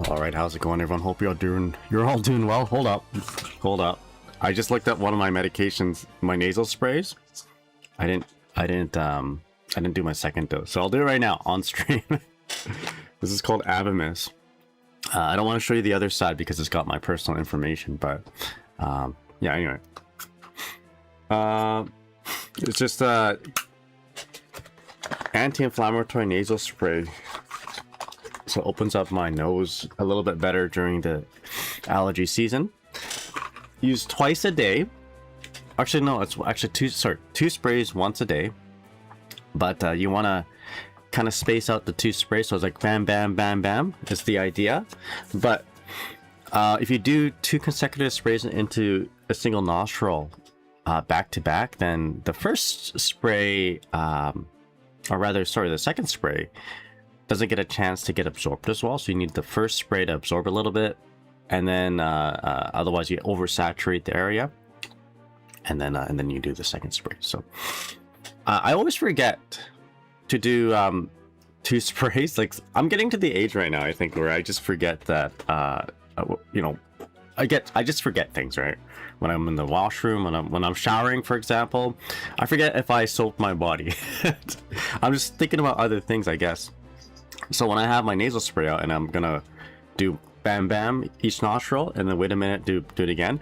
All right, how's it going, everyone? Hope you're all doing well. Hold up. I just looked at one of my medications, my nasal sprays. I didn't do my second dose, so I'll do it right now on stream. This is called Abamis. I don't want to show you the other side because it's got my personal information, but yeah. Anyway, it's just anti-inflammatory nasal spray. So it opens up my nose a little bit better during the allergy season. Use twice a day. Actually, no, it's actually two sprays once a day. But you want to kind of space out the two sprays, so it's like bam, bam, bam, bam is the idea. But if you do two consecutive sprays into a single nostril back to back, then the first spray, the second spray, doesn't get a chance to get absorbed as well. So you need the first spray to absorb a little bit, and then otherwise you oversaturate the area, and then you do the second spray. So I always forget to do two sprays. Like, I'm getting to the age right now, I think, where I just forget that I just forget things, right? When I'm in the washroom, when I'm showering, for example, I forget if I soap my body. I'm just thinking about other things, I guess. So when I have my nasal spray out and I'm gonna do bam bam each nostril and then wait a minute, do it again,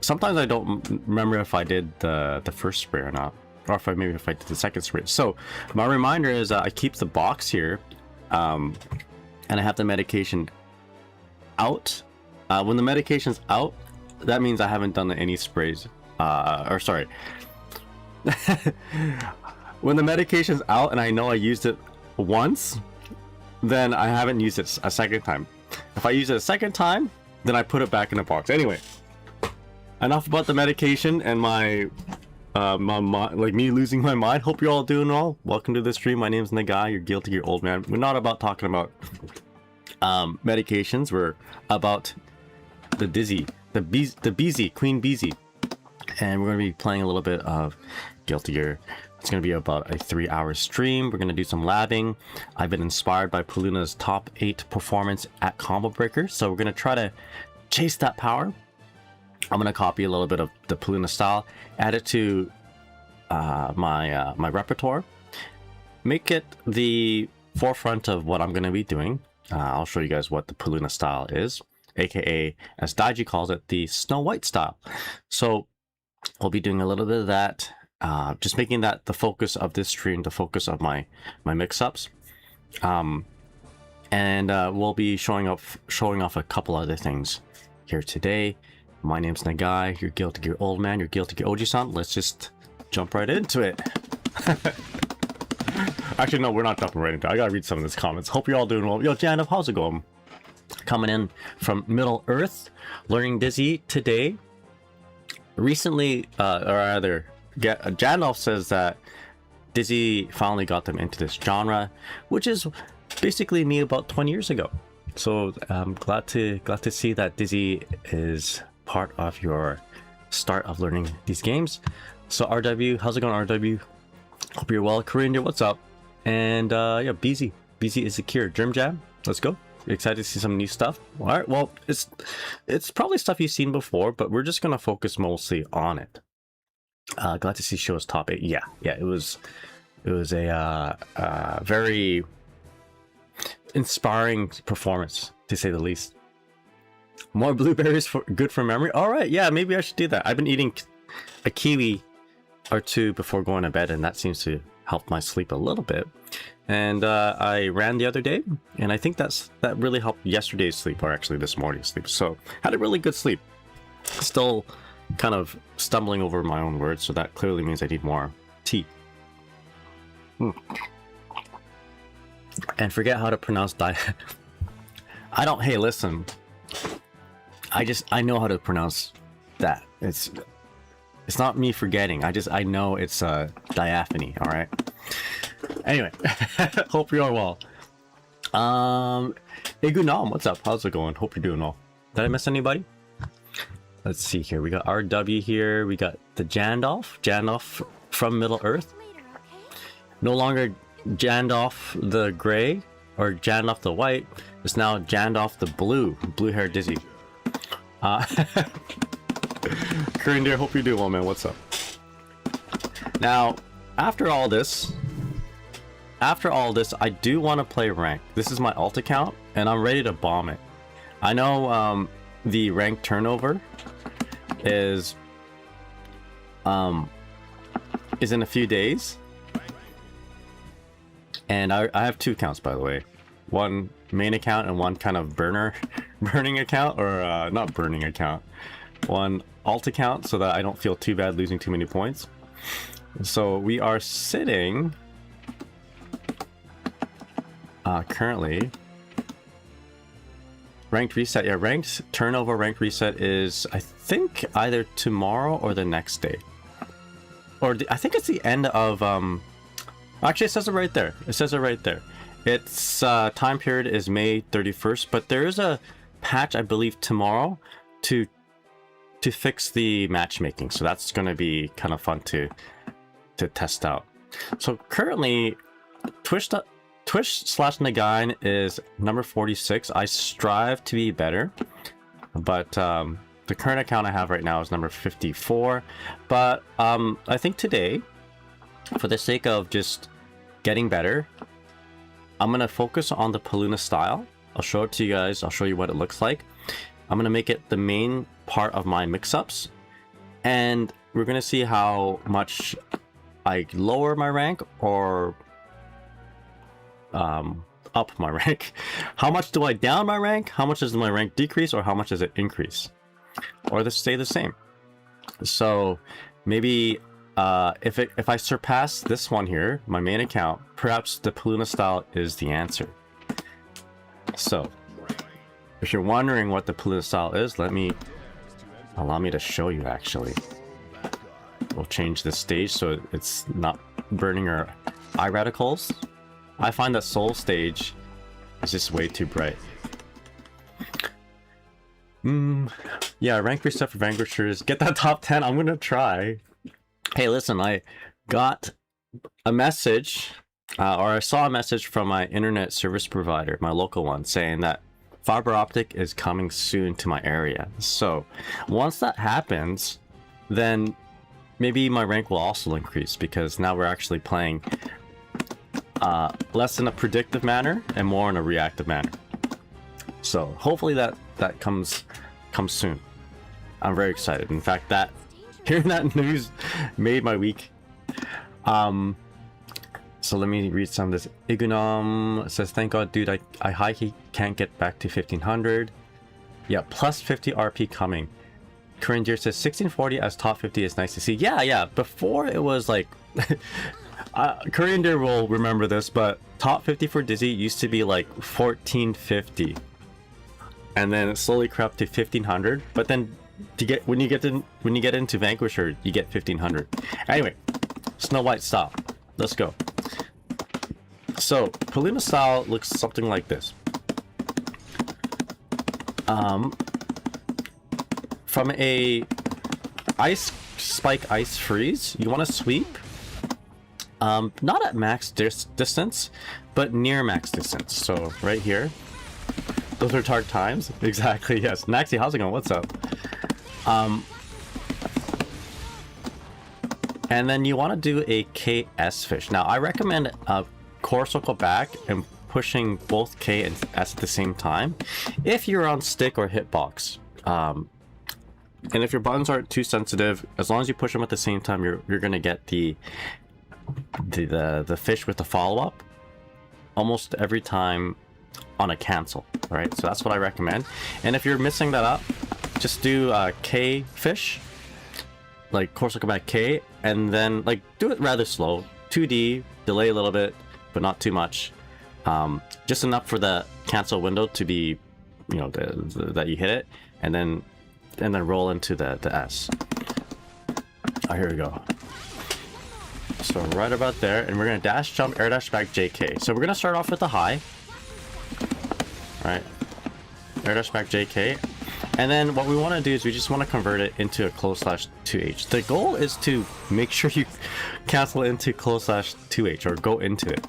sometimes I don't remember if I did the first spray or not, or if I did the second spray. So my reminder is I keep the box here, and I have the medication out. When the medication's out, that means I haven't done any sprays. When the medication's out and I know I used it once, then I haven't used it a second time. If I use it a second time, then I put it back in the box. Anyway, enough about the medication and my me losing my mind. Hope you're all doing well. Welcome to the stream. My name's Nagai. You're guilty, you're old man. We're not about talking about medications. We're about the Queen Beezy, and we're going to be playing a little bit of Guilty Gear. It's going to be about a 3-hour stream. We're going to do some labbing. I've been inspired by Peluna's top 8 performance at Combo Breaker, so we're going to try to chase that power. I'm going to copy a little bit of the Peluna style, add it to my repertoire, make it the forefront of what I'm going to be doing. I'll show you guys what the Peluna style is, aka, as Daiji calls it, the Snow White style. So we'll be doing a little bit of that. Just making that the focus of this stream, the focus of my mix-ups, and we'll be showing off a couple other things here today. My name's Nagai. You're Guilty Gear old man. You're Guilty Gear Oji-san. Let's just jump right into it. Actually, no, we're not jumping right into it. I gotta read some of these comments. Hope you're all doing well. Yo, Janov, how's it going? Coming in from Middle Earth, learning Dizzy today. Recently, Janov says that Dizzy finally got them into this genre, which is basically me about 20 years ago. So I'm glad to see that Dizzy is part of your start of learning these games. So RW, how's it going, RW? Hope you're well. Korean, what's up? And yeah, Beezy is secure. Germ Jam, let's go. You're excited to see some new stuff? All right, well, it's probably stuff you've seen before, but we're just gonna focus mostly on it. Glad to see Show's top 8. Yeah, it was a very inspiring performance, to say the least. More blueberries good for memory. All right, yeah, maybe I should do that. I've been eating a kiwi or two before going to bed, and that seems to help my sleep a little bit. And I ran the other day, and I think that really helped yesterday's sleep, or actually this morning's sleep. So had a really good sleep. Still kind of stumbling over my own words, so that clearly means I need more tea. And forget how to pronounce diet. Hey, listen, I know how to pronounce that. It's not me forgetting. I know it's diaphony. All right. Anyway, hope you're all well. Igunam, what's up? How's it going? Hope you're doing well. Did I miss anybody? Let's see here. We got RW here. We got the Jandoff from Middle Earth. No longer Jandoff the Gray. or janned off the white is now janned off the blue hair Dizzy. Korean dear, hope you're doing well, man. What's up? Now, after all this, I do want to play rank. This is my alt account, and I'm ready to bomb it. I know the rank turnover is in a few days, and I have two accounts, by the way. One main account and one kind of burning account, or not burning account. One alt account, so that I don't feel too bad losing too many points. So we are sitting currently ranked reset. Yeah, ranked turnover, ranked reset is, I think, either tomorrow or the next day, or I think it's the end of actually it says it right there. Its time period is May 31st, but there is a patch, I believe, tomorrow to fix the matchmaking, so that's going to be kind of fun to test out. So currently Twitch/Nagain is number 46. I strive to be better, but the current account I have right now is number 54. But I think today, for the sake of just getting better, I'm gonna focus on the Peluna style. I'll show it to you guys. I'll show you what it looks like. I'm gonna make it the main part of my mix-ups, and we're gonna see how much I lower my rank or up my rank. How much do I down my rank? How much does my rank decrease, or how much does it increase, or does it stay the same? So maybe if I surpass this one here, my main account, perhaps the Peluna style is the answer. So if you're wondering what the Peluna style is, allow me to show you. Actually, we'll change the stage so it's not burning our eye radicals. I find that Soul stage is just way too bright. Yeah, rank reset for Vanquishers. Get that top 10. I'm gonna try. Hey, listen, I got a message, or I saw a message from my internet service provider, my local one, saying that fiber optic is coming soon to my area. So once that happens, then maybe my rank will also increase, because now we're actually playing less in a predictive manner and more in a reactive manner. So hopefully that comes soon. I'm very excited. In fact, hearing that news made my week. So let me read some of this. Igunam says, thank God, dude, I high can't get back to 1500. Yeah, plus 50 RP coming. Korean Deer says 1640 as top 50 is nice to see. Yeah, before it was like Korean Deer will remember this, but top 50 for Dizzy used to be like 1450, and then it slowly crept to 1500. But then when you get into Vanquisher, you get 1500. Anyway, Snow White style. Let's go. So Peluna style looks something like this. From a ice spike ice freeze, you want to sweep. Not at max distance, but near max distance. So right here, those are target times. Exactly. Yes. Naxi, how's it going? What's up? And then you want to do a KS fish. Now I recommend core circle back and pushing both K and S at the same time if you're on stick or hitbox. And if your buttons aren't too sensitive, as long as you push them at the same time, you're gonna get the fish with the follow-up almost every time on a cancel. All right, so that's what I recommend. And if you're missing that up, just do K fish, like core circle back K, and then like do it rather slow, 2D, delay a little bit, but not too much, just enough for the cancel window to be, you know, that you hit it, and then roll into the S. Oh, here we go. So right about there, and we're gonna dash jump air dash back JK. So we're gonna start off with the high. All right, air dash back JK, and then what we want to do is we just want to convert it into a close slash 2H. The goal is to make sure you cancel into close slash 2H or go into it.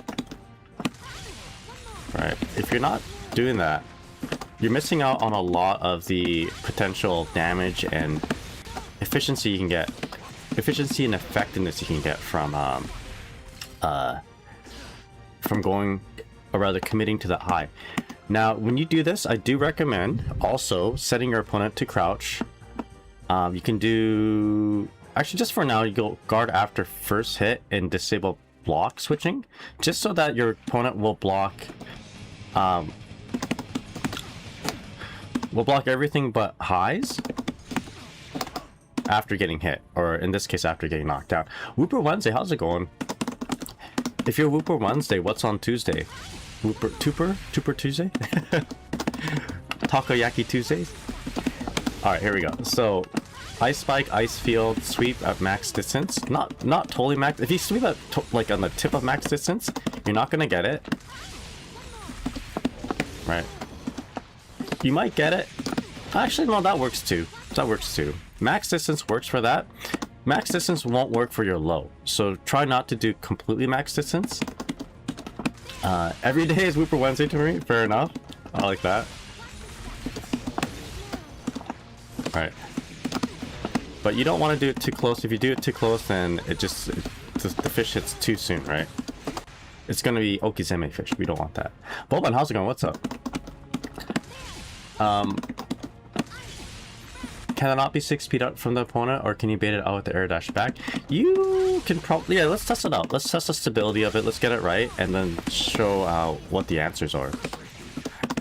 right? If you're not doing that, you're missing out on a lot of the potential damage and efficiency you can get, efficiency and effectiveness you can get from going, or rather committing to the high. Now, when you do this, I do recommend also setting your opponent to crouch. You can do, actually just for now, you go guard after first hit and disable block switching, just so that your opponent will block everything but highs after getting hit, or in this case after getting knocked down. Whooper Wednesday, how's it going? If you're Whooper Wednesday, what's on Tuesday? Tuper Tuesday? Takoyaki Tuesdays? Alright, here we go. So Ice Spike, Ice Field, sweep at max distance. Not totally max. If you sweep at like on the tip of max distance, you're not gonna get it. Right. You might get it. Actually, no, that works too. That works too. Max distance works for that. Max distance won't work for your low. So try not to do completely max distance. Every day is Whooper Wednesday to me. Fair enough. I like that. Alright. But you don't want to do it too close. If you do it too close, then the fish hits too soon, right? It's going to be Okizeme fish. We don't want that. Boban, how's it going? What's up? Can it not be 6 feet out from the opponent, or can you bait it out with the air dash back? You can probably, yeah, let's test it out. Let's test the stability of it. Let's get it right, and then show what the answers are.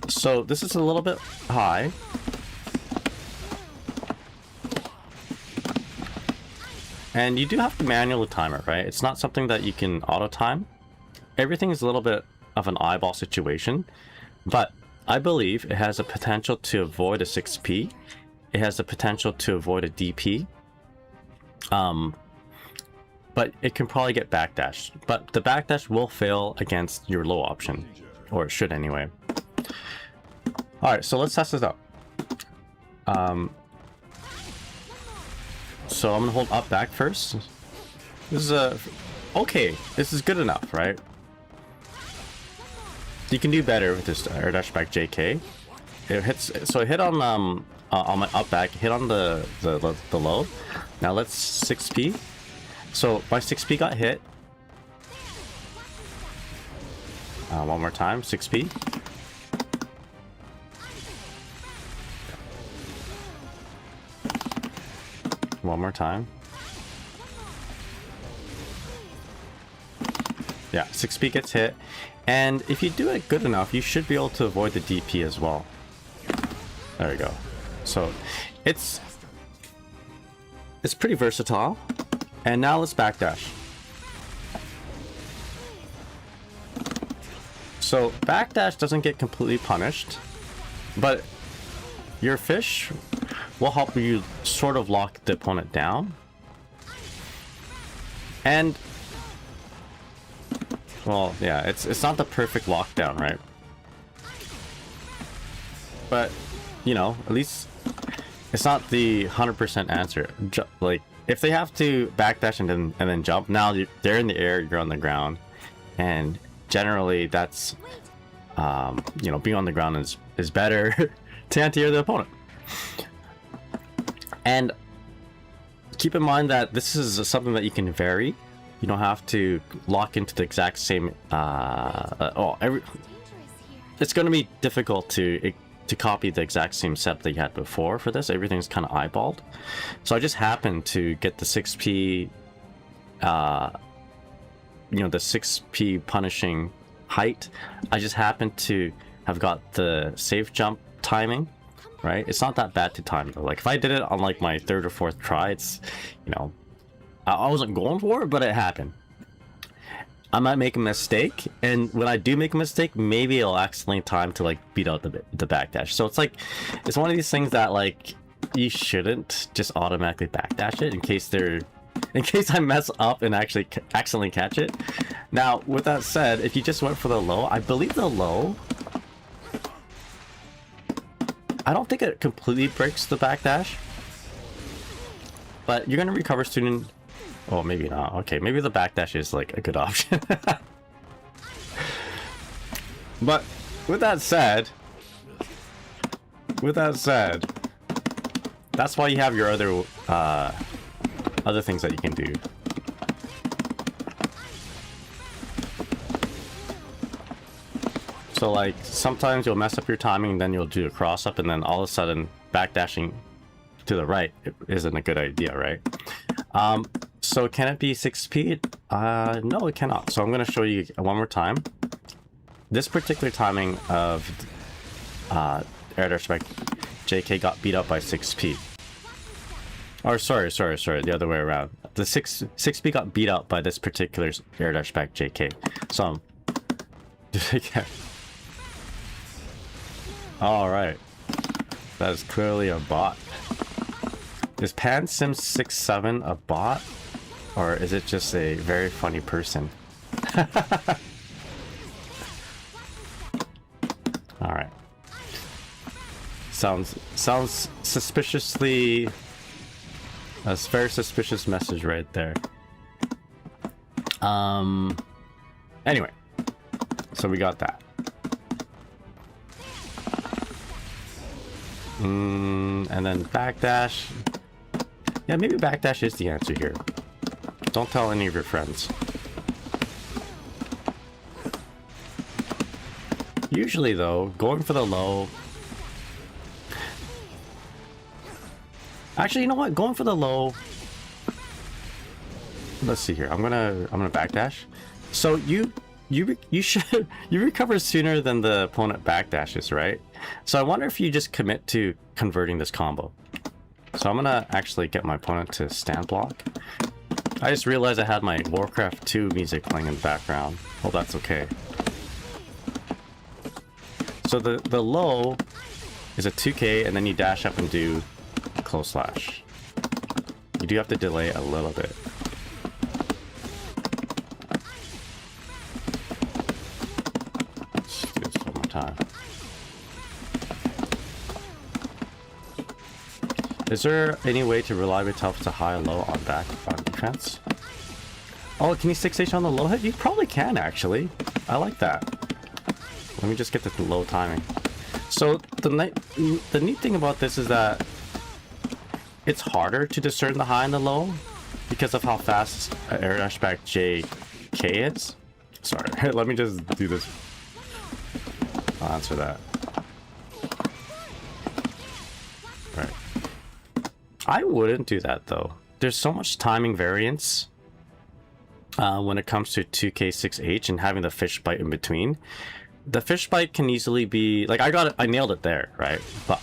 So this is a little bit high. And you do have to manually time it, right? It's not something that you can auto time. Everything is a little bit of an eyeball situation, but I believe it has a potential to avoid a 6P. It has the potential to avoid a DP. But it can probably get backdashed. But the backdash will fail against your low option. Or it should anyway. Alright, so let's test this out. So I'm gonna hold up back first. This is okay, this is good enough, right? You can do better with this air dash back JK. It hits, so it hit on my up back, hit on the low. Now let's 6P. So my 6P got hit. One more time, 6P. One more time. Yeah, 6P gets hit. And if you do it good enough, you should be able to avoid the DP as well. There we go. So it's pretty versatile. And now let's backdash. So backdash doesn't get completely punished, but your fish will help you sort of lock the opponent down. And well, yeah, it's not the perfect lockdown, right? But you know, at least it's not the 100% answer. Like if they have to backdash and then jump, now they're in the air, you're on the ground, and generally that's you know, being on the ground is better to anti-air the opponent. And keep in mind that this is something that you can vary. You don't have to lock into the exact same it's going to be difficult to copy the exact same setup that you had before for this. Everything's kind of eyeballed. So I just happened to get the 6P you know, the 6P punishing height. I just happened to have got the safe jump timing, right? It's not that bad to time though. Like if I did it on like my 3rd or 4th try, it's, you know, I wasn't going for it, but it happened. I might make a mistake, and when I do make a mistake, maybe I'll accidentally time to like beat out the backdash. So it's like, it's one of these things that like you shouldn't just automatically backdash it in case I mess up and actually accidentally catch it. Now, with that said, if you just went for the low, I believe the low, I don't think it completely breaks the backdash, but you're gonna recover soon. Oh, maybe not. Okay, maybe the backdash is like a good option. But with that said, that's why you have your other things that you can do. So like sometimes you'll mess up your timing, then you'll do a cross up, and then all of a sudden backdashing to the right isn't a good idea, right? So can it be 6 speed? No, it cannot. So I'm going to show you one more time. This particular timing of air dash back JK got beat up by 6 speed. Or sorry, the other way around. The 6 speed got beat up by this particular air dash back JK. So all right, that is clearly a bot. Is PanSim67 a bot, or is it just a very funny person? All right. Sounds suspiciously. That's a very suspicious message right there. Anyway, so we got that. And then backdash. Yeah, maybe backdash is the answer here. Don't tell any of your friends. Usually though, going for the low. Actually, you know what? Going for the low. Let's see here. I'm gonna backdash. So you recover sooner than the opponent backdashes, right? So I wonder if you just commit to converting this combo. So I'm gonna actually get my opponent to stand block. I just realized I had my Warcraft 2 music playing in the background. Hope that's okay. So the low is a 2K, and then you dash up and do close slash. You do have to delay a little bit. Let's do this one more time. Is there any way to reliably tell if it's a high or low on defense? Oh, can you 6H on the low hit? You probably can, actually. I like that. Let me just get the low timing. So the neat thing about this is that it's harder to discern the high and the low because of how fast air dash back JK is. Sorry, let me just do this. I'll answer that. Right. I wouldn't do that though. There's so much timing variance when it comes to 2K6H and having the fish bite in between. The fish bite can easily be like I nailed it there, right? But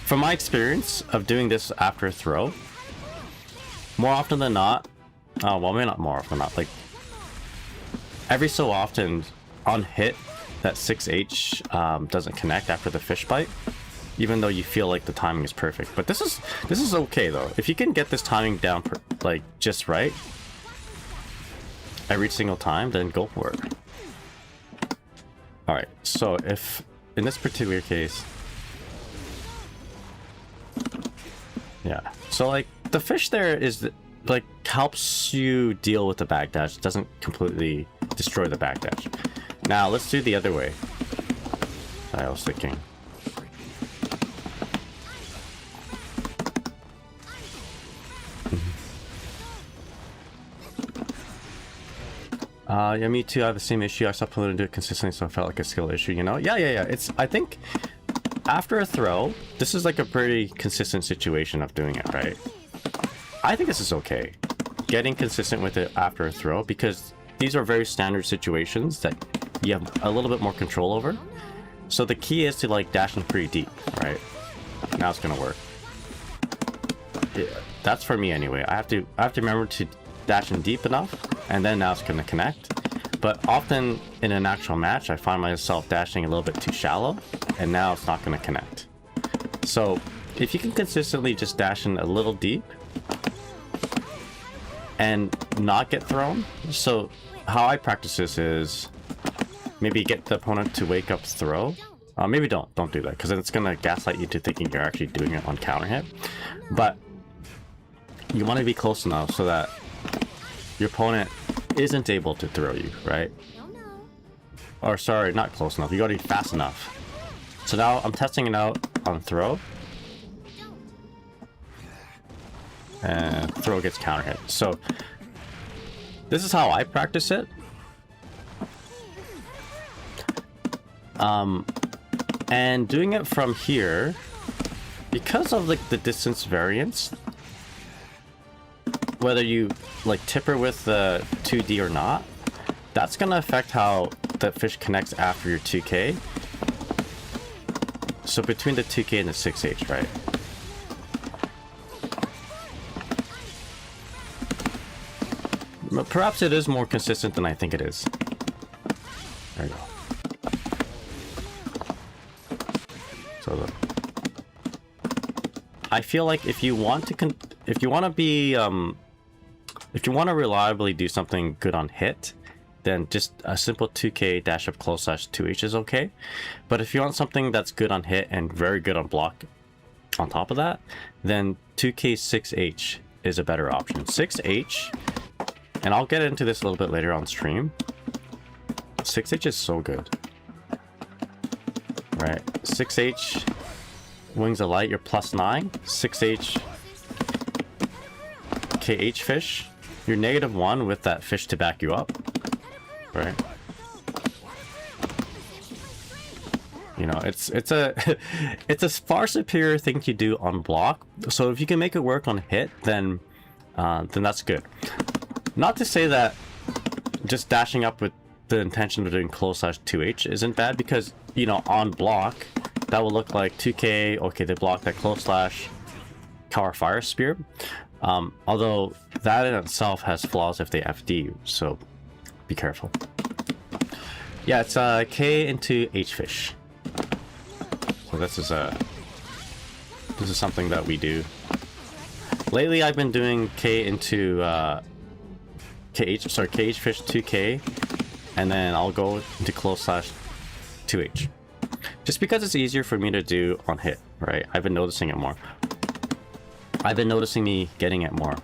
from my experience of doing this after a throw, more often than not, well, maybe not more often than not, like every so often on hit that 6H doesn't connect after the fish bite, even though you feel like the timing is perfect. But this is okay though. If you can get this timing down like just right every single time, then go for it. All right, so if in this particular case, yeah, so like the fish there is like helps you deal with the backdash. It doesn't completely destroy the backdash. Now let's do the other way. I was thinking. Yeah, me too. I have the same issue. I stopped pulling to do it consistently, so I felt like a skill issue, you know? Yeah. It's, I think after a throw, this is like a pretty consistent situation of doing it, right? I think this is okay. Getting consistent with it after a throw, because these are very standard situations that you have a little bit more control over. So the key is to like dash in pretty deep, right? Now it's gonna work. Yeah, that's for me anyway. I have to remember to dash in deep enough, and then now it's going to connect. But often in an actual match, I find myself dashing a little bit too shallow, and now it's not going to connect. So if you can consistently just dash in a little deep and not get thrown. So how I practice this is maybe get the opponent to wake up throw. Maybe don't do that, because it's going to gaslight you into thinking you're actually doing it on counter hit. But you want to be close enough so that your opponent isn't able to throw you, right? Or sorry, not close enough. You gotta be fast enough. So now I'm testing it out on throw. And throw gets counter hit. So this is how I practice it. And doing it from here, because of like the distance variance, whether you like tipper with the 2D or not, that's gonna affect how the fish connects after your 2K. So between the 2K and the 6H, right? But perhaps it is more consistent than I think it is. There you go. So I feel like if you want to reliably do something good on hit, then just a simple 2K dash up close slash 2H is okay. But if you want something that's good on hit and very good on block on top of that, then 2K 6H is a better option. 6H, and I'll get into this a little bit later on stream. 6H is so good. Right, 6H, wings of light, you're +9. 6H, KH fish, you're -1 with that fish to back you up. Right? You know, it's a it's a far superior thing to do on block. So if you can make it work on hit, then that's good. Not to say that just dashing up with the intention of doing close slash 2H isn't bad, because, you know, on block that will look like 2K. Okay, they block that close slash Power Fire Spear. Although that in itself has flaws if they FD you, so be careful. Yeah, it's K into H fish. So this is something that we do. Lately I've been doing K into KH fish 2K, and then I'll go into close slash 2H. Just because it's easier for me to do on hit, right? I've been noticing it more. I've been noticing me getting it more.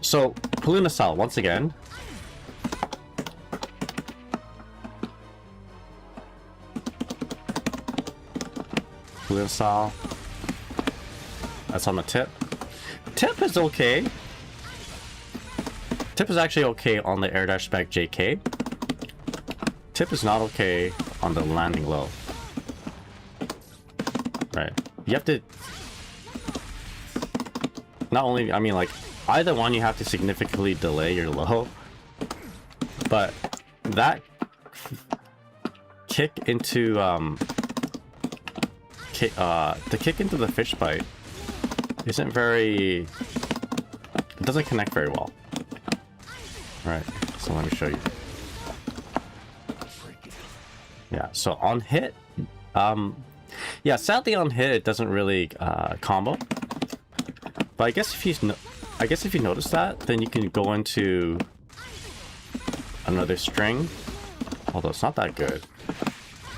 So, Peluna style, once again. Peluna style. That's on the tip. Tip is okay. Tip is actually okay on the air dash back JK. Tip is not okay on the landing low. Right. You have to... Not only, I mean, like, either one you have to significantly delay your low, but that kick into the kick into the fish bite isn't very, it doesn't connect very well. Right, so let me show you. Yeah, so on hit, yeah, sadly on hit it doesn't really combo. But I guess if you notice that, then you can go into another string. Although it's not that good.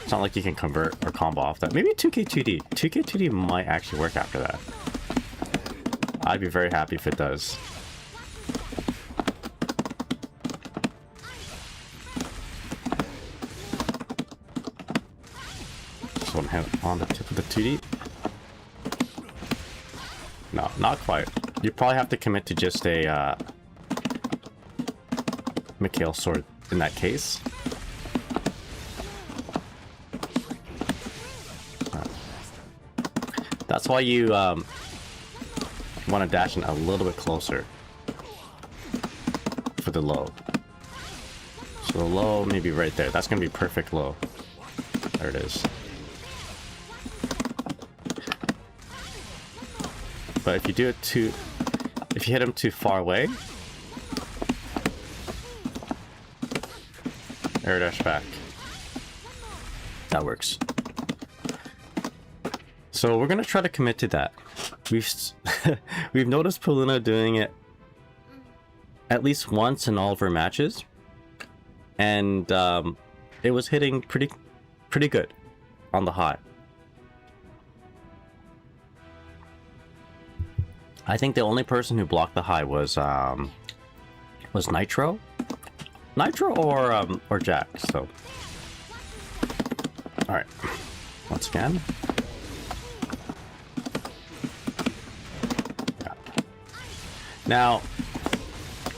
It's not like you can convert or combo off that. Maybe 2K2D. 2K2D might actually work after that. I'd be very happy if it does. So I'm on the tip of the 2D. No, not quite. You probably have to commit to just a Mikhail sword in that case. That's why you want to dash in a little bit closer for the low. So the low maybe right there. That's going to be perfect low. There it is. But if you do it if you hit him too far away, air dash back. That works. So we're gonna try to commit to that. We've noticed Peluna doing it at least once in all of her matches, and it was hitting pretty good on the high. I think the only person who blocked the high was Nitro. Nitro or Jack. So, all right. Once again. Yeah. Now,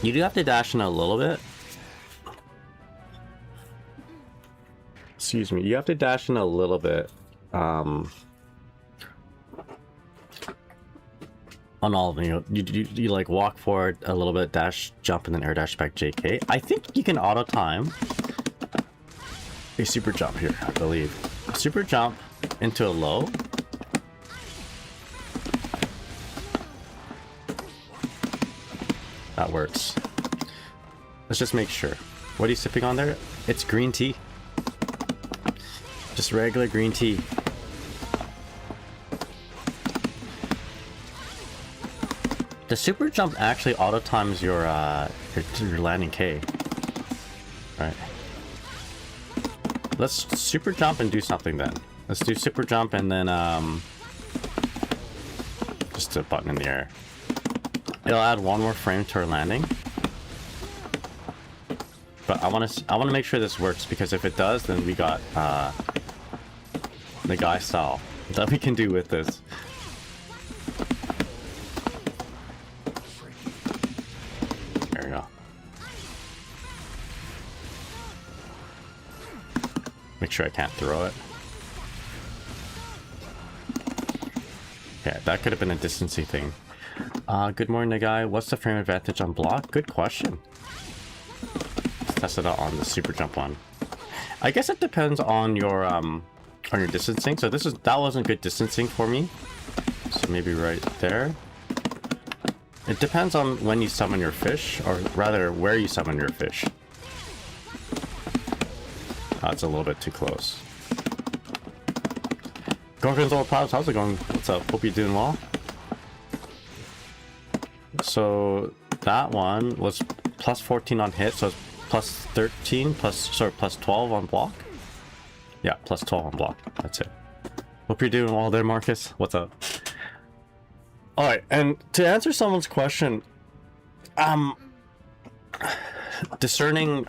you do have to dash in a little bit. Excuse me. You have to dash in a little bit. On all of them, you like walk forward a little bit, dash, jump, and then air dash back JK. I think you can auto time a super jump here, I believe. A super jump into a low. That works. Let's just make sure. What are you sipping on there? It's green tea. Just regular green tea. The super jump actually auto times your landing K. Right. Let's super jump and do something then. Let's do super jump and then just a button in the air. It'll add one more frame to our landing. But I want to make sure this works, because if it does, then we got the guy style that we can do with this. There we go. Make sure I can't throw it. Yeah, that could have been a distancing thing. Good morning, guy. What's the frame advantage on block? Good question. Let's test it out on the super jump one. I guess it depends on your distancing. So that wasn't good distancing for me. So maybe right there. It depends on when you summon your fish, or rather where you summon your fish. It's a little bit too close. Girlfriend's old pals, how's it going? What's up? Hope you're doing well. So that one was plus 14 on hit, so it's plus 13, plus 12 on block. Yeah, plus 12 on block. That's it. Hope you're doing well there, Marcus. What's up? All right, and to answer someone's question, discerning.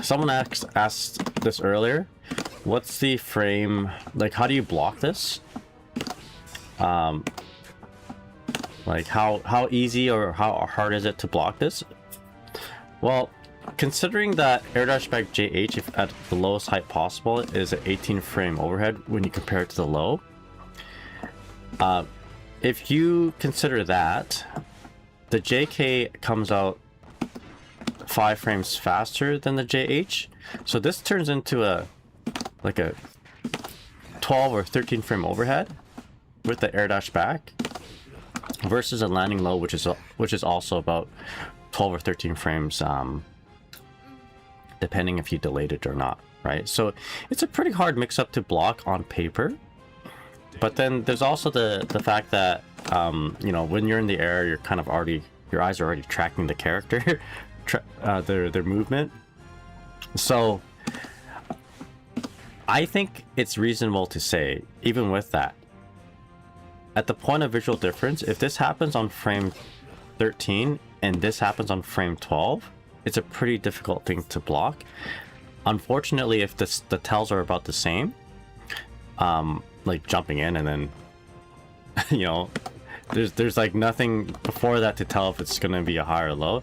Someone asked this earlier. What's the frame? Like, how do you block this? Like, how easy or how hard is it to block this? Well, considering that air dash back JH, if at the lowest height possible, is an 18 frame overhead when you compare it to the low. If you consider that, the JK comes out 5 frames faster than the JH, so this turns into a 12 or 13 frame overhead with the air dash back, versus a landing low, which is also about 12 or 13 frames, depending if you delayed it or not, right? So it's a pretty hard mix-up to block on paper. But then there's also the fact that you know, when you're in the air, you're kind of already, your eyes are already tracking the character, their movement. So I think it's reasonable to say, even with that, at the point of visual difference, if this happens on frame 13 and this happens on frame 12, it's a pretty difficult thing to block. Unfortunately, if the tells are about the same, like jumping in and then you know, there's like nothing before that to tell if it's going to be a high or low.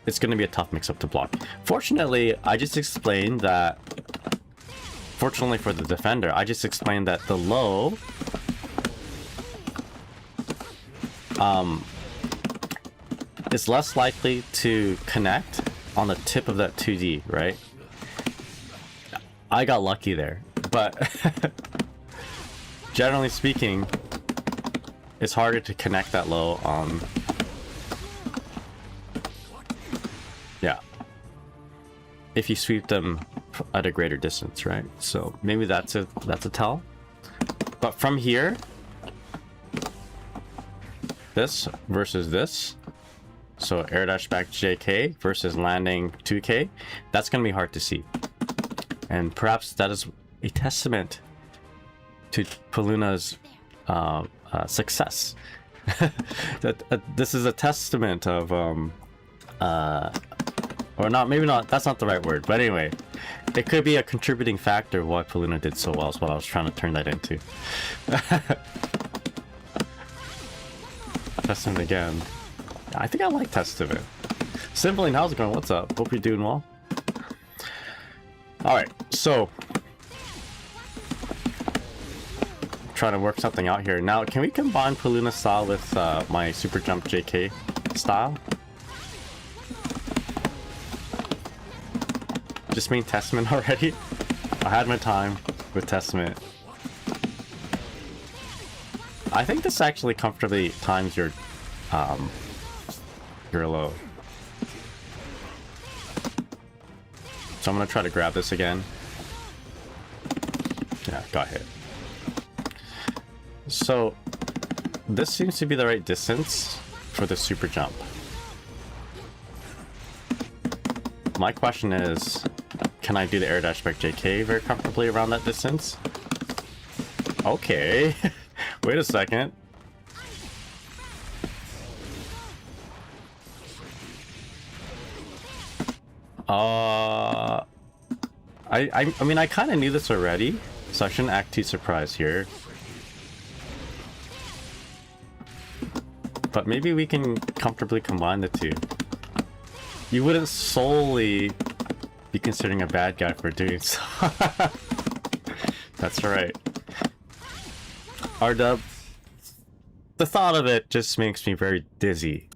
It's going to be a tough mix-up to block. Fortunately, I just explained that, fortunately for the defender, I just explained that the low is less likely to connect on the tip of that 2D, right? I got lucky there, but generally speaking, it's harder to connect that low on. Yeah. If you sweep them at a greater distance, right? So maybe that's a tell. But from here, this versus this, so air dash back JK versus landing 2K, that's going to be hard to see. And perhaps that is a testament to Peluna's success. That this is a testament of Or not, maybe not, that's not the right word, but anyway. It could be a contributing factor why Peluna did so well is what I was trying to turn that into. Testing again. I think I like testing it. Simply, how's it going? What's up? Hope you're doing well. Alright, so trying to work something out here. Now, can we combine Peluna style with my super jump JK style? Just mean testament already? I had my time with testament. I think this actually comfortably times your low. So I'm gonna try to grab this again. Yeah, got hit. So this seems to be the right distance for the super jump. My question is, can I do the air dash back JK very comfortably around that distance? Okay. Wait a second. I mean, I kind of knew this already, so I shouldn't act too surprised here. But maybe we can comfortably combine the two. You wouldn't solely be considering a bad guy for doing so. That's right. R-dub, the thought of it just makes me very dizzy.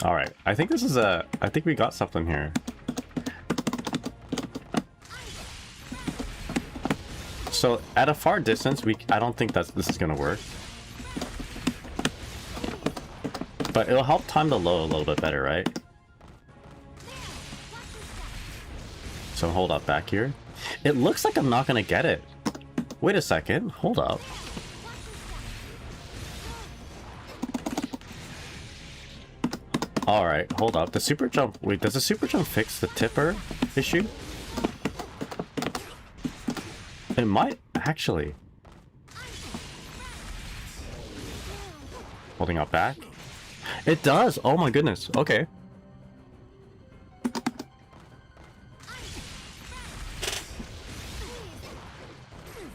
Alright, I think this is I think we got something here. So at a far distance, I don't think this is gonna work. But it'll help time the low a little bit better, right? So hold up back here. It looks like I'm not gonna get it. Wait a second, hold up. Alright, hold up. The super jump, wait, does the super jump fix the tipper issue? It might, actually. Holding up back. It does! Oh my goodness, okay.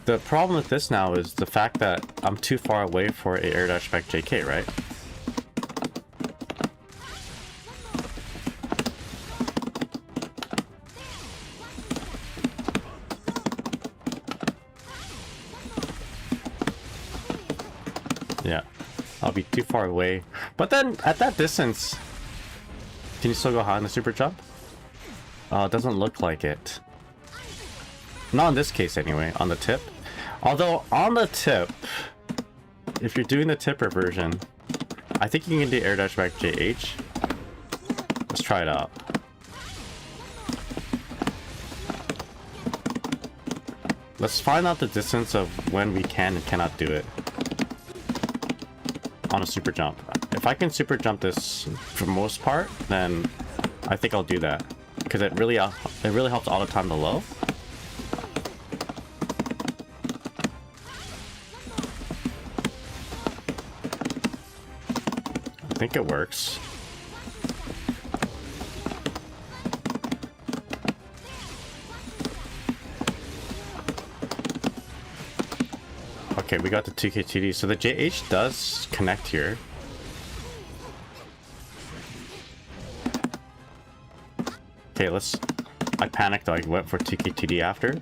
The problem with this now is the fact that I'm too far away for a air dash back JK, right? Yeah, I'll be too far away. But then, at that distance, can you still go high on the super jump? It doesn't look like it. Not in this case anyway, on the tip. Although, on the tip, if you're doing the tipper version, I think you can do air dash back JH. Let's try it out. Let's find out the distance of when we can and cannot do it on a super jump. If I can super jump this for most part, then I think I'll do that because it really helps auto time the low. I think it works. Okay, we got the 2KTD. So the JH does connect here. Okay, I panicked. I went for 2KTD after.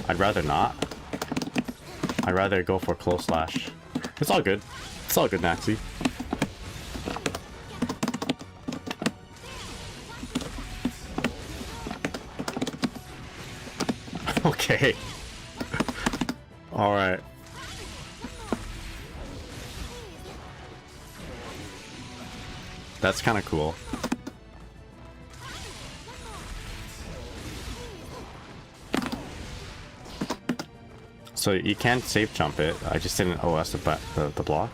I'd rather not. I'd rather go for close slash. It's all good. It's all good, Naxi. Okay. All right. That's kind of cool. So you can safe jump it. I just didn't OS the block.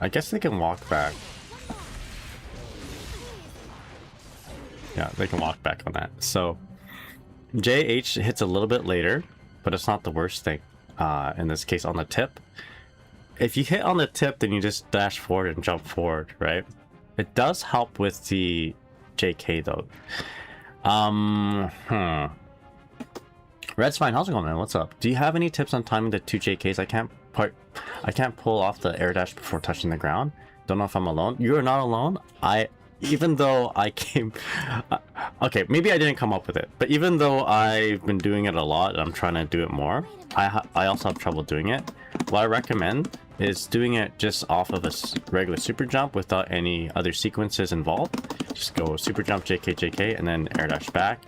I guess they can walk back. Yeah, they can walk back on that. So JH hits a little bit later, but it's not the worst thing. In this case, on the tip. If you hit on the tip, then you just dash forward and jump forward, right? It does help with the JK though. Red's fine. How's it going, man? What's up? Do you have any tips on timing the 2 JKs? I can't pull off the air dash before touching the ground. Don't know if I'm alone. You are not alone. Even though I came, okay, maybe I didn't come up with it, but even though I've been doing it a lot and I'm trying to do it more, I also have trouble doing it. What I recommend is doing it just off of a regular super jump without any other sequences involved. Just go super jump, JK, JK, and then air dash back.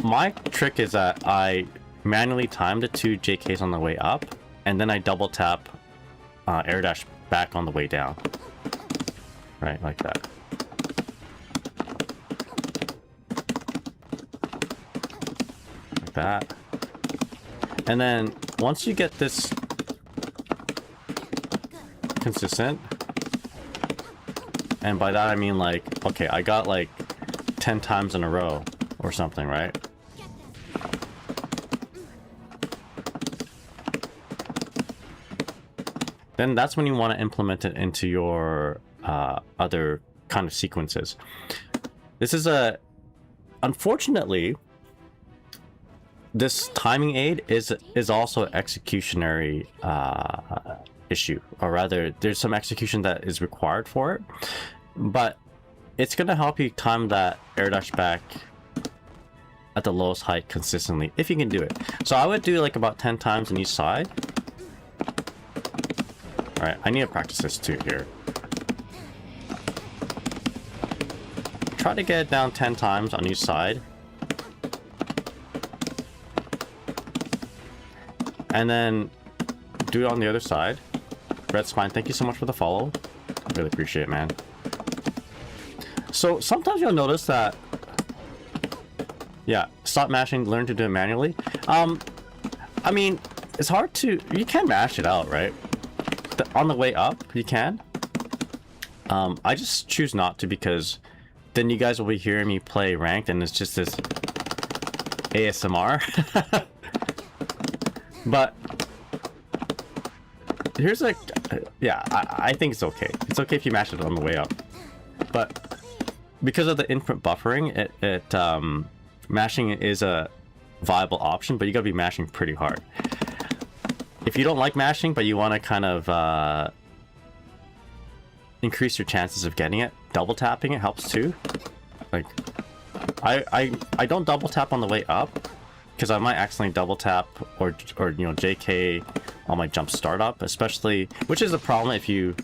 My trick is that I manually time the 2 JKs on the way up, and then I double tap air dash back on the way down. Right, like that. Like that. And then once you get this consistent, and by that I mean like, okay, I got like 10 times in a row or something, right? Then that's when you want to implement it into your other kind of sequences. This is unfortunately, this timing aid is also an executionary issue, or rather there's some execution that is required for it, but it's going to help you time that air dash back at the lowest height consistently if you can do it. So I would do like about 10 times on each side. All right, I need to practice this too here. Try to get it down 10 times on each side. And then do it on the other side. Red's fine. Thank you so much for the follow. I really appreciate it, man. So sometimes you'll notice that, yeah, stop mashing, learn to do it manually. I mean, it's hard to, you can mash it out, right? On the way up, you can. I just choose not to, because then you guys will be hearing me play ranked and it's just this ASMR. But here's like, yeah, I think it's okay. It's okay if you mash it on the way up. But because of the input buffering, mashing is a viable option, but you gotta be mashing pretty hard. If you don't like mashing, but you want to kind of increase your chances of getting it, double tapping it helps too. Like, I don't double tap on the way up, because I might accidentally double tap or you know, JK on my jump startup, especially, which is a problem if you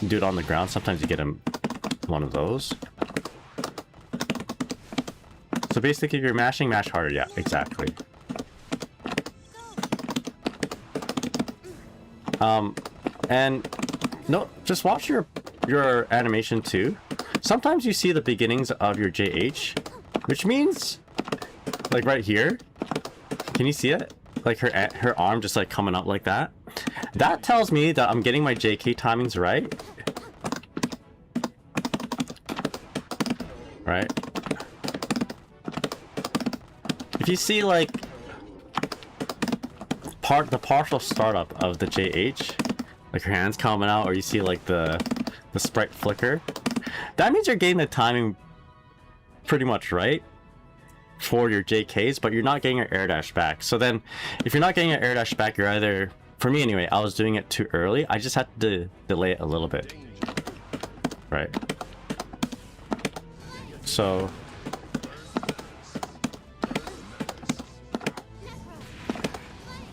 do it on the ground. Sometimes you get one of those. So basically, if you're mashing, mash harder. Yeah, exactly. And no, just watch your animation too. Sometimes you see the beginnings of your JH, which means, like right here, can you see it? Like her arm just like coming up like that. That tells me that I'm getting my JK timings right. Right? If you see like the partial startup of the JH, like her hands coming out, or you see like the sprite flicker, that means you're getting the timing pretty much right for your JKs, but you're not getting your air dash back. So then if you're not getting your air dash back, you're either, for me anyway, I was doing it too early. I just had to delay it a little bit. Right? So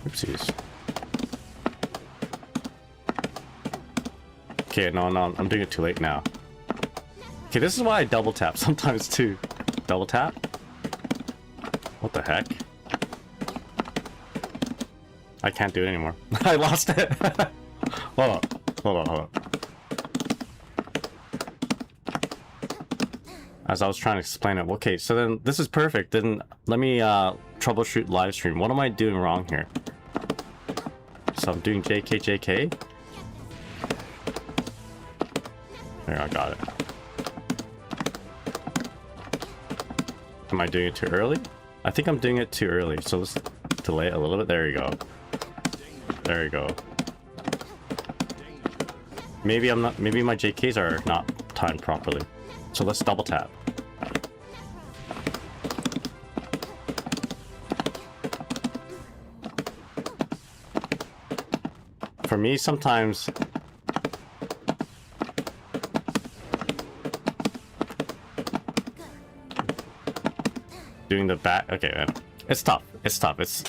oopsies. Okay, no, I'm doing it too late now. Okay, this is why I double tap sometimes too. Double tap? What the heck? I can't do it anymore. I lost it. Hold on. As I was trying to explain it. Okay, so then this is perfect. Then let me troubleshoot live stream. What am I doing wrong here? So I'm doing JK. There, I got it. Am I doing it too early? I think I'm doing it too early, so let's delay it a little bit. There you go. There you go. Maybe I'm not, maybe my JKs are not timed properly. So let's double tap. For me, sometimes doing the back, okay, it's tough. It's tough. It's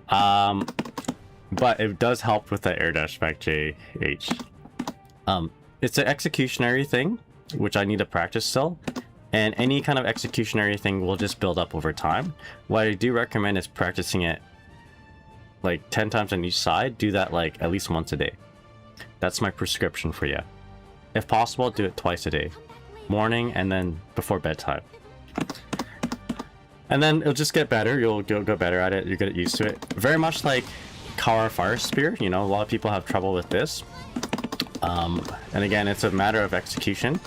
but it does help with the air dash back JH. It's an executionary thing, which I need to practice still, and any kind of executionary thing will just build up over time. What I do recommend is practicing it like 10 times on each side. Do that like at least once a day. That's my prescription for you. If possible, do it twice a day, morning and then before bedtime. And then it'll just get better. You'll go better at it. You get used to it. Very much like Kara Fire Spear. You know, a lot of people have trouble with this. And again, it's a matter of execution.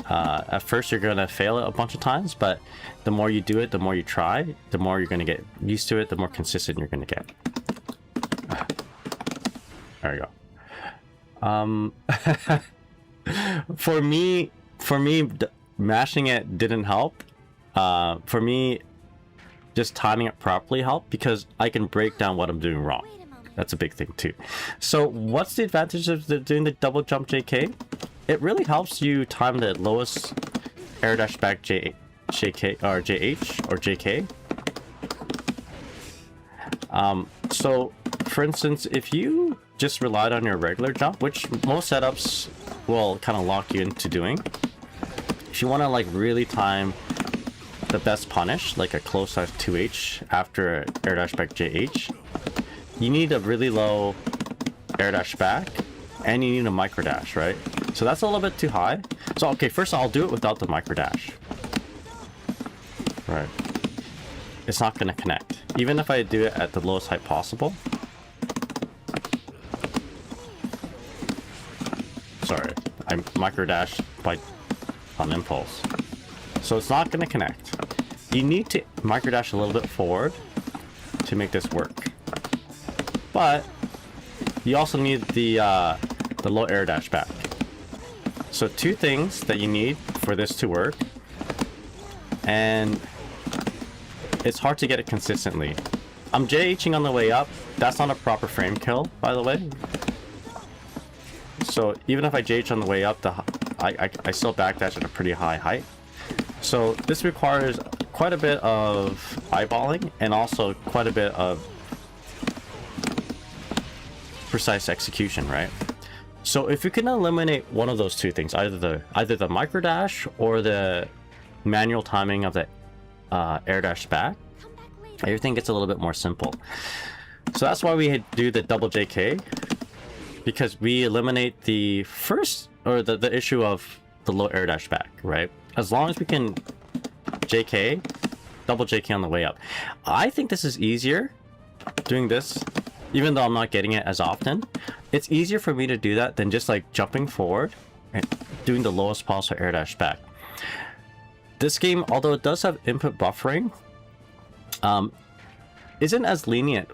At first, you're gonna fail it a bunch of times, but the more you do it, the more you try, the more you're gonna get used to it, the more consistent you're gonna get. There you go. For me, mashing it didn't help. For me, just timing it properly helped because I can break down what I'm doing wrong. That's a big thing too. So what's the advantage of doing the double jump JK? It really helps you time the lowest air dash back JK or JH or JK. So for instance, if you just relied on your regular jump, which most setups will kind of lock you into doing, if you want to like really time the best punish, like a close size 2H after air dash back JH, you need a really low air dash back and you need a micro dash, right? So that's a little bit too high. So okay, first I'll do it without the micro dash. Right. It's not gonna connect. Even if I do it at the lowest height possible. Sorry, I micro dash on impulse. So it's not gonna connect. You need to micro dash a little bit forward to make this work. But you also need the low air dash back. So two things that you need for this to work, and it's hard to get it consistently. I'm JHing on the way up. That's not a proper frame kill, by the way. So even if I JH on the way up, I still backdash at a pretty high height. So this requires quite a bit of eyeballing and also quite a bit of precise execution, right? So if you can eliminate one of those two things, either the micro dash or the manual timing of the air dash back, everything gets a little bit more simple. So that's why we do the double JK, because we eliminate the first or the issue of the low air dash back, right? As long as we can JK, double JK on the way up. I think this is easier doing this, even though I'm not getting it as often. It's easier for me to do that than just like jumping forward and doing the lowest possible air dash back. This game, although it does have input buffering, isn't as lenient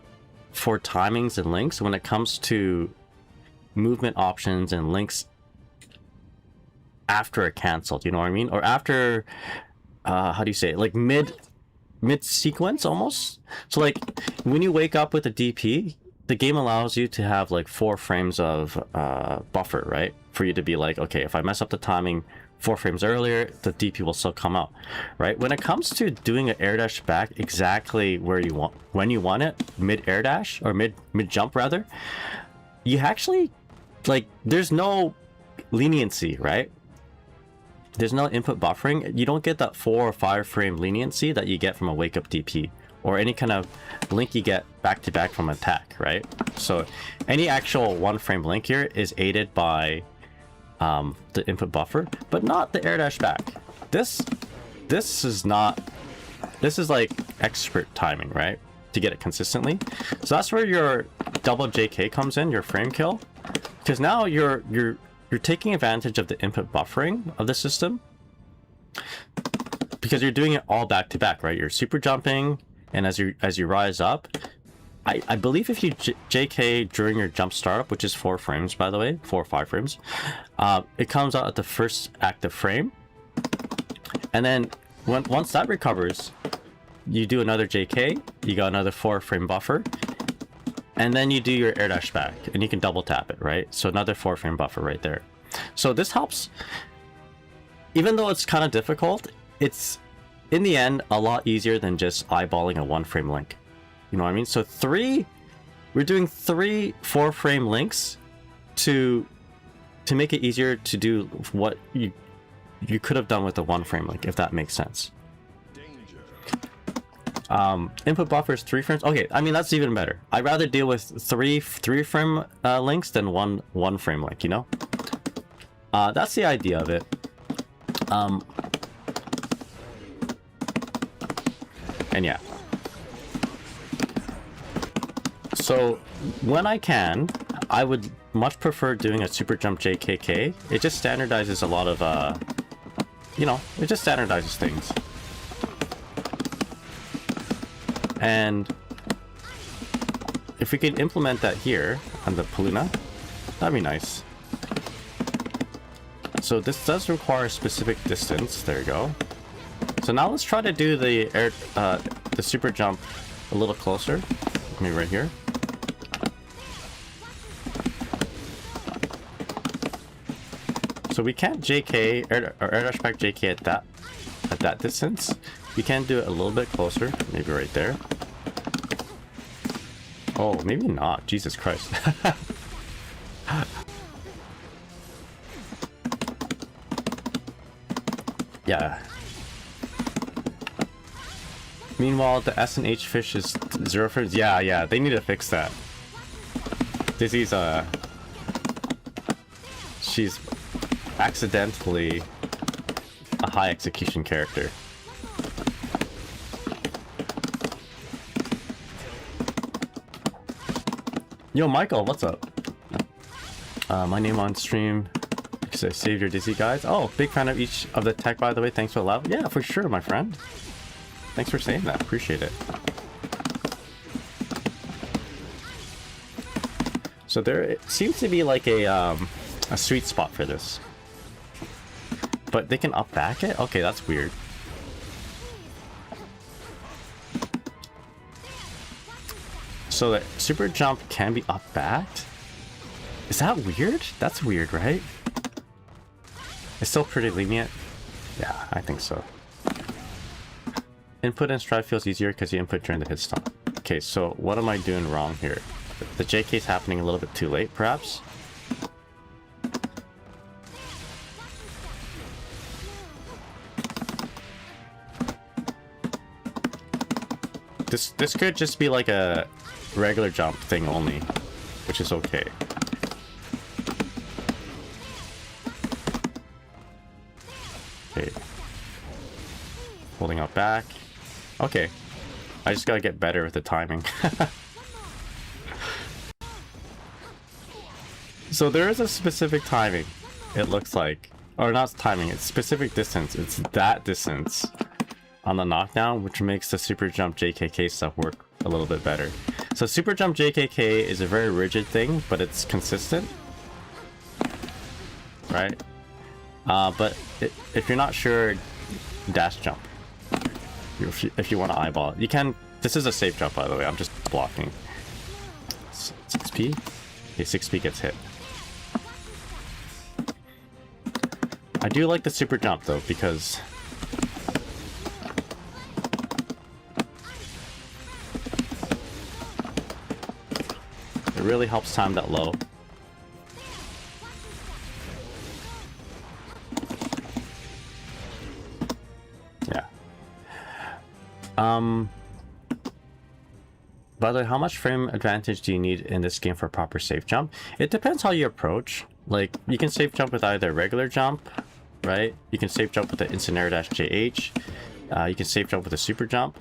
for timings and links when it comes to movement options and links after it canceled, you know what I mean? Or after, how do you say it? Like mid sequence almost. So like when you wake up with a DP, the game allows you to have like 4 frames of buffer, right? For you to be like, okay, if I mess up the timing 4 frames earlier, the DP will still come out, right? When it comes to doing an air dash back exactly where you want, when you want it, mid air dash or mid jump rather, you actually like, there's no leniency, right? There's no input buffering. You don't get that 4 or 5 frame leniency that you get from a wake up DP or any kind of link you get back to back from attack, right? So any actual 1 frame link here is aided by the input buffer, but not the air dash back. This is not, this is like expert timing, right? To get it consistently. So that's where your double JK comes in, your frame kill, because now you're taking advantage of the input buffering of the system. because you're doing it all back to back, right? You're super jumping, and as you rise up, I believe if you JK during your jump startup, which is 4 frames, by the way, 4 or 5 frames, it comes out at the first active frame, and then once that recovers, you do another JK, you got another 4 frame buffer, and then you do your air dash back, and you can double tap it, right? So another 4 frame buffer right there. So this helps, even though it's kind of difficult, it's in the end a lot easier than just eyeballing a 1 frame link. You know what I mean? So we're doing 3 4 frame links to make it easier to do what you could have done with a 1 frame link, if that makes sense. Input buffer is 3 frames. Okay, I mean that's even better. I'd rather deal with 3 frame links than one frame link, you know? That's the idea of it. And yeah. So when I can, I would much prefer doing a super jump JKK. It just standardizes a lot of, you know, it just standardizes things. And if we could implement that here on the Peluna, that'd be nice. So this does require a specific distance. There you go. So now let's try to do the super jump a little closer. Maybe right here. So we can't JK air dash back JK at that distance. We can do it a little bit closer, maybe right there. Oh, maybe not. Jesus Christ. Yeah. Meanwhile, the S and H fish is 0 frames. Yeah, they need to fix that. Dizzy's she's accidentally a high execution character. Yo, Michael, what's up? My name on stream because I saved your Dizzy guys. Oh, big fan of each of the tech, by the way. Thanks for the love. Yeah, for sure, my friend. Thanks for saying that. Appreciate it. So there seems to be like a sweet spot for this. But they can up back it? Okay, that's weird. So the super jump can be up backed? Is that weird? That's weird, right? It's still pretty lenient. Yeah, I think so. Input and stride feels easier because you input during the hit stop. Okay, so what am I doing wrong here? The JK is happening a little bit too late, perhaps? This could just be like a regular jump thing only, which is okay. Okay. Holding up back. Okay. I just gotta get better with the timing. So there is a specific timing, it looks like. Or not timing, it's specific distance. It's that distance on the knockdown, which makes the super jump JKK stuff work a little bit better. So super jump JKK is a very rigid thing, but it's consistent, right? But if you're not sure, dash jump. If you want to eyeball it, you can. This is a safe jump, by the way. I'm just blocking. 6p. Okay, 6p gets hit. I do like the super jump though, because it really helps time that low. Yeah. By the way, how much frame advantage do you need in this game for a proper safe jump? It depends how you approach. Like, you can safe jump with either regular jump, right? You can safe jump with the instant air dash JH. You can safe jump with a super jump.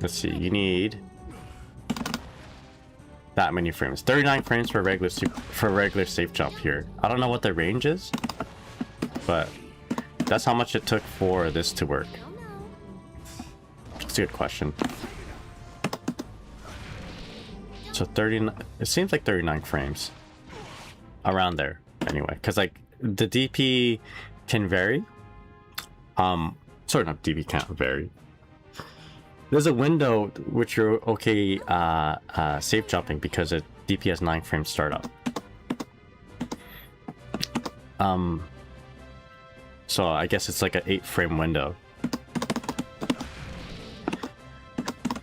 Let's see, you need that many frames. 39 frames for regular safe jump here. I don't know what the range is, but that's how much it took for this to work. It's a good question. So 39, it seems like 39 frames. Around there, anyway. Because, like, the DP can vary. Sorry, not DP can't vary. There's a window which you're okay safe jumping because it DP has 9 frames startup. So I guess it's like an 8 frame window.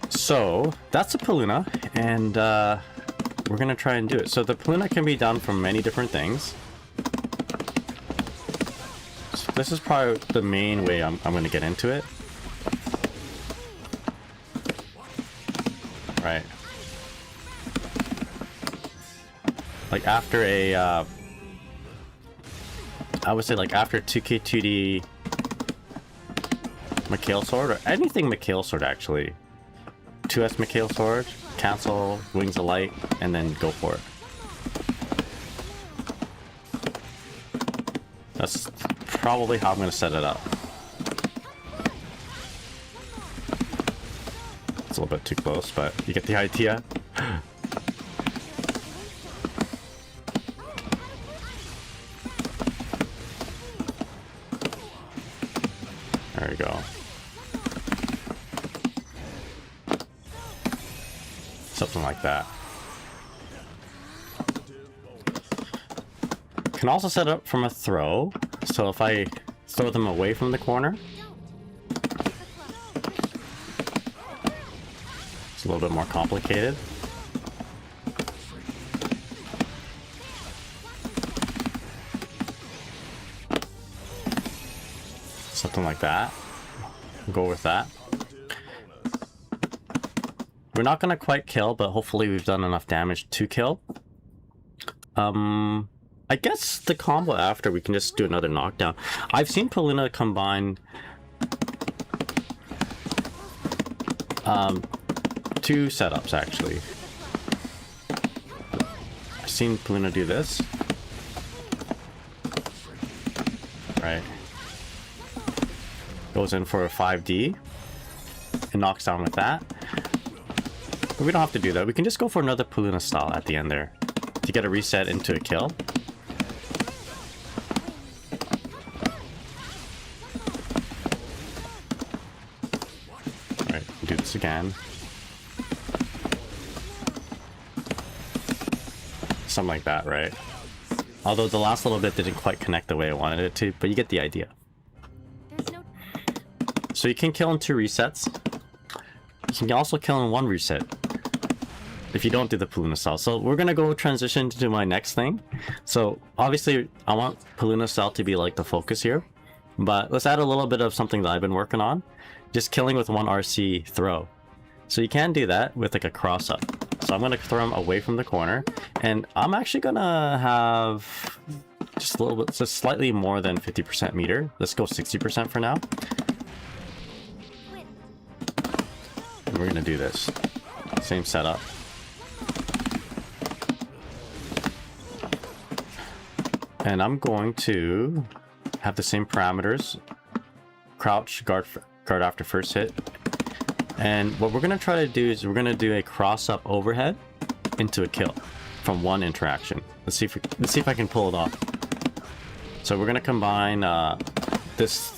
So that's a Peluna, and we're gonna try and do it. So the Peluna can be done from many different things. So this is probably the main way I'm gonna get into it. Right. Like after a, I would say like after 2K2D McHale Sword, or anything McHale Sword actually. 2S McHale Sword, cancel, Wings of Light, and then go for it. That's probably how I'm going to set it up. It's a little bit too close, but you get the idea. There we go. Something like that. Can also set up from a throw. So if I throw them away from the corner, it's a little bit more complicated. Something like that. Go with that. We're not gonna quite kill, but hopefully we've done enough damage to kill. I guess the combo after, we can just do another knockdown. I've seen Peluna combine two setups actually. I've seen Peluna do this. Right. Goes in for a 5D and knocks down with that. But we don't have to do that. We can just go for another Peluna style at the end there to get a reset into a kill. Alright, do this again. Something like that, right? Although the last little bit didn't quite connect the way I wanted it to, but you get the idea. So you can kill in 2 resets. You can also kill in 1 reset if you don't do the Peluna style. So we're gonna go transition to my next thing. So obviously I want Peluna style to be like the focus here, but let's add a little bit of something that I've been working on. Just killing with 1 RC throw. So you can do that with like a cross up. So I'm gonna throw him away from the corner, and I'm actually gonna have just a little bit, just slightly more than 50% meter. Let's go 60% for now. And we're gonna do this. Same setup. And I'm going to have the same parameters. Crouch, guard after first hit. And what we're gonna try to do is we're gonna do a cross up overhead into a kill from 1 interaction. Let's see if I can pull it off. So we're gonna combine this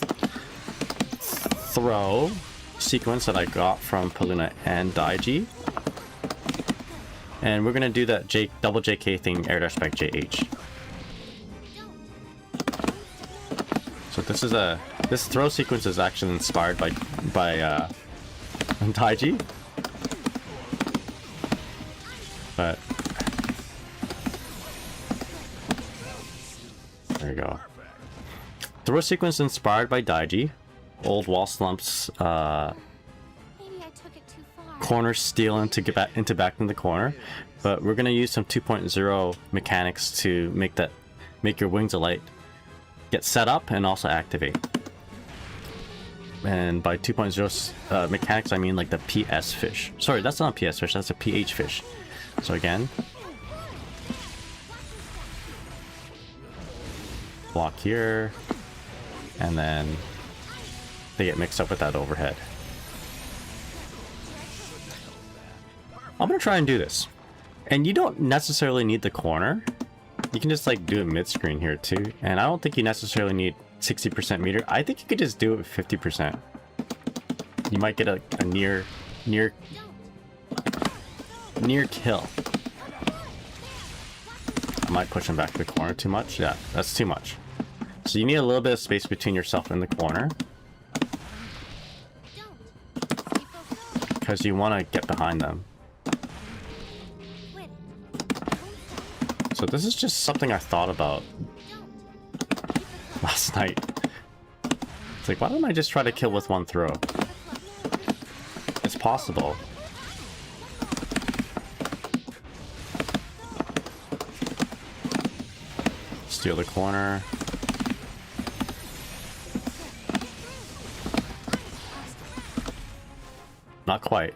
throw sequence that I got from Peluna and Daiji, and we're gonna do that double JK thing, air dash back JH. So this throw sequence is actually inspired by Daiji, but there you go. Throw sequence inspired by Daiji. Old wall slumps, corner steal into back in the corner, but we're gonna use some 2.0 mechanics to make your Wings of Light get set up and also activate. And by 2.0 mechanics, I mean like the PS fish. Sorry, that's not a PS fish, that's a PH fish. So again, block here, and then they get mixed up with that overhead. I'm gonna try and do this. And you don't necessarily need the corner. You can just like do it mid-screen here too. And I don't think you necessarily need 60% meter. I think you could just do it with 50%. You might get a near kill. I might push him back to the corner too much. Yeah, that's too much. So you need a little bit of space between yourself and the corner, because you want to get behind them. So this is just something I thought about last night. It's like, why don't I just try to kill with one throw? It's possible. Steal the corner. Not quite.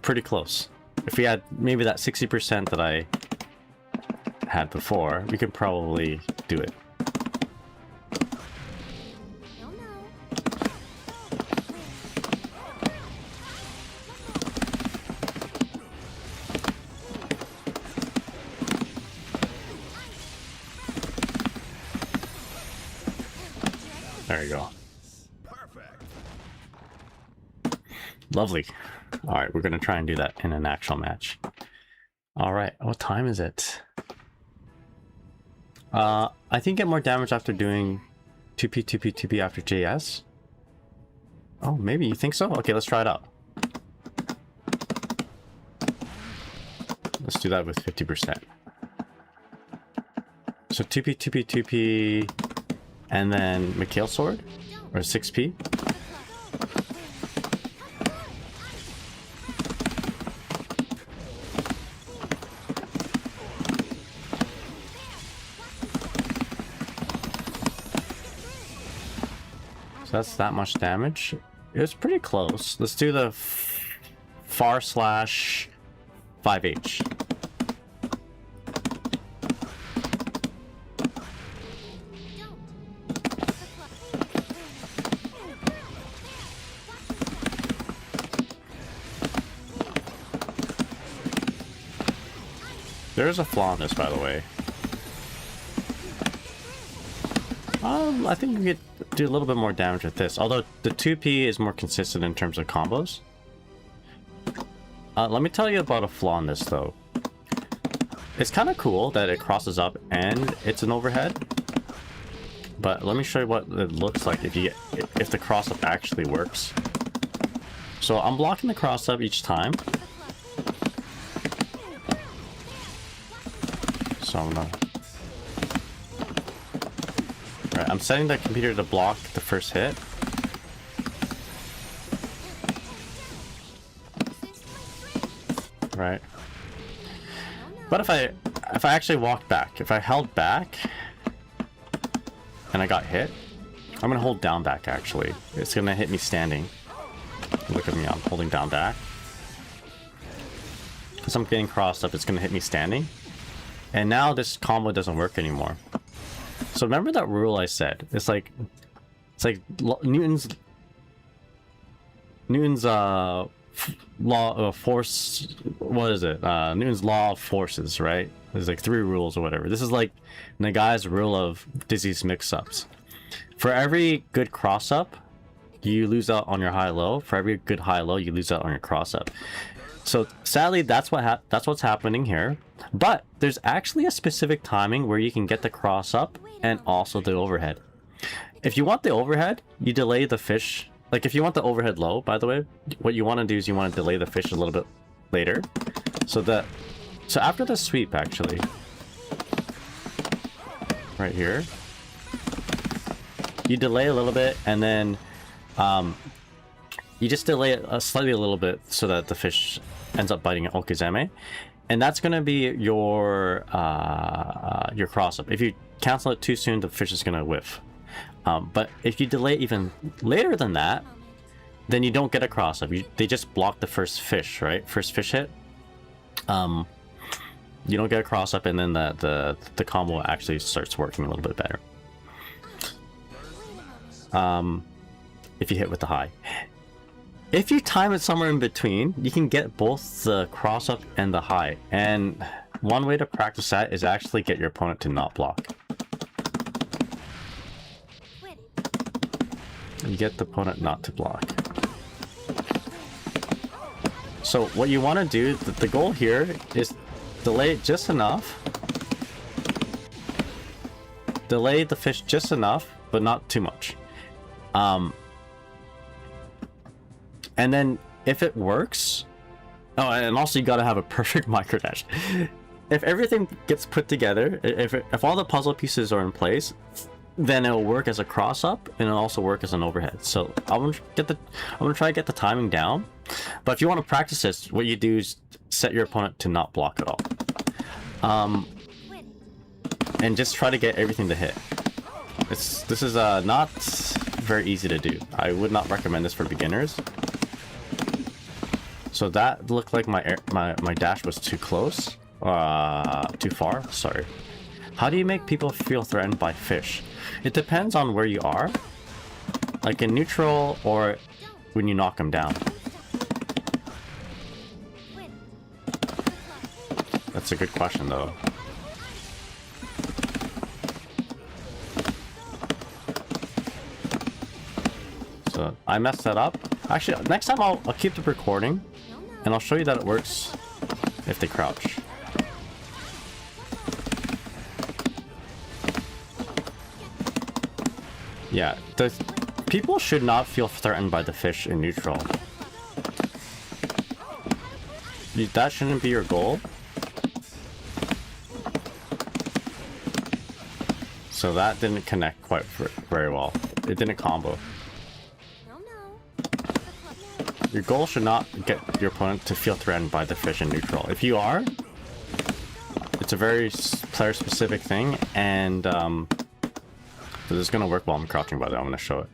Pretty close. If we had maybe that 60% that I had before, we could probably do it. There you go. Perfect. Lovely. All right, we're gonna try and do that in an actual match. All right, what time is it? I think get more damage after doing 2P, 2P, 2P after JS. Oh, maybe you think so? Okay, let's try it out. Let's do that with 50%. So 2P, 2P, 2P, and then Mikhail Sword, or 6P. That's that much damage. It was pretty close. Let's do the far slash 5H. There's a flaw in this, by the way. I think we could do a little bit more damage with this, although the 2P is more consistent in terms of combos. Let me tell you about a flaw in this, though. It's kind of cool that it crosses up and it's an overhead, but let me show you what it looks like if the cross up actually works. So I'm blocking the cross up each time. So I'm setting the computer to block the first hit. Right. But if I actually walked back, if I held back and I got hit, I'm gonna hold down back actually. It's gonna hit me standing. Look at me, I'm holding down back. Because I'm getting crossed up, it's gonna hit me standing. And now this combo doesn't work anymore. So remember that rule I said? It's like Newton's law of force. What is it? Newton's law of forces, right? There's like 3 rules or whatever. This is like Nagai's rule of Dizzy's mix-ups. For every good cross-up, you lose out on your high-low. For every good high-low, you lose out on your cross-up. So sadly, that's what's happening here. But there's actually a specific timing where you can get the cross up and also the overhead. If you want the overhead, you delay the fish. Like if you want the overhead low, by the way, what you want to do is you want to delay the fish a little bit later. So after the sweep, actually, right here, you delay a little bit and then you just delay it slightly a little bit so that the fish ends up biting an okizeme. And that's going to be your cross-up. If you cancel it too soon, the fish is going to whiff. But if you delay even later than that, then you don't get a cross-up. They just block the first fish, right? First fish hit. you don't get a cross up, and then the combo actually starts working a little bit better. If you hit with the high. If you time it somewhere in between, you can get both the cross up and the high. And one way to practice that is actually get your opponent to not block. You get the opponent not to block. So what you want to do, the goal here is delay it just enough. Delay the fish just enough, but not too much. And then if it works, oh, and also you gotta have a perfect microdash. If everything gets put together, if all the puzzle pieces are in place, then it'll work as a cross up, and it'll also work as an overhead. So I'm gonna try to get the timing down. But if you want to practice this, what you do is set your opponent to not block at all, and just try to get everything to hit. This is not very easy to do. I would not recommend this for beginners. So that looked like my dash was too close, too far. Sorry. How do you make people feel threatened by fish? It depends on where you are, like in neutral or when you knock them down. That's a good question, though. So I messed that up. Actually, next time I'll keep the recording, and I'll show you that it works if they crouch. Yeah, people should not feel threatened by the fish in neutral. That shouldn't be your goal. So that didn't connect quite very well. It didn't combo. Your goal should not get your opponent to feel threatened by the fish in neutral. If you are, it's a very player-specific thing, and this is gonna work while I'm crouching. By the way, I'm gonna show it.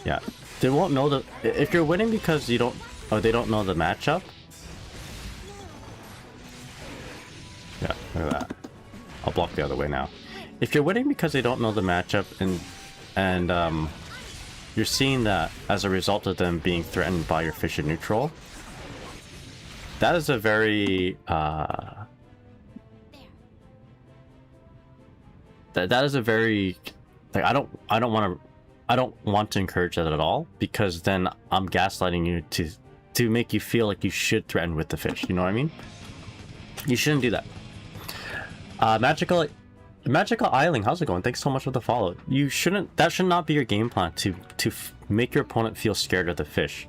Yeah, they won't know the. If you're winning because you don't, or they don't know the matchup. Yeah, look at that. I'll block the other way now. If you're winning because they don't know the matchup, and you're seeing that as a result of them being threatened by your fish in neutral, that is a very that is a very, like, I don't want to encourage that at all, because then I'm gaslighting you to make you feel like you should threaten with the fish. You know what I mean? You shouldn't do that. Magical Isling, how's it going? Thanks so much for the follow. You shouldn't. That should not be your game plan to make your opponent feel scared of the fish.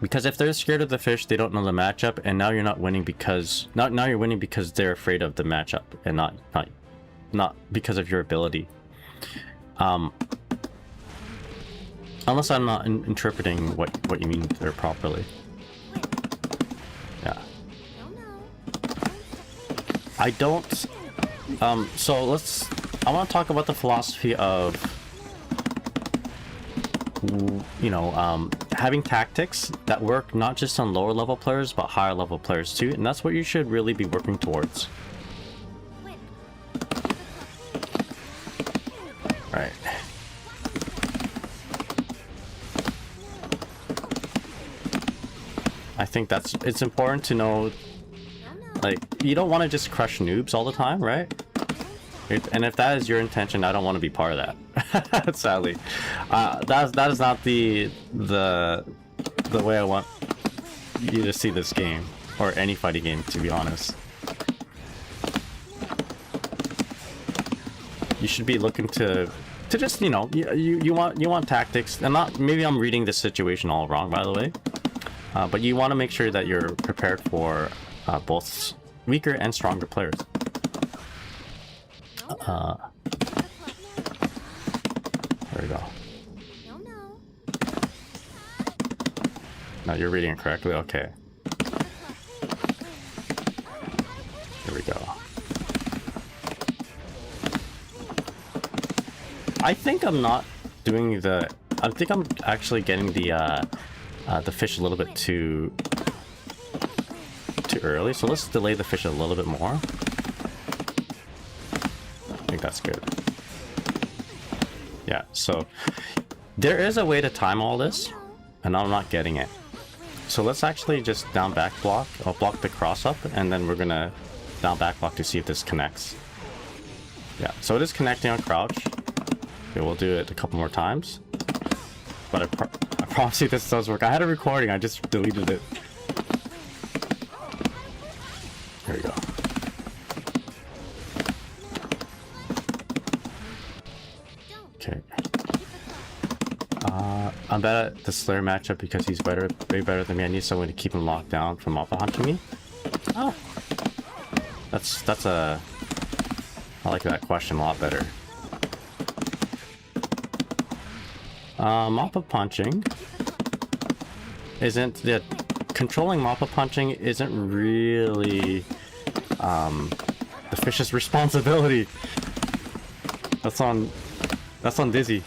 Because if they're scared of the fish, they don't know the matchup, and now you're not winning because now you're winning because they're afraid of the matchup, and not because of your ability. Unless I'm not interpreting what you mean there properly. Yeah. I don't. So I want to talk about the philosophy of, you know, having tactics that work not just on lower level players, but higher level players too. And that's what you should really be working towards. Right. I think it's important to know, like, you don't want to just crush noobs all the time, right? And if that is your intention, I don't want to be part of that. Sadly, that is not the way I want you to see this game, or any fighting game, to be honest. You should be looking to just, you know, you want tactics, and not, maybe I'm reading this situation all wrong, by the way, but you want to make sure that you're prepared for both weaker and stronger players. There we go. No, you're reading it correctly. Okay. Here we go. I think I'm not doing the. I think I'm actually getting the fish a little bit too too early, so let's delay the fish a little bit more. I think that's good. Yeah, so there is a way to time all this, and I'm not getting it. So let's actually just down back block. I'll block the cross up, and then we're gonna down back block to see if this connects. Yeah, so it is connecting on crouch. Okay, we'll do it a couple more times. But I promise you this does work. I had a recording, I just deleted it. There we go. Okay. I'm bad at the Slayer matchup because he's better, way better than me. I need someone to keep him locked down from Mappa hunting me. Oh, that's a. I like that question a lot better. Mappa punching isn't the controlling Mappa punching isn't really the fish's responsibility. That's on Dizzy.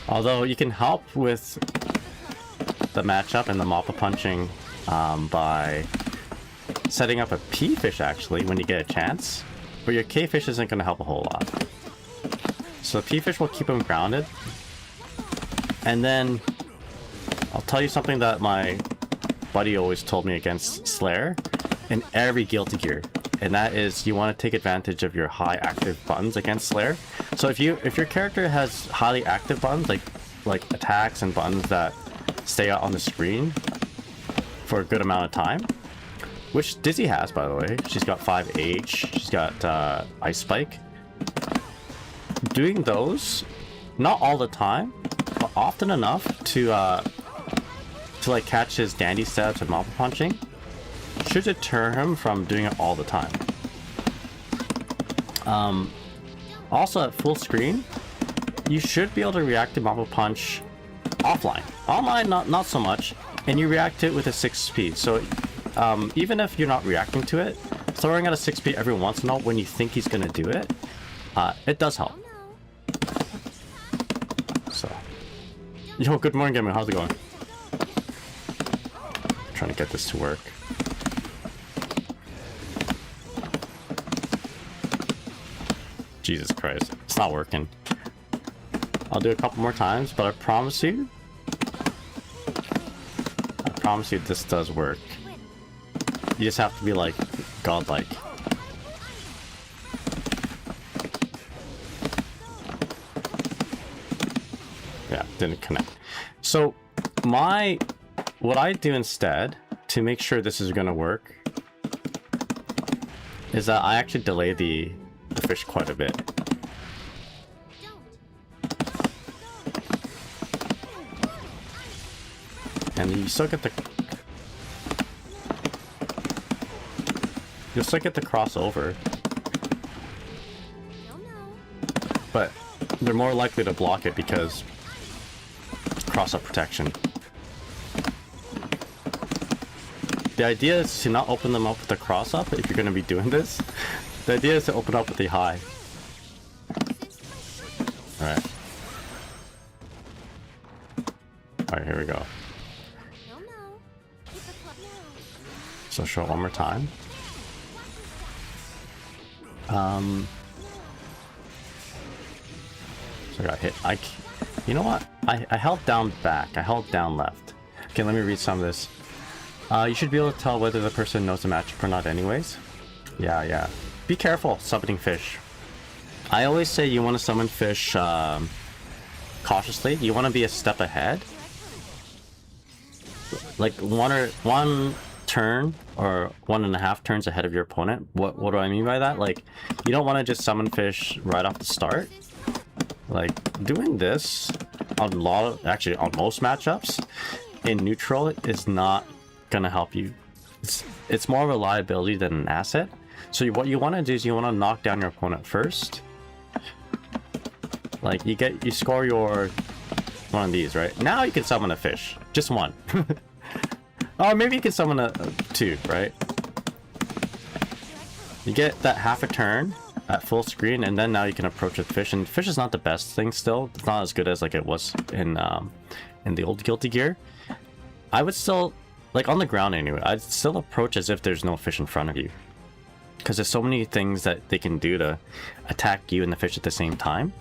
Although you can help with the matchup and the Mappa punching by setting up a P fish actually when you get a chance, but your K fish isn't going to help a whole lot. So the P fish will keep him grounded, and then I'll tell you something that my buddy always told me against Slayer in every Guilty Gear, and that is you want to take advantage of your high active buttons against Slayer. So if your character has highly active buttons like attacks and buttons that stay out on the screen for a good amount of time, which Dizzy has, by the way. She's got 5H, she's got Ice Spike. Doing those, not all the time, but often enough to like catch his dandy stabs and Mappa punching, should deter him from doing it all the time. Also at full screen, you should be able to react to Mappa punch offline. Online, not so much, and you react to it with a 6 speed. So even if you're not reacting to it, throwing out a 6 speed every once in a while when you think he's gonna do it, it does help. So, yo, good morning, Gamer. How's it going? Trying to get this to work. Jesus Christ, it's not working. I'll do a couple more times, but I promise you this does work. You just have to be like godlike. Yeah, didn't connect. So what I do instead to make sure this is gonna work is that I actually delay the fish quite a bit. And you still get the crossover, but they're more likely to block it because cross-up protection. The idea is to not open them up with the cross-up if you're going to be doing this. The idea is to open up with the high. Alright. Alright, here we go. So show it one more time. So I got hit. You know what? I held down back. I held down left. Okay, let me read some of this. You should be able to tell whether the person knows the matchup or not anyways. Yeah. Be careful summoning fish. I always say you want to summon fish cautiously. You want to be a step ahead. Like one turn or 1.5 turns ahead of your opponent. What do I mean by that? Like, you don't want to just summon fish right off the start. Like, doing this on most matchups in neutral is not gonna help you. It's more of a liability than an asset. So what you want to do is you want to knock down your opponent first. Like, you score your one of these, right? Now you can summon a fish, just one. Or maybe you can summon a two, right? You get that half a turn at full screen, and then now you can approach with fish. And fish is not the best thing still. It's not as good as like it was in the old Guilty Gear. I would still like on the ground anyway, I'd still approach as if there's no fish in front of you. Because there's so many things that they can do to attack you and the fish at the same time.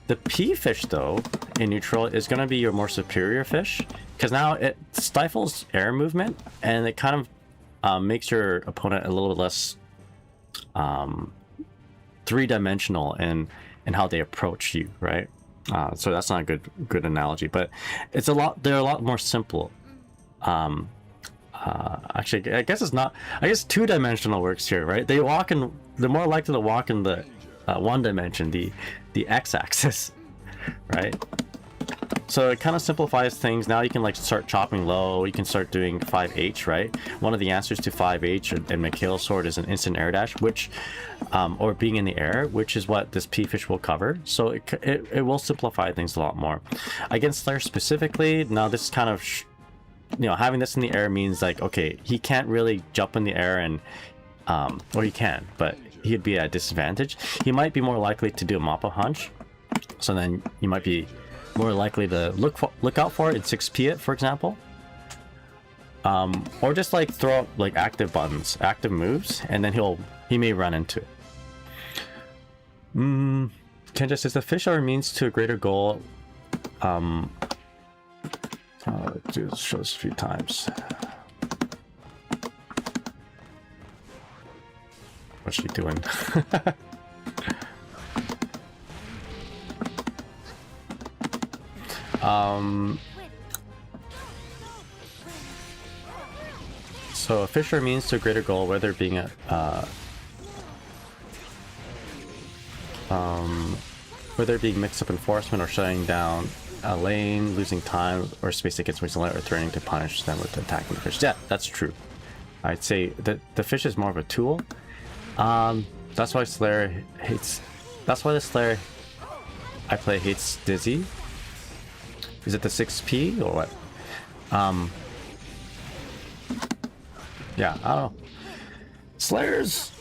The pea fish, though, in neutral is going to be your more superior fish. Because now it stifles air movement and it kind of makes your opponent a little bit less three-dimensional in how they approach you, right? So that's not a good analogy, but it's they're a lot more simple. Actually, I guess it's not. I guess two-dimensional works here, right? They're more likely to walk in the one dimension, the x-axis, right? So it kind of simplifies things. Now you can like start chopping low. You can start doing 5H, right? One of the answers to 5H and Mikhail's sword is an instant air dash, which, or being in the air, which is what this pea fish will cover. So it will simplify things a lot more. Against Slayer specifically, now this is kind of, having this in the air means like, okay, he can't really jump in the air and, or he can, but he'd be at a disadvantage. He might be more likely to do a Mappa hunch. So then you might be more likely to look out for it and 6p it, for example. Or just like throw up like active buttons, active moves, and then he may run into it. Kenja says the fish are a means to a greater goal. Do this, show this a few times. What's she doing? So a fish are means to a greater goal, whether it being whether it being mixed up enforcement or shutting down a lane, losing time or space against Wasteland, or threatening to punish them with attacking the fish. Yeah, that's true. I'd say that the fish is more of a tool. That's why Slayer hates. That's why the Slayer I play hates Dizzy. Is it the 6p or what? Yeah, I don't know. Slayers.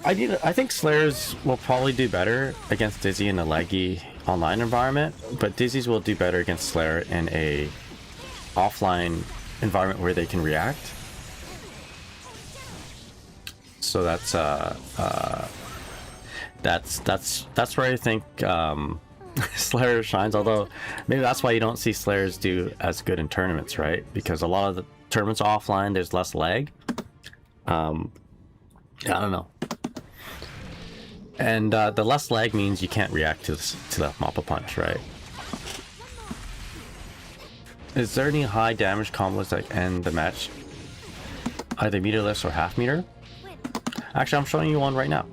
I think Slayers will probably do better against Dizzy in a laggy online environment, but Dizzy's will do better against Slayer in a offline environment where they can react. So that's where I think Slayer shines. Although maybe that's why you don't see Slayers do as good in tournaments, right? Because a lot of the tournaments are offline, there's less lag. I don't know. And the less lag means you can't react to the Mappa punch, right? Is there any high damage combos that end the match, either meterless or half meter? Actually, I'm showing you one right now.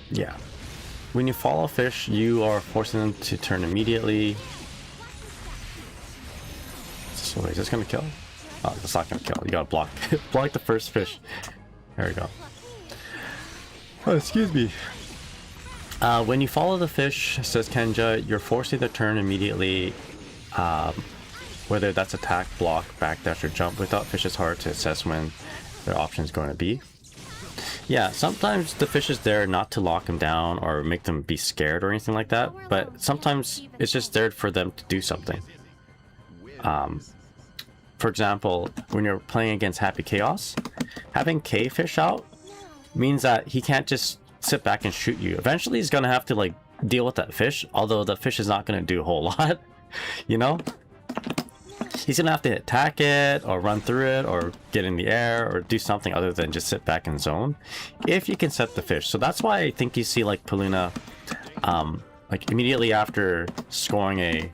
Yeah. When you follow fish, you are forcing them to turn immediately. So is this gonna kill? Oh, that's not gonna kill. You gotta block. Block the first fish. There we go. Oh, excuse me. When you follow the fish, says Kenja, you're forcing the turn immediately. Whether that's attack, block, backdash, or jump. Without fish, it's hard to assess when their option is going to be. Yeah, sometimes the fish is there not to lock them down or make them be scared or anything like that, but sometimes it's just there for them to do something. For example, when you're playing against Happy Chaos, having K fish out means that he can't just sit back and shoot you. Eventually he's gonna have to like deal with that fish, although the fish is not gonna do a whole lot, you know? He's gonna have to attack it or run through it or get in the air or do something other than just sit back and zone if you can set the fish. So that's why I think you see like Peluna like immediately after scoring a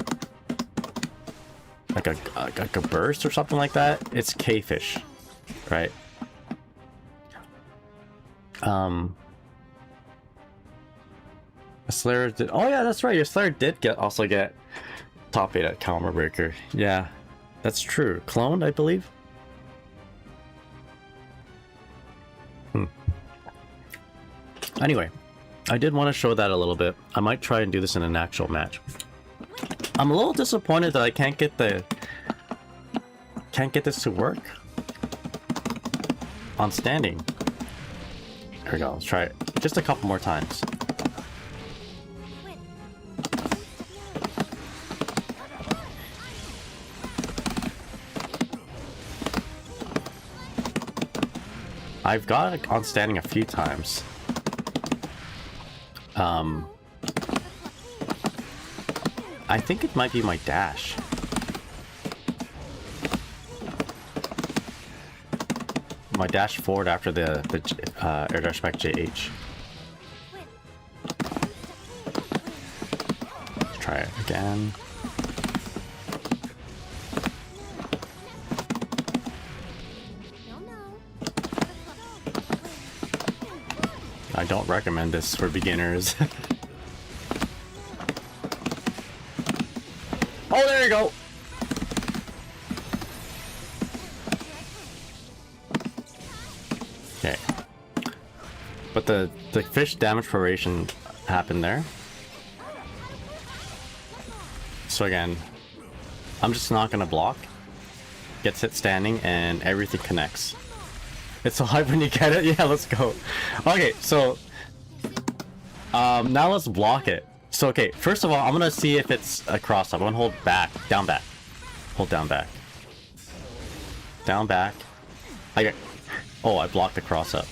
burst or something like that, it's K fish, right? Slayer did, oh yeah, that's right, your Slayer did also get top 8 at Calmer Breaker. Yeah, that's true. Cloned, I believe. Anyway, I did want to show that a little bit. I might try and do this in an actual match. I'm a little disappointed that I can't get this to work on standing. Here we go. Let's try it just a couple more times. I've got it on standing a few times. I think it might be my dash. My dash forward after the air dash back JH. Let's try it again. I don't recommend this for beginners. Oh, there you go! Okay. But the fish damage proration happened there. So again, I'm just not gonna block. Gets hit standing and everything connects. It's so hype when you get it. Yeah, let's go. Okay, so now let's block it. So okay, first of all, I'm gonna see if it's a cross up. I'm gonna hold back, down back, hold down back, down back. I get. Oh, I blocked the cross up.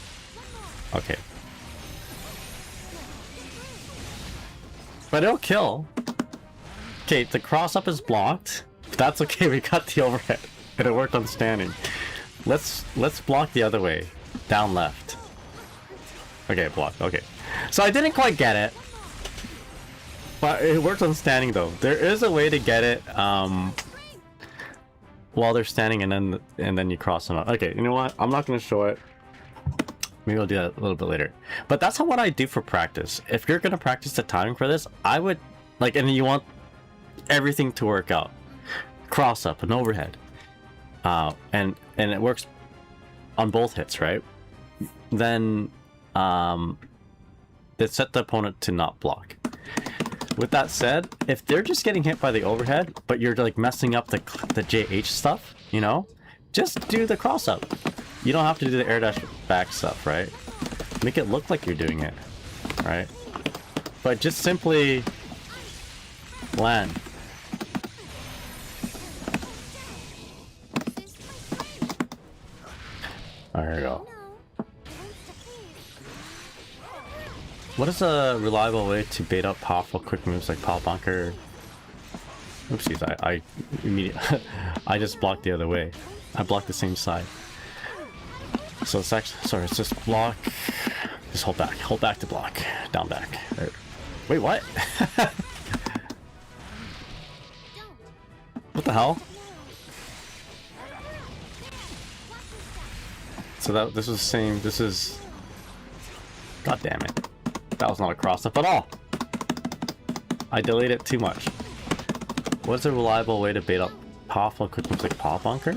Okay, but it'll kill. Okay, the cross up is blocked. That's okay. We got the overhead, and it worked on standing. Let's block the other way, down left. Okay, block. Okay, so I didn't quite get it, but it worked on standing though. There is a way to get it while they're standing, and then you cross them out. Okay, you know what? I'm not gonna show it. Maybe I'll do that a little bit later. But that's what I do for practice. If you're gonna practice the timing for this, I would like, and you want everything to work out. Cross up and overhead. And it works on both hits, right? Then they set the opponent to not block. With that said, if they're just getting hit by the overhead, but you're like messing up the JH stuff, you know, just do the cross up. You don't have to do the air dash back stuff, right? Make it look like you're doing it, right? But just simply land. There you go. What is a reliable way to bait up powerful quick moves like pop bunker? Oopsies, I immediately I just blocked the other way. I blocked the same side. So it's actually, sorry, it's just block. Just hold back to block, down back. There. Wait, what? What the hell? So this was the same. This is. God damn it! That was not a cross up at all. I delayed it too much. What's a reliable way to bait up powerful quick moves like pop bunker?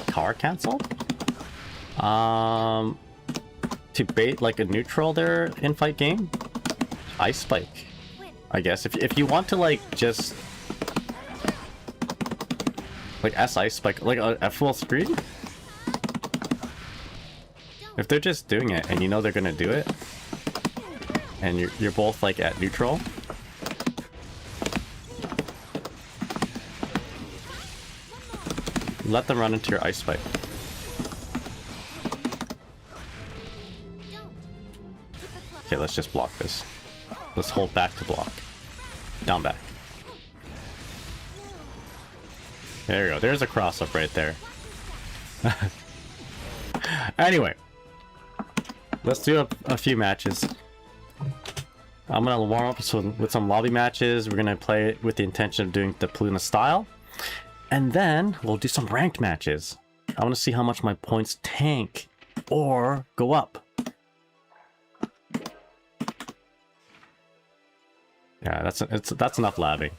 Car cancel? To bait like a neutral there in fight game? Ice spike. I guess if you want to like just like ice spike like a full screen. If they're just doing it and you know they're gonna do it, and you're both like at neutral, let them run into your ice spike. Okay, let's just block this. Let's hold back to block. Down back. There you go. There's a cross up right there. Anyway. Let's do a few matches. I'm gonna warm up with some lobby matches. We're gonna play it with the intention of doing the Peluna style. And then we'll do some ranked matches. I wanna see how much my points tank or go up. Yeah, that's enough labbing.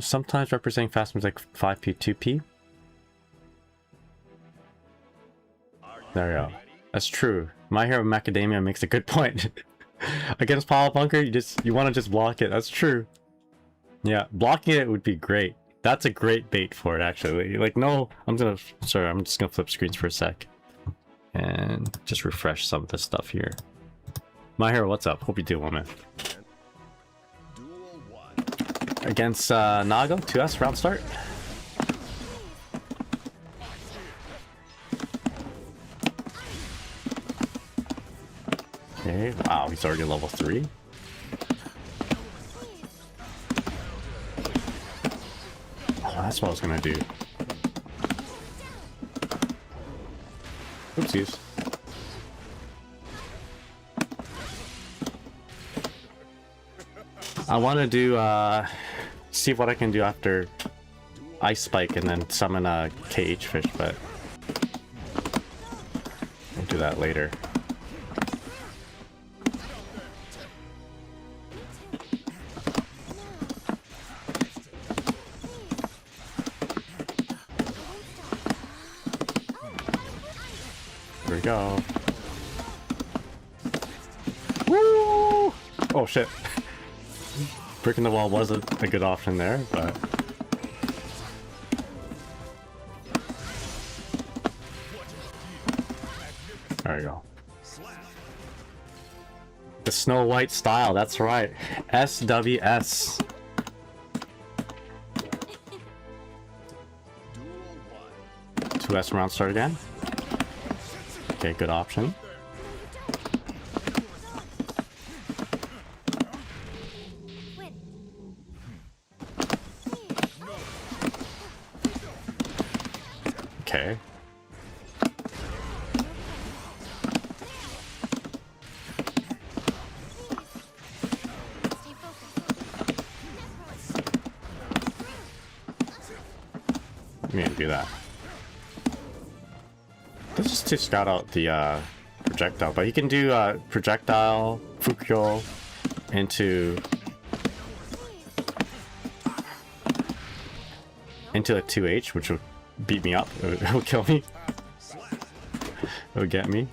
Sometimes representing fast moves like 5p, 2p. There we go. That's true. My Hero Macadamia makes a good point. Against Power Bunker, you want to just block it. That's true. Yeah, blocking it would be great. That's a great bait for it, actually. Like, no, I'm just gonna flip screens for a sec. And just refresh some of this stuff here. My Hero, what's up? Hope you do well, man. Against Nago, 2S round start. Okay, wow, he's already level 3. Oh, that's what I was gonna do. Oopsies. I want to do, see what I can do after Ice Spike and then summon a KH fish, but we'll do that later. Here we go. Woo! Oh shit. Breaking the wall wasn't a good option there, but there we go. The Snow White style, that's right. SWS. Two S round start again. Okay, good option. Okay. I'm gonna do that. This is to scout out the projectile, but you can do projectile, Fukyo into a 2H, which would beat me up. It would kill me. It would get me.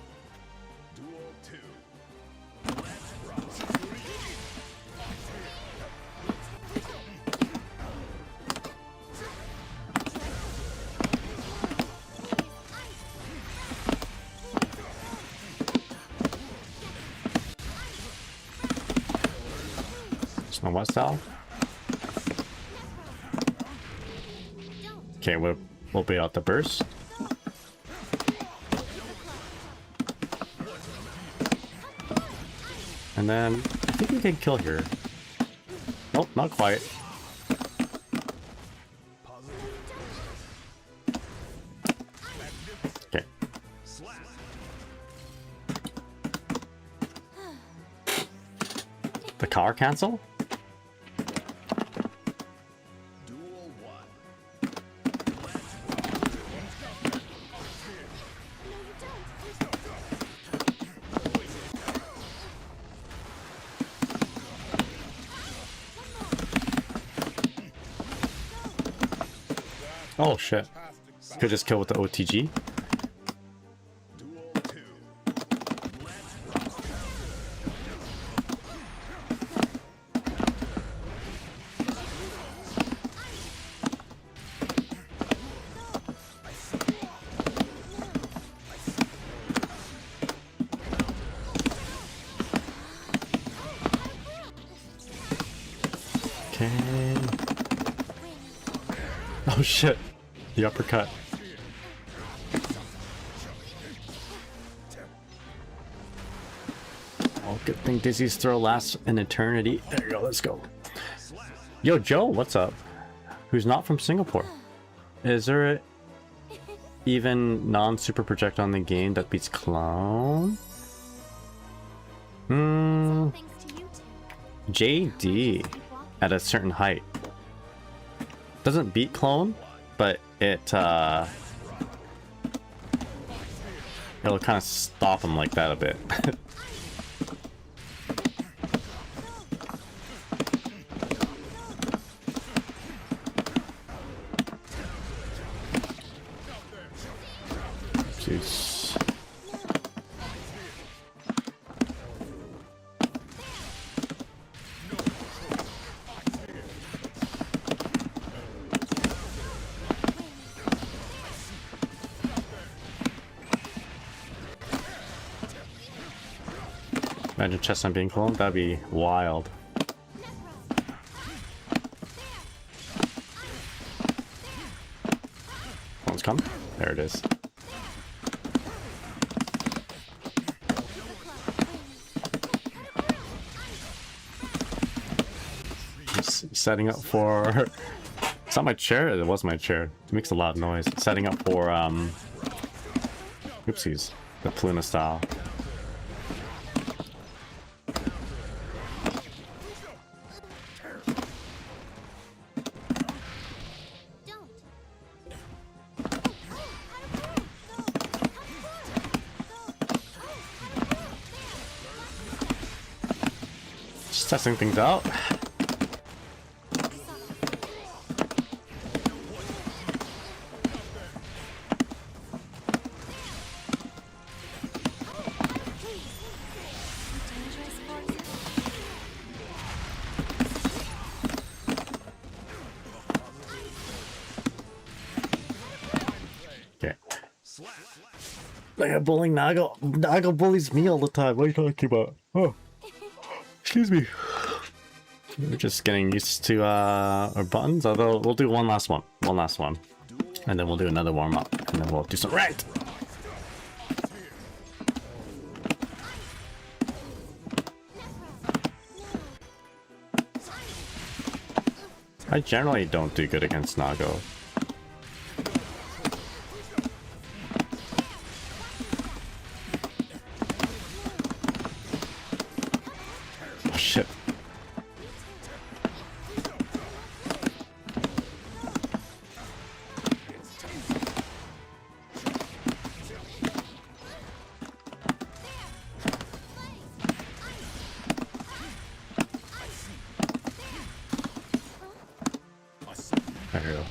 Snow White style. Okay, we'll bait out the burst. And then I think we can kill here. Nope, not quite. Okay. The car cancel? Oh shit. Could just kill with the OTG. Okay. Oh shit. The uppercut. Oh, good thing Dizzy's throw lasts an eternity. There you go, let's go. Yo, Joe, what's up? Who's not from Singapore? Is there even non-super projectile on the game that beats Clone? JD at a certain height. Doesn't beat Clone, but it'll kind of stop him like that a bit. Jeez. Imagine Chestnut being cloned, that'd be wild. almost come. There it is. Just setting up for... It's not my chair. It was my chair. It makes a lot of noise. Setting up for oopsies, the Peluna style. Just testing things out. Like bullying Nago. Nago bullies me all the time. What are you talking about? Oh, excuse me. We're just getting used to our buttons. Although we'll do one last one, and then we'll do another warm up, and then we'll do some ranked. I generally don't do good against Nago. Shit. There we go.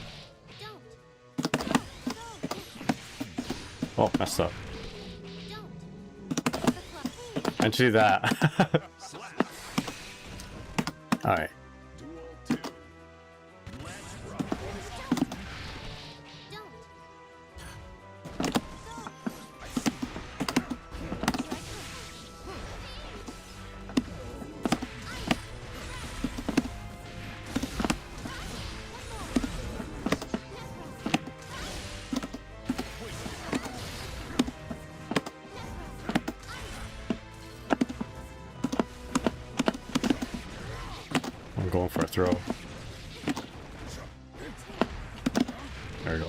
Oh, messed up. And do that. All right. I'm going for a throw. There we go.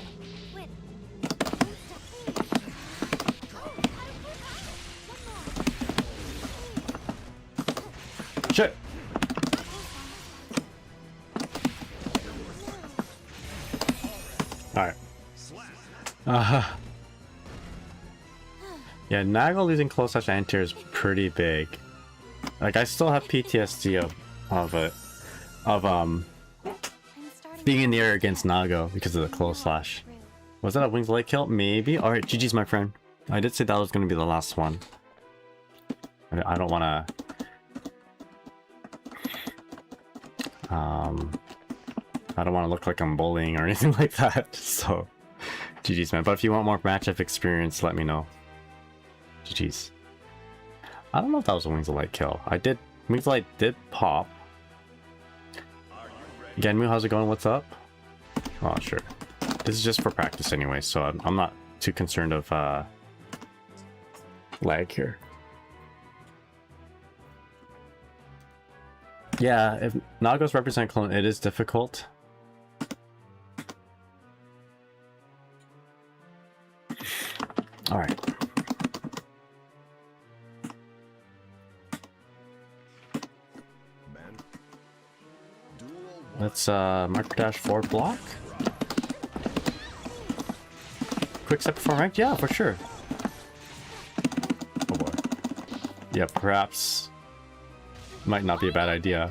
Shit! Alright. Yeah, Nago losing close touch anti is pretty big. Like, I still have PTSD of it. Being in the air against Nago because of the close slash. Was that a wings light kill? Maybe. Alright, GG's my friend. I did say that was going to be the last one. I don't want to... I don't want to look like I'm bullying or anything like that. So, GG's man. But if you want more matchup experience, let me know. GG's. I don't know if that was a wings light kill. Wings light did pop. Genmu, how's it going? What's up? Oh, sure. This is just for practice anyway, so I'm not too concerned of lag here. Yeah, if Nagos represent clone, it is difficult. Alright. Let's micro dash forward block. Quick step before ranked? Yeah, for sure. Oh boy. Yeah, perhaps might not be a bad idea.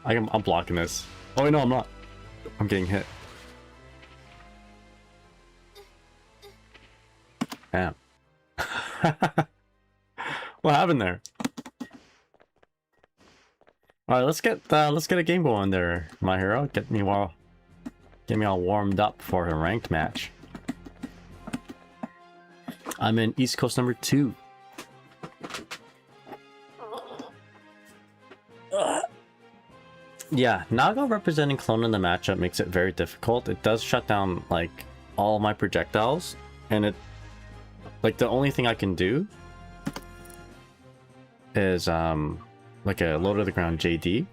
I'm blocking this. Oh no, I'm not. I'm getting hit. Damn. What happened there? All right, let's get a game going there, my hero. Get me all warmed up for a ranked match. I'm in East Coast number 2. Yeah, Nago representing clone in the matchup makes it very difficult. It does shut down like all my projectiles, and it like the only thing I can do is like a low to the ground JD,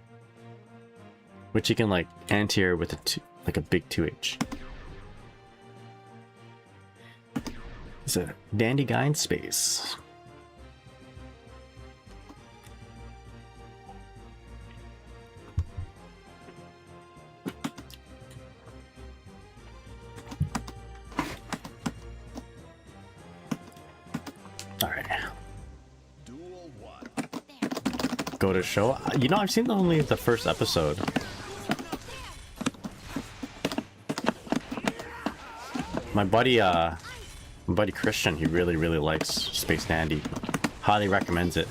which you can like anti-air with like a big 2H. It's a dandy guy in space. Alright. Go to show. You know, I've seen only the first episode. My buddy Christian, he really likes Space Dandy. Highly recommends it.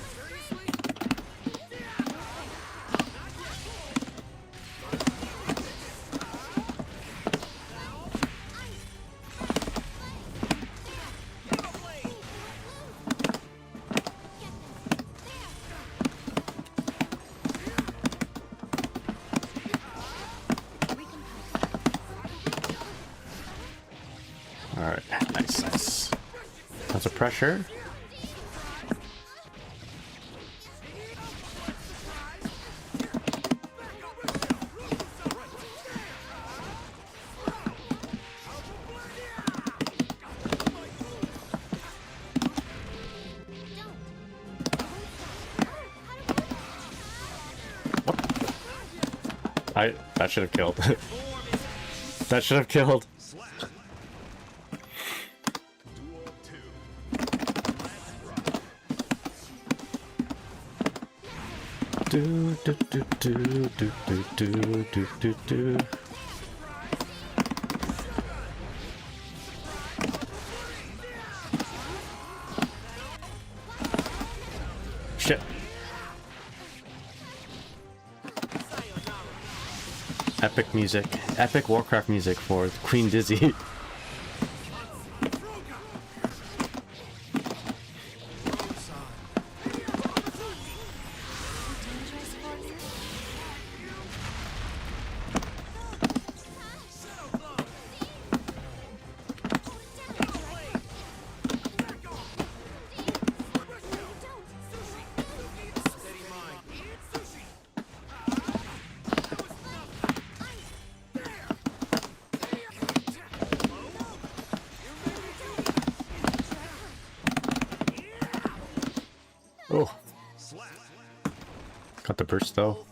Alright, nice. That's a pressure. That should have killed. That should have killed. Do. Shit. Epic music. Epic Warcraft music for Queen Dizzy. Oh, got the burst though.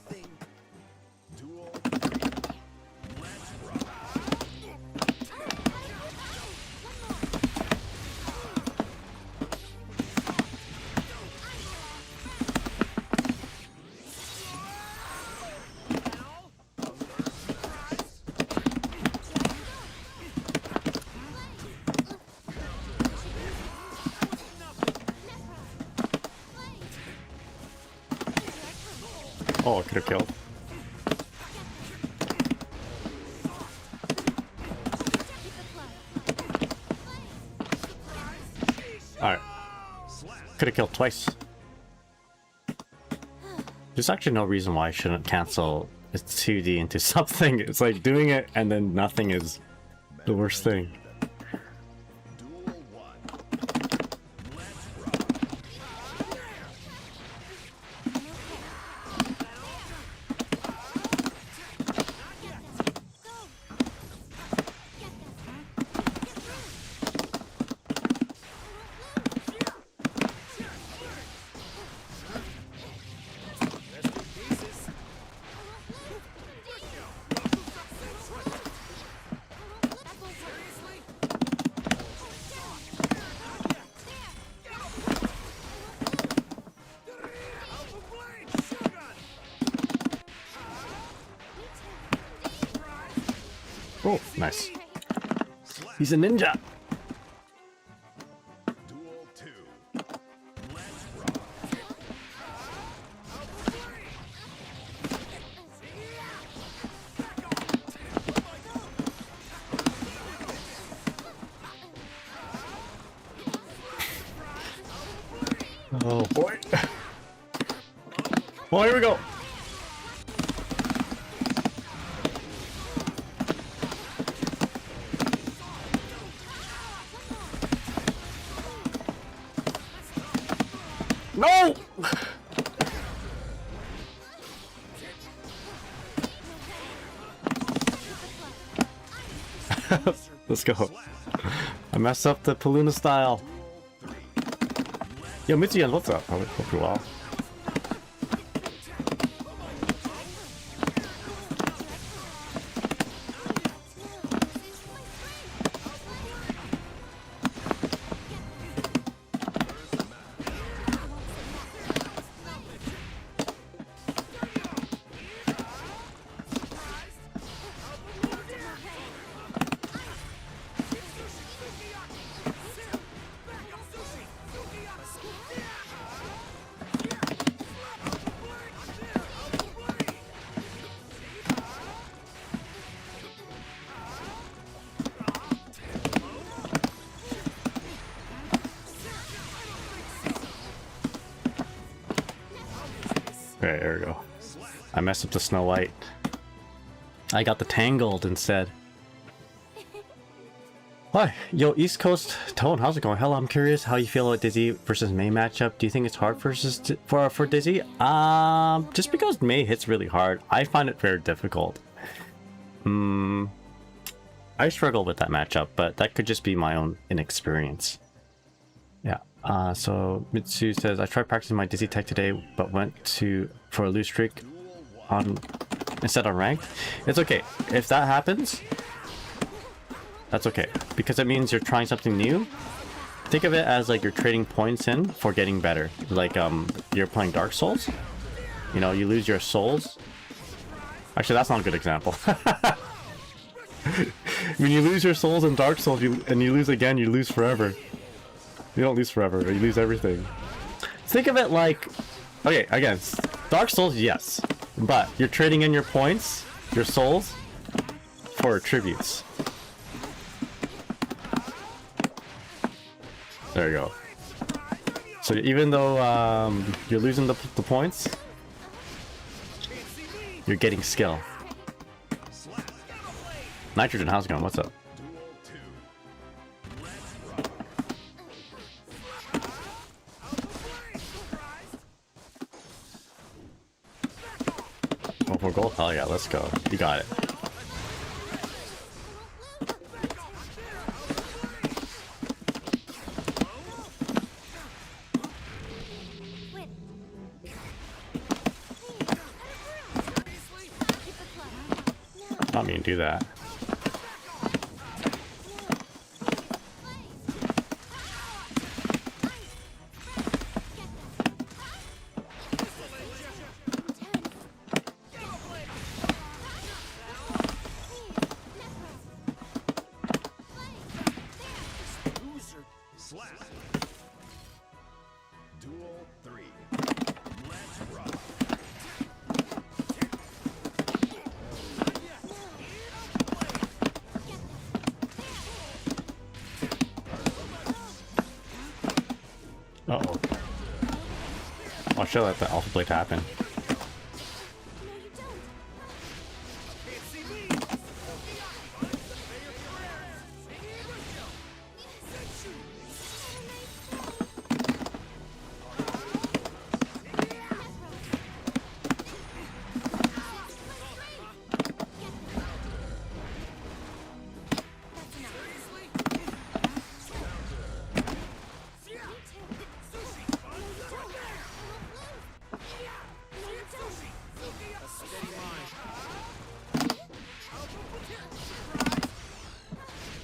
Oh, I could have killed. Alright. Could have killed twice. There's actually no reason why I shouldn't cancel a 2D into something. It's like doing it and then nothing is the worst thing. Oh, nice. He's a ninja. Oh boy. Well, here we go. No! Let's go. I messed up the Peluna style. Yo, Mitsuyan, what's up? Hope you're well. Okay, there we go. I messed up the Snow White. I got the Tangled instead. Hi, yo, East Coast Tone, how's it going? Hello, I'm curious how you feel about Dizzy versus May matchup. Do you think it's hard for Dizzy? Just because May hits really hard, I find it very difficult. I struggle with that matchup, but that could just be my own inexperience. Yeah. So Mitsu says, I tried practicing my Dizzy tech today, but went for a loose streak on instead of ranked. It's okay. If that happens, that's okay. Because it means you're trying something new. Think of it as like you're trading points in for getting better. Like you're playing Dark Souls. You know, you lose your souls. Actually, that's not a good example. When you lose your souls in Dark Souls and you lose again, you lose forever. You don't lose forever, you lose everything. Think of it like, okay, again, Dark Souls, yes, but you're trading in your points, your souls, for tributes. There you go. So even though you're losing the points, you're getting skill. Nitrogen, how's it going? What's up? Oh, for gold? Hell yeah, let's go. You got it. Not mean to do that. Uh-oh. I should let the Alpha Blade happen.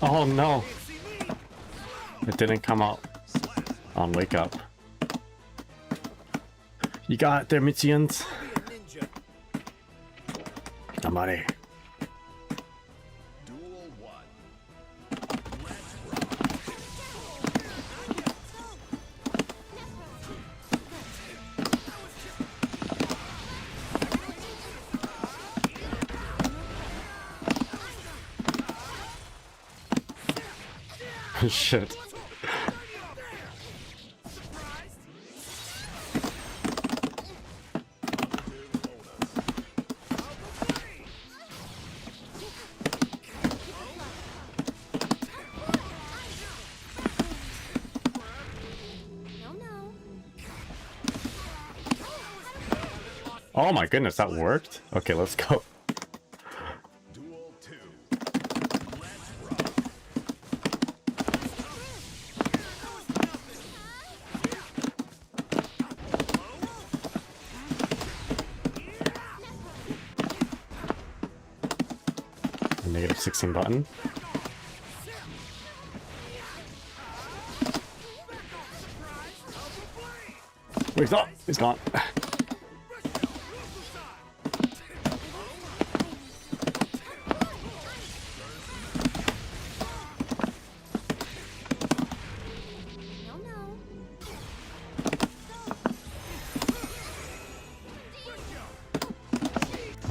Oh no! It didn't come out on Wake Up. You got it there, Mitsuans. Somebody. Shit. Oh my goodness, that worked? Okay, let's go. Duel 2. Negative 16 button. Oh, he's not. He's gone.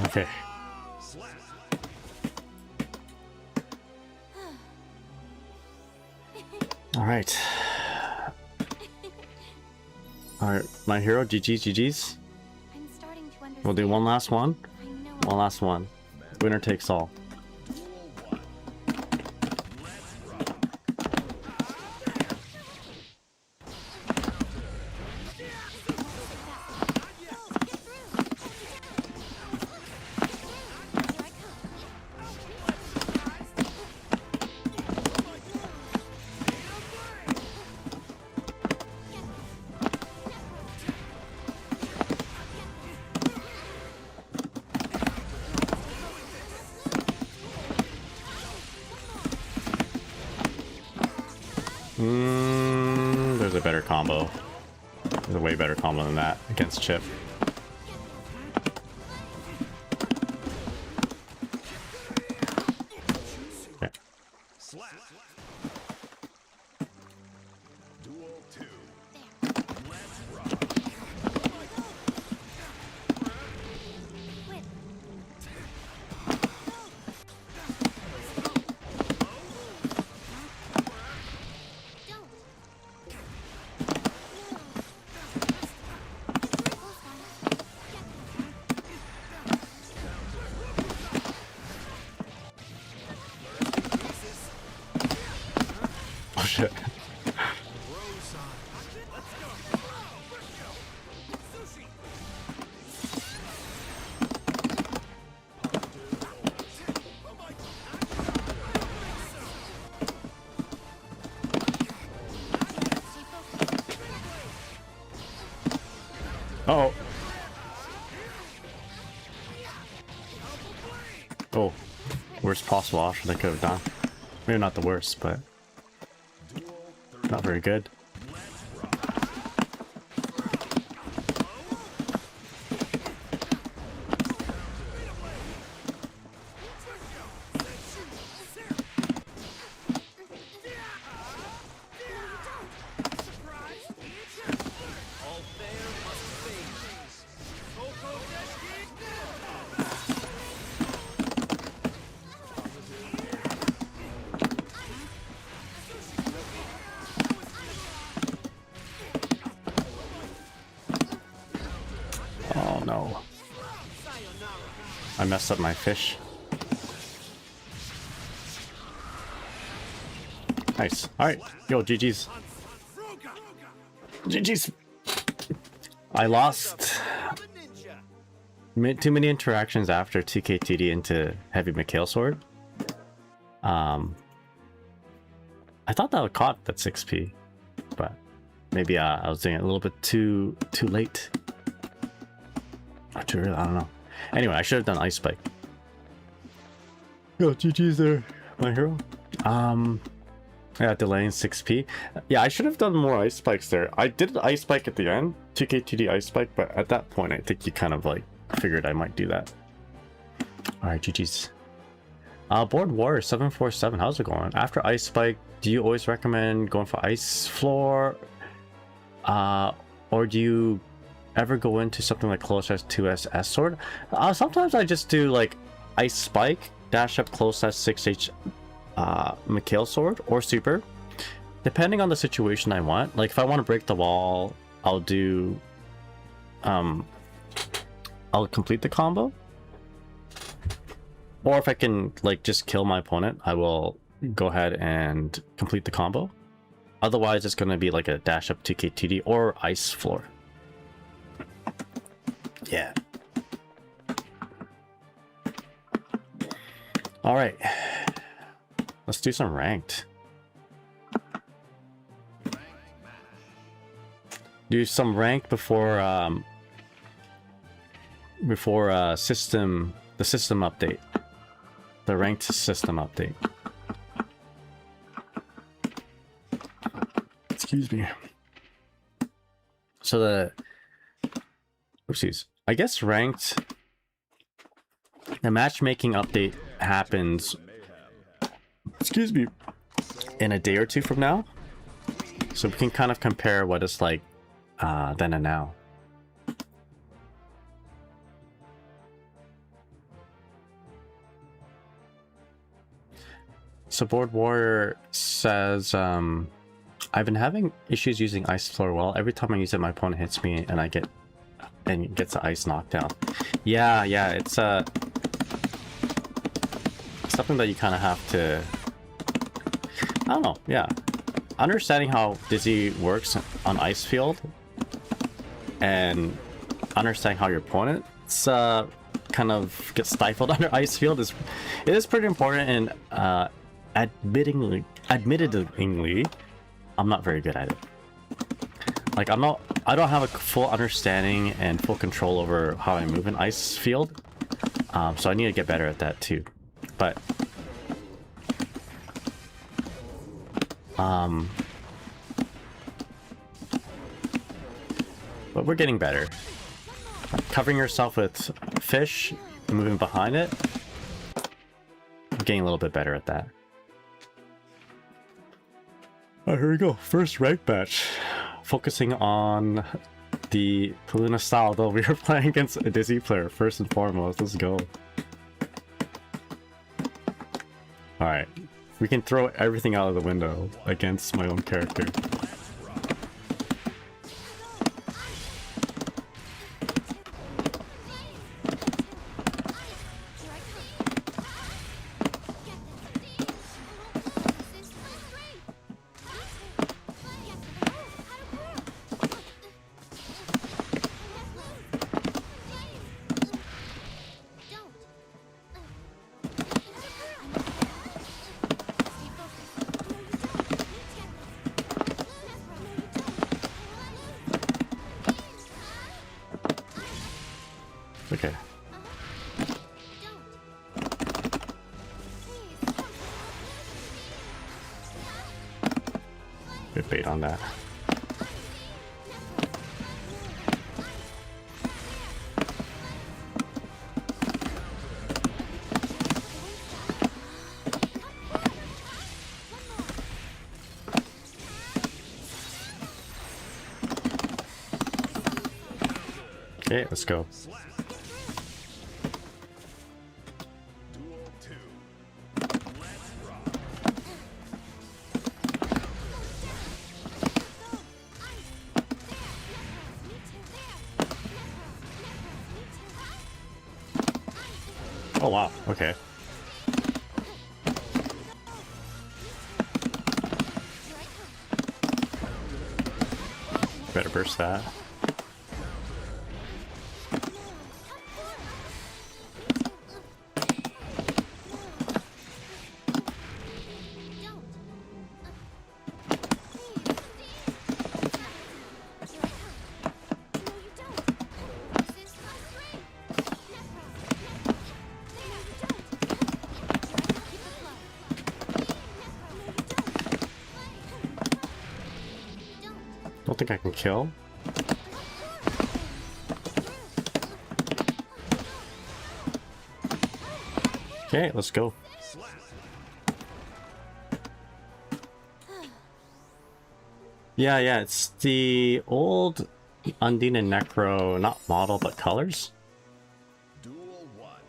Okay. All right. All right, my hero, GG's. We'll do one last one. One last one. Winner takes all. There's a better combo. There's a way better combo than that against Chip. Okay. Duel 2. Oh shit. Uh oh. Oh. Worst possible option they could have done. Maybe not the worst, but not very good. Oh no. I messed up my fish. Nice. Alright. Yo, GG's. GG's. I lost too many interactions after TKTD into Heavy McHale Sword. I thought that would caught that 6p, but maybe I was doing it a little bit too late. Or too early, I don't know. Anyway, I should have done Ice Spike. Yo, GG's there, my hero. Yeah, delaying 6p. Yeah, I should have done more Ice Spikes there. I did Ice Spike at the end, 2KTD Ice Spike, but at that point, I think you kind of like figured I might do that. Alright, GG's. Board Warrior 747, how's it going? After Ice Spike, do you always recommend going for Ice Floor? Or do you ever go into something like Close S2S S Sword? Sometimes I just do like Ice Spike, dash up Close S6H McHale Sword, or Super, depending on the situation I want. Like if I want to break the wall, I'll do I'll complete the combo. Or if I can like just kill my opponent, I will go ahead and complete the combo. Otherwise it's going to be like a dash up 2KTD or Ice Floor. Yeah. All right, let's do some ranked. Do some ranked before the system update, the ranked system update. Excuse me. So the oopsies. I guess ranked. The matchmaking update happens. Excuse me. In a day or two from now, so we can kind of compare what it's like then and now. So Board Warrior says, I've been having issues using Ice Floor well. Every time I use it, my opponent hits me and it gets the ice knockdown. Yeah, it's something that you kind of have to, I don't know, yeah. Understanding how Dizzy works on Ice Field and understanding how your opponent's kind of gets stifled under Ice Field it is pretty important, and admittedly, I'm not very good at it. Like, I don't have a full understanding and full control over how I move in Ice Field, so I need to get better at that too. But we're getting better. Covering yourself with fish and moving behind it, I'm getting a little bit better at that. Oh, here we go. First rank match. Focusing on the Peluna style, though we are playing against a Dizzy player first and foremost. Let's go. Alright. We can throw everything out of the window against my own character. Okay. Good bait on that. Okay, let's go. Oh wow, okay. Better burst that. Don't think I can kill. Okay, let's go. Yeah, it's the old Undine and Necro, not model, but colors. Duel 1.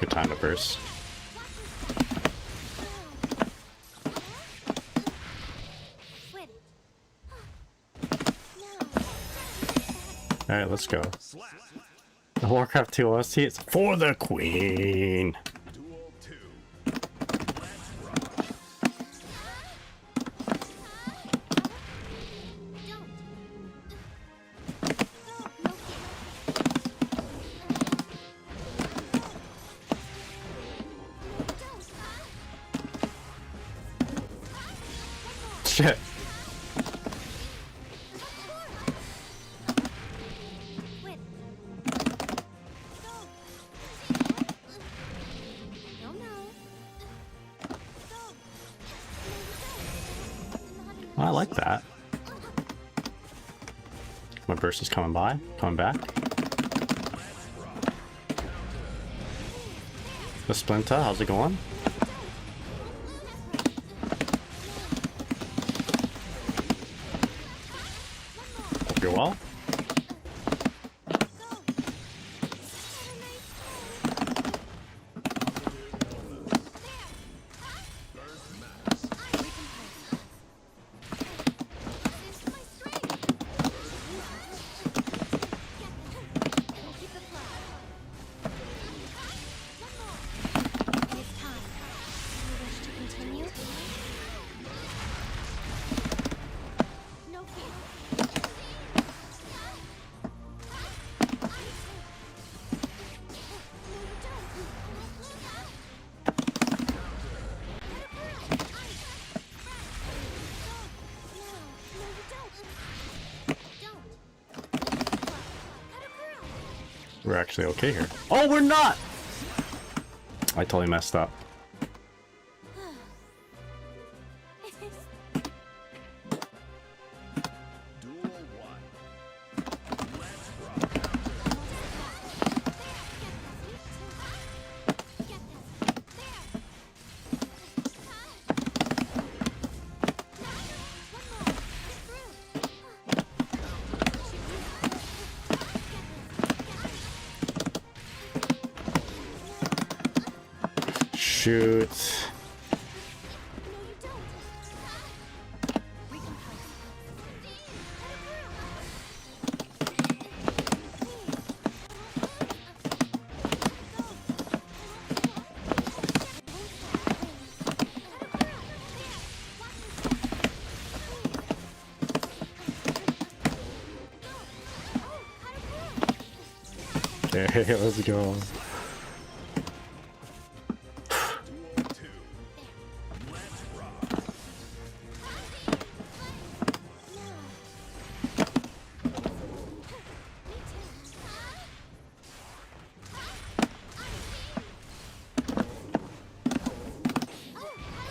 Good time to burst. Alright, let's go. The Warcraft 2 OST is for the Queen. Duel 2. Shit. I like that. My burst is coming back. The Splinter, how's it going? Hope you're well. We're actually okay here. Oh, we're not! I totally messed up. Duel 1. Shoot. Okay, let's go. Duel 2. Let's rock.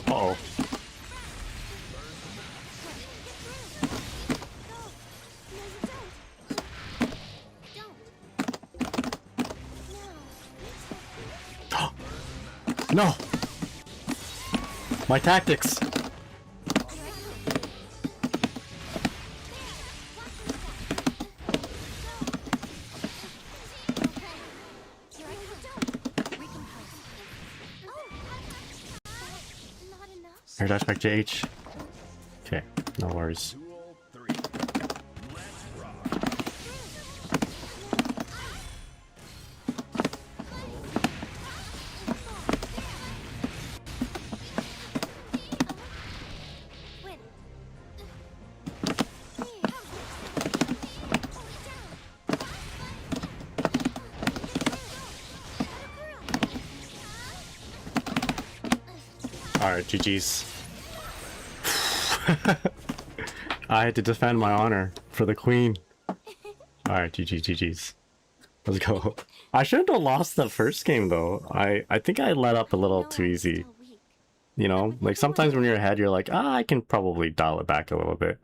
Uh-oh. No! My tactics! Air dash back to H. Okay, no worries. Duel 3. Let's rock. Alright, GG's. I had to defend my honor for the queen. Alright, GG's. Let's go. I shouldn't have lost the first game though. I think I let up a little too easy. You know, like sometimes when you're ahead, you're like, I can probably dial it back a little bit.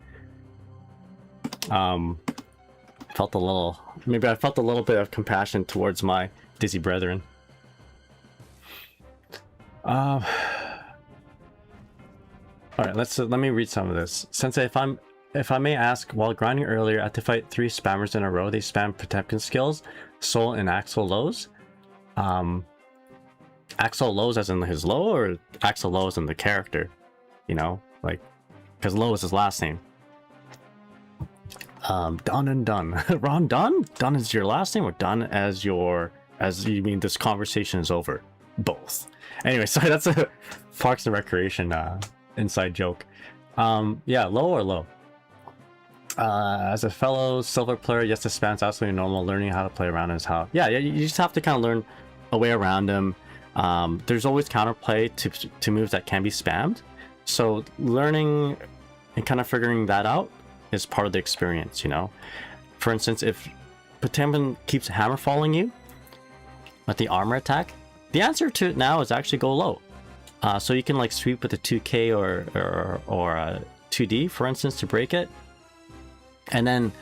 Felt a little, maybe I felt a little bit of compassion towards my dizzy brethren. Alright, let me read some of this. Sensei, if I may ask, while grinding earlier, I had to fight 3 spammers in a row. They spam Potemkin skills, Soul and Axel lows. Axel lows as in his low, or Axel lows in the character? You know, like, because low is his last name. Done and done. Ron Dunn? Done is your last name, or done as you mean this conversation is over? Both. Anyway, sorry, that's a Parks and Recreation inside joke. Yeah, low or low? As a fellow silver player, yes, this spam's absolutely normal. Learning how to play around is how. Yeah, you just have to kind of learn a way around them. There's always counterplay to moves that can be spammed. So learning and kind of figuring that out is part of the experience, you know? For instance, if Potemkin keeps hammer falling you with the armor attack, the answer to it now is actually go low. So you can like sweep with a 2K or a 2D, for instance, to break it. And then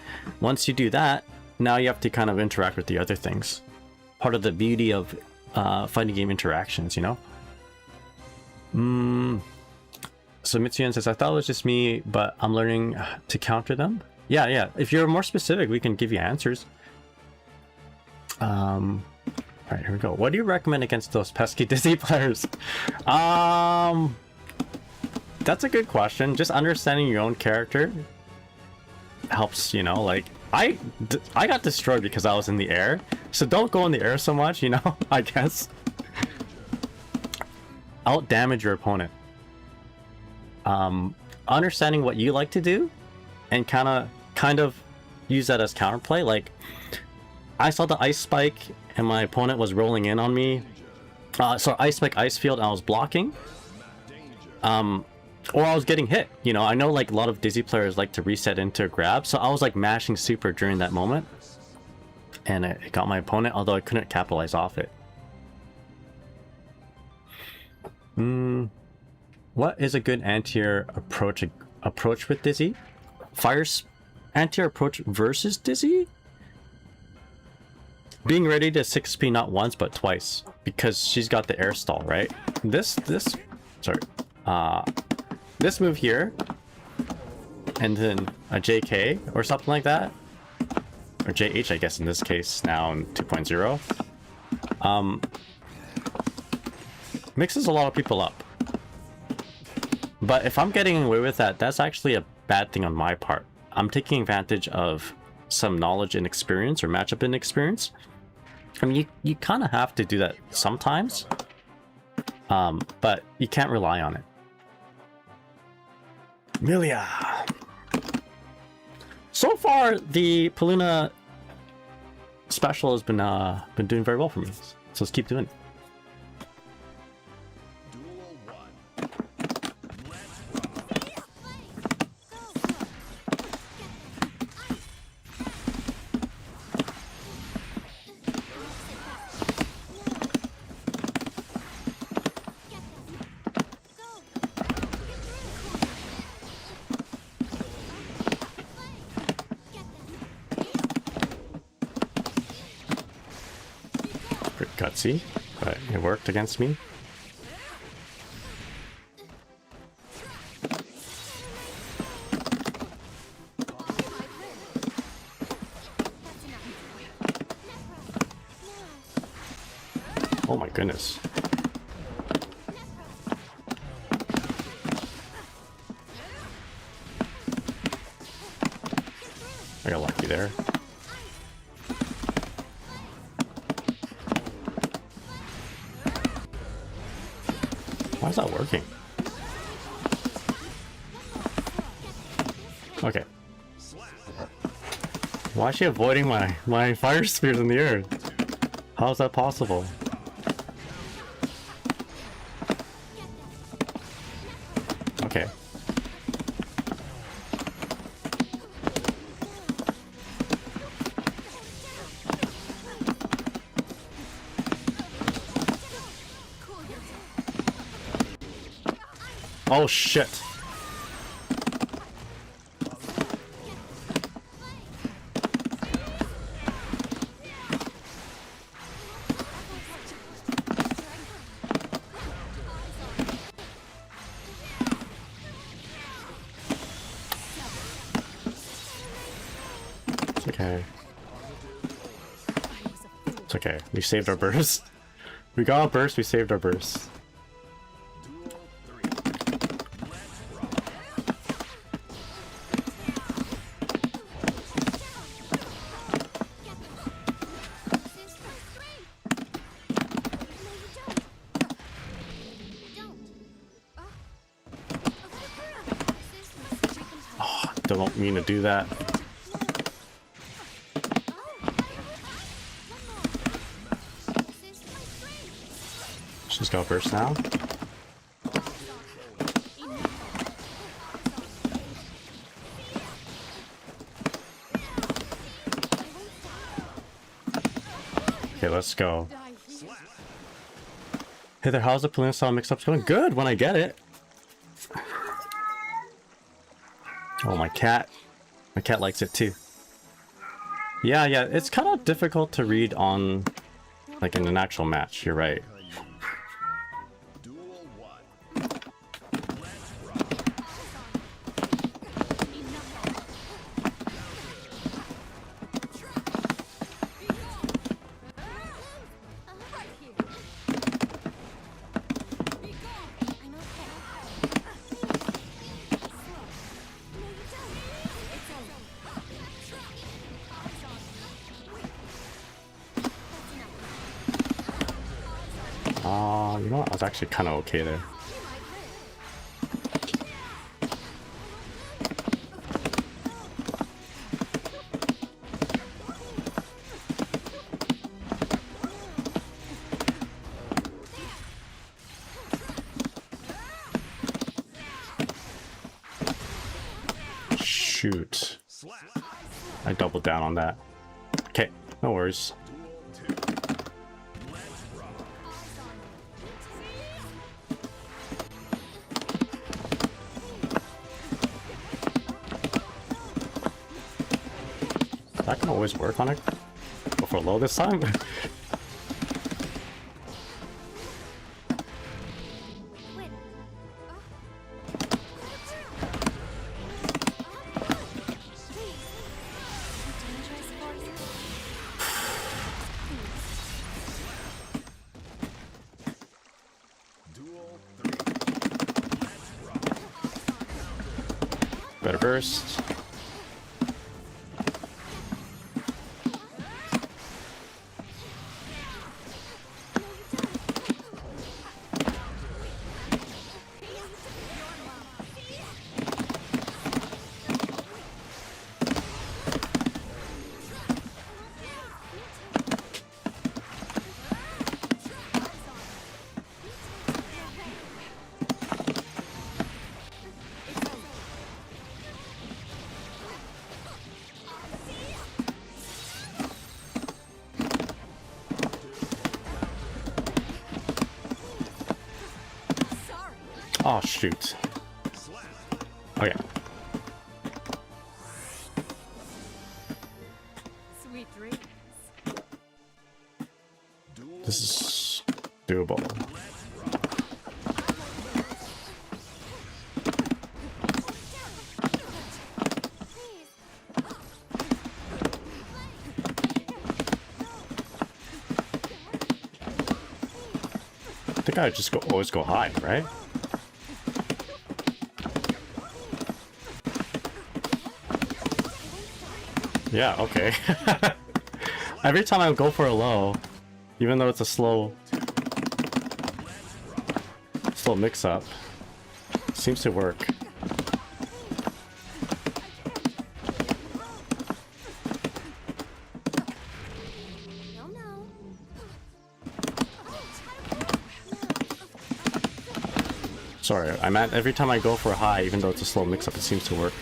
once you do that, now you have to kind of interact with the other things. Part of the beauty of fighting game interactions, you know? So Mitsuyan says, I thought it was just me, but I'm learning to counter them. Yeah. If you're more specific, we can give you answers. Alright, here we go. What do you recommend against those pesky Disney players? That's a good question. Just understanding your own character helps, you know, like I got destroyed because I was in the air, so don't go in the air so much, you know. I guess out damage your opponent. Understanding what you like to do and kind of use that as counterplay. Like I saw the ice spike and my opponent was rolling in on me, so ice spike, ice field, and I was blocking, or I was getting hit, you know. I know like a lot of Dizzy players like to reset into a grab, so I was like mashing super during that moment, and it got my opponent, although I couldn't capitalize off it. What is a good anti-air approach with Dizzy? Fire's anti-air approach versus Dizzy? Being ready to 6P not once but twice, because she's got the air stall, right? This move here, and then a JK or something like that, or JH, I guess in this case now in 2.0, mixes a lot of people up. But if I'm getting away with that, that's actually a bad thing on my part. I'm taking advantage of some knowledge and experience, or matchup and experience. I mean, you kind of have to do that sometimes, but you can't rely on it. Milia. So far, the Peluna special has been doing very well for me, so let's keep doing it. Gutsy, but it worked against me. Oh my goodness. I got lucky there. Why is that working? Okay. Why is she avoiding my fire spears in the air? How is that possible? Okay. Oh shit. It's okay. It's okay. We saved our burst. We got a burst, we saved our burst. mean to do that. She's got burst now. Okay, let's go. Hey there, how's the Peluna style mix-ups going? Good, when I get it. Oh, my cat. My cat likes it too. Yeah, it's kind of difficult to read on, like, in an actual match, you're right. Duel 1. Let's rock. You know what? I was actually kind of okay there. Shoot. I doubled down on that. Okay, no worries. That can always work on it. Go for low this time. Better burst. Oh shoot. Okay. Sweet dreams. This is doable. I think I would just always go high, right? Yeah, okay. Every time I go for a low, even though it's a slow mix-up, seems to work. Sorry, I meant every time I go for a high, even though it's a slow mix-up, it seems to work.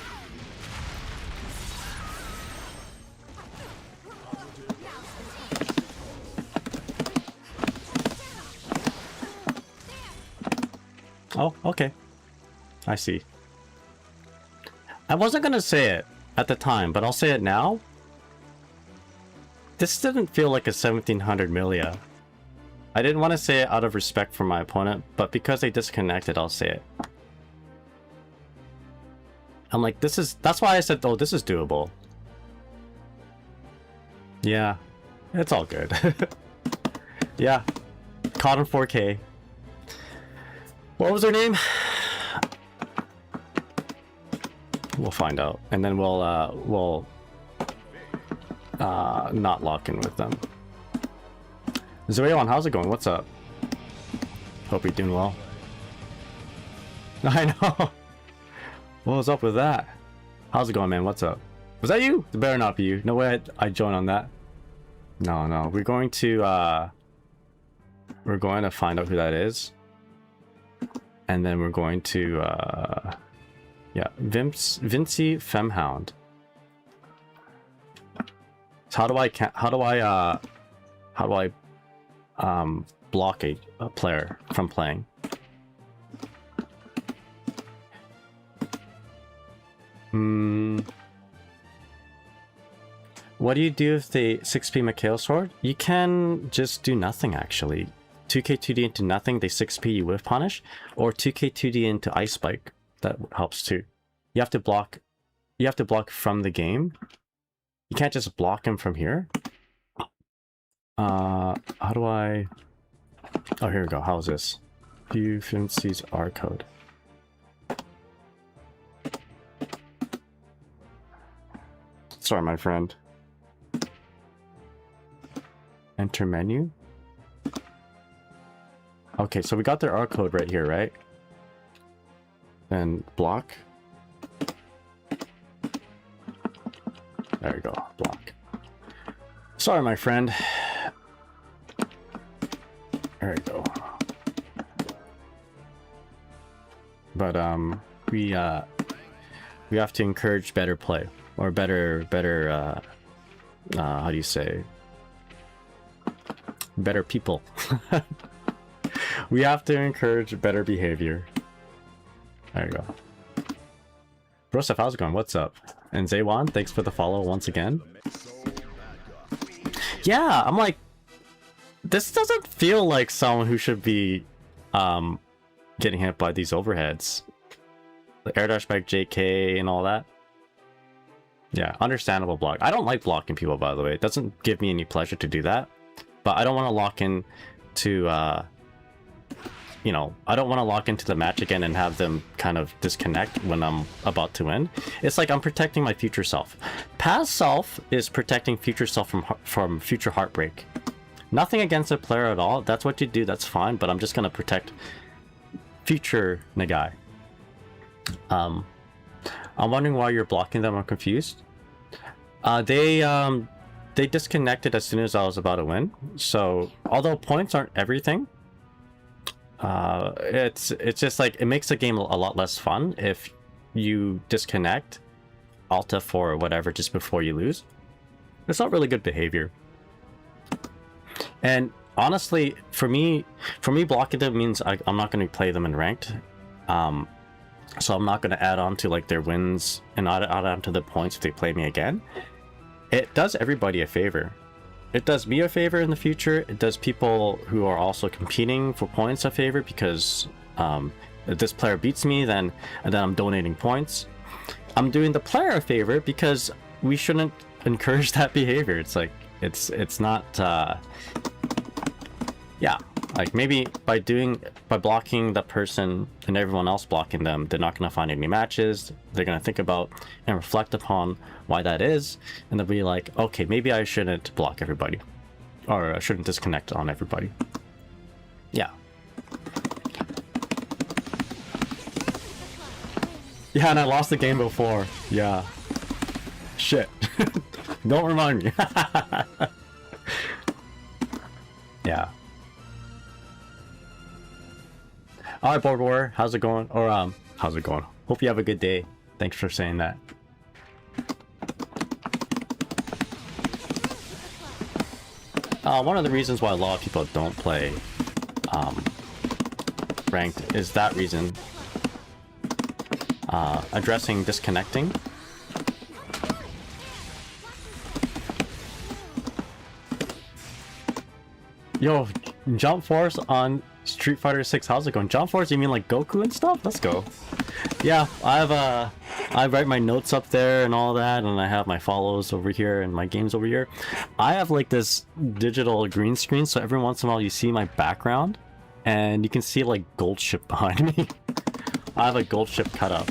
Oh, okay. I see. I wasn't gonna say it at the time, but I'll say it now. This didn't feel like a 1700 Milia. I didn't want to say it out of respect for my opponent, but because they disconnected, I'll say it. I'm like, that's why I said, oh, this is doable. Yeah, it's all good. Yeah, caught in 4K. What was her name? We'll find out, and then we'll not lock in with them. Zoeon, how's it going? What's up? Hope you're doing well. I know. What was up with that? How's it going, man? What's up? Was that you? It better not be you. No way I joined on that. No. We're going to find out who that is. And then we're going to yeah, Vinci Femhound. So how do I block a player from playing? What do you do if they 6p Mikhail sword? You can just do nothing actually. 2k 2d into nothing, they 6p you whiff punish, or 2k 2d into ice spike. That helps too. You have to block from the game. You can't just block him from here. How do I... Oh, here we go. How's this? View Fincey's R code. Sorry, my friend. Enter menu. Okay, so we got their R code right here, right? Then block. There we go, block. Sorry, my friend. There we go. But we have to encourage better play, or better how do you say? Better people. We have to encourage better behavior. There you go. Brosef, how's it going? What's up? And Zaywan, thanks for the follow once again. Yeah, I'm like, this doesn't feel like someone who should be getting hit by these overheads. The air dash back JK and all that. Yeah, understandable block. I don't like blocking people, by the way. It doesn't give me any pleasure to do that. But I don't want to lock in to, you know, I don't want to lock into the match again and have them kind of disconnect when I'm about to win. It's like I'm protecting my future self. Past self is protecting future self from future heartbreak. Nothing against a player at all. That's what you do. That's fine. But I'm just going to protect future Nagai. I'm wondering why you're blocking them. I'm confused. They disconnected as soon as I was about to win. So although points aren't everything, it's just like it makes the game a lot less fun if you disconnect Alta for whatever just before you lose. It's not really good behavior. And honestly, for me blocking them means I'm not going to play them in ranked. So I'm not going to add on to like their wins and not add on to the points if they play me again. It does everybody a favor. It does me a favor in the future. It does people who are also competing for points a favor because if this player beats me, then I'm donating points. I'm doing the player a favor because we shouldn't encourage that behavior. It's like it's not. Yeah, like maybe by blocking that person and everyone else blocking them, they're not going to find any matches. They're going to think about and reflect upon why that is, and they'll be like, okay, maybe I shouldn't block everybody, or I shouldn't disconnect on everybody. Yeah. Yeah, and I lost the game before. Yeah. Shit. Don't remind me. Yeah. Alright, Board War, how's it going? Or, how's it going? Hope you have a good day. Thanks for saying that. One of the reasons why a lot of people don't play ranked is that reason. Addressing disconnecting. Yo, Jump Force on Street Fighter 6. How's it going? Jump Force, you mean like Goku and stuff? Let's go. Yeah, I write my notes up there and all that, and I have my follows over here and my games over here. I have like this digital green screen, so every once in a while you see my background, and you can see like gold ship behind me. I have a gold ship cut up.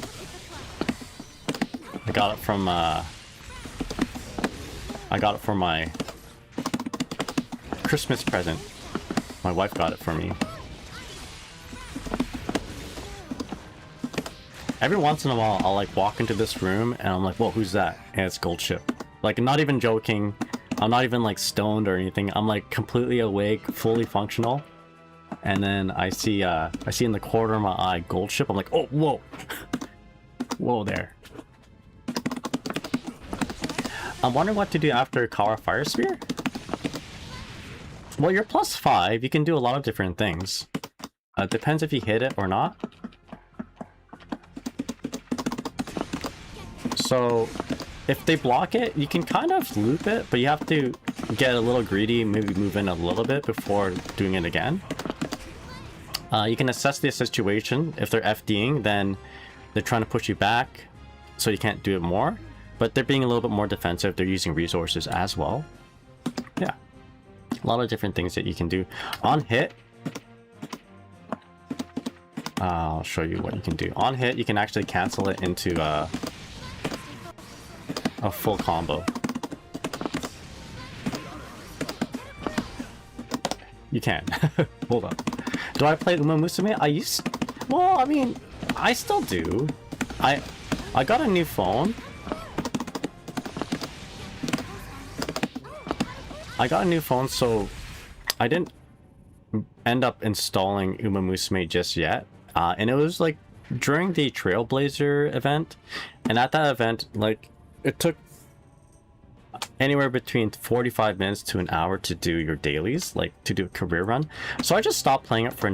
I got it from my Christmas present. My wife got it for me. Every once in a while, I'll like walk into this room and I'm like, whoa, who's that? And it's Gold Ship. Like, I'm not even joking. I'm not even like stoned or anything. I'm like completely awake, fully functional. And then I see in the corner of my eye Gold Ship. I'm like, oh, whoa. Whoa there. I'm wondering what to do after Kara Fire Sphere. Well, you're +5. You can do a lot of different things. Depends if you hit it or not. So, if they block it, you can kind of loop it, but you have to get a little greedy, maybe move in a little bit before doing it again. You can assess the situation. If they're FDing, then they're trying to push you back, so you can't do it more. But they're being a little bit more defensive. They're using resources as well. Yeah. A lot of different things that you can do. On hit, I'll show you what you can do. On hit, you can actually cancel it into a full combo. You can. Hold on. Do I play Uma Musume? Well, I mean, I still do. I got a new phone. So I didn't end up installing Uma Musume just yet. And it was like during the Trailblazer event. And at that event, like, it took anywhere between 45 minutes to an hour to do your dailies, like to do a career run. So I just stopped playing it for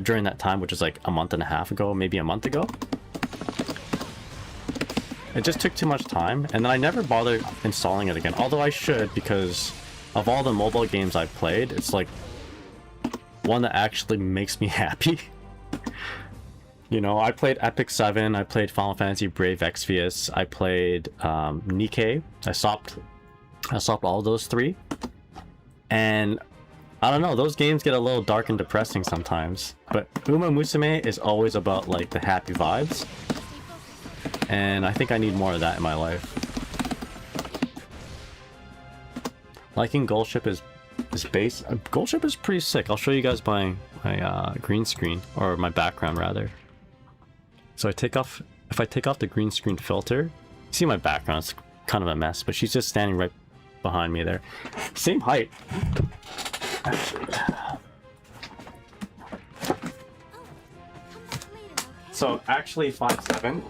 during that time, which is like a month and a half ago, maybe a month ago. It just took too much time, and then I never bothered installing it again. Although I should, because of all the mobile games I've played, it's like one that actually makes me happy. You know, I played Epic 7, I played Final Fantasy Brave Exvius, I played Nikkei. I stopped all those 3. And I don't know, those games get a little dark and depressing sometimes. But Uma Musume is always about like the happy vibes. And I think I need more of that in my life. Liking Gold Ship is base. Gold Ship is pretty sick. I'll show you guys my green screen, or my background rather. So if I take off the green screen filter, see my background, it's kind of a mess, but she's just standing right behind me there. Same height. So actually 5'7".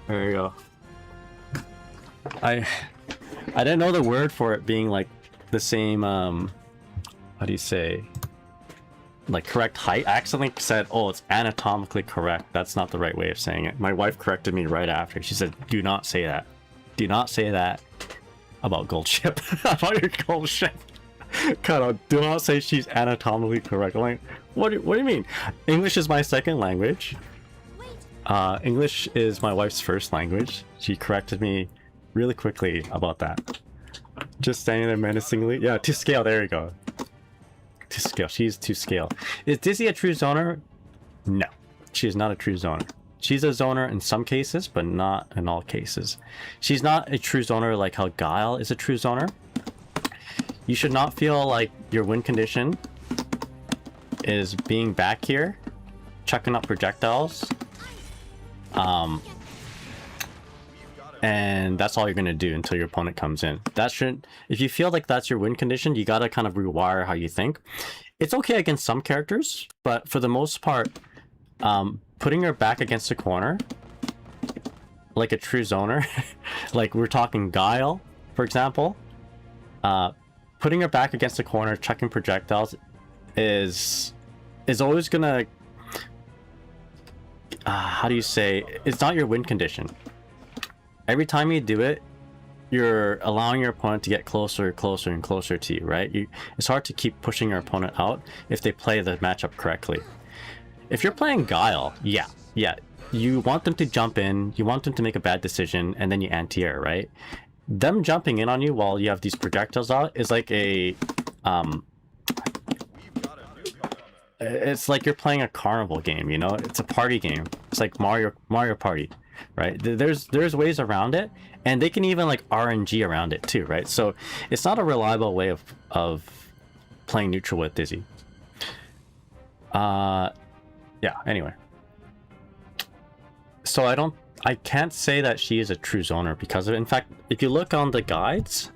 There you go. I didn't know the word for it being like the same, how do you say, like correct height. I accidentally said, oh, it's anatomically correct. That's not the right way of saying it. My wife corrected me right after. She said, do not say that. Do not say that about Gold Ship. About your Gold Ship. Do not say she's anatomically correct. I'm like, what do you mean? English is my second language. English is my wife's first language. She corrected me really quickly about that. Just standing there menacingly. Yeah, to scale. There you go. To scale. She's to scale. Is Dizzy a true zoner? No, she is not a true zoner. She's a zoner in some cases, but not in all cases. She's not a true zoner like how Guile is a true zoner. You should not feel like your win condition is being back here, chucking up projectiles. And that's all you're gonna do until your opponent comes in. That shouldn't. If you feel like that's your win condition, you gotta kind of rewire how you think. It's okay against some characters, but for the most part, putting your back against the corner, like a true zoner, like we're talking Guile, for example, putting your back against the corner, chucking projectiles, is always gonna. How do you say? It's not your win condition. Every time you do it, you're allowing your opponent to get closer, closer, and closer to you, right? It's hard to keep pushing your opponent out if they play the matchup correctly. If you're playing Guile, yeah, you want them to jump in, you want them to make a bad decision, and then you anti-air, right? Them jumping in on you while you have these projectiles out is like a, it's like you're playing a carnival game, you know? It's a party game. It's like Mario Party. Right, there's ways around it, and they can even like RNG around it too, right? So it's not a reliable way of playing neutral with Dizzy. Yeah, anyway. So I can't say that she is a true zoner because of it. In fact, if you look on the guides,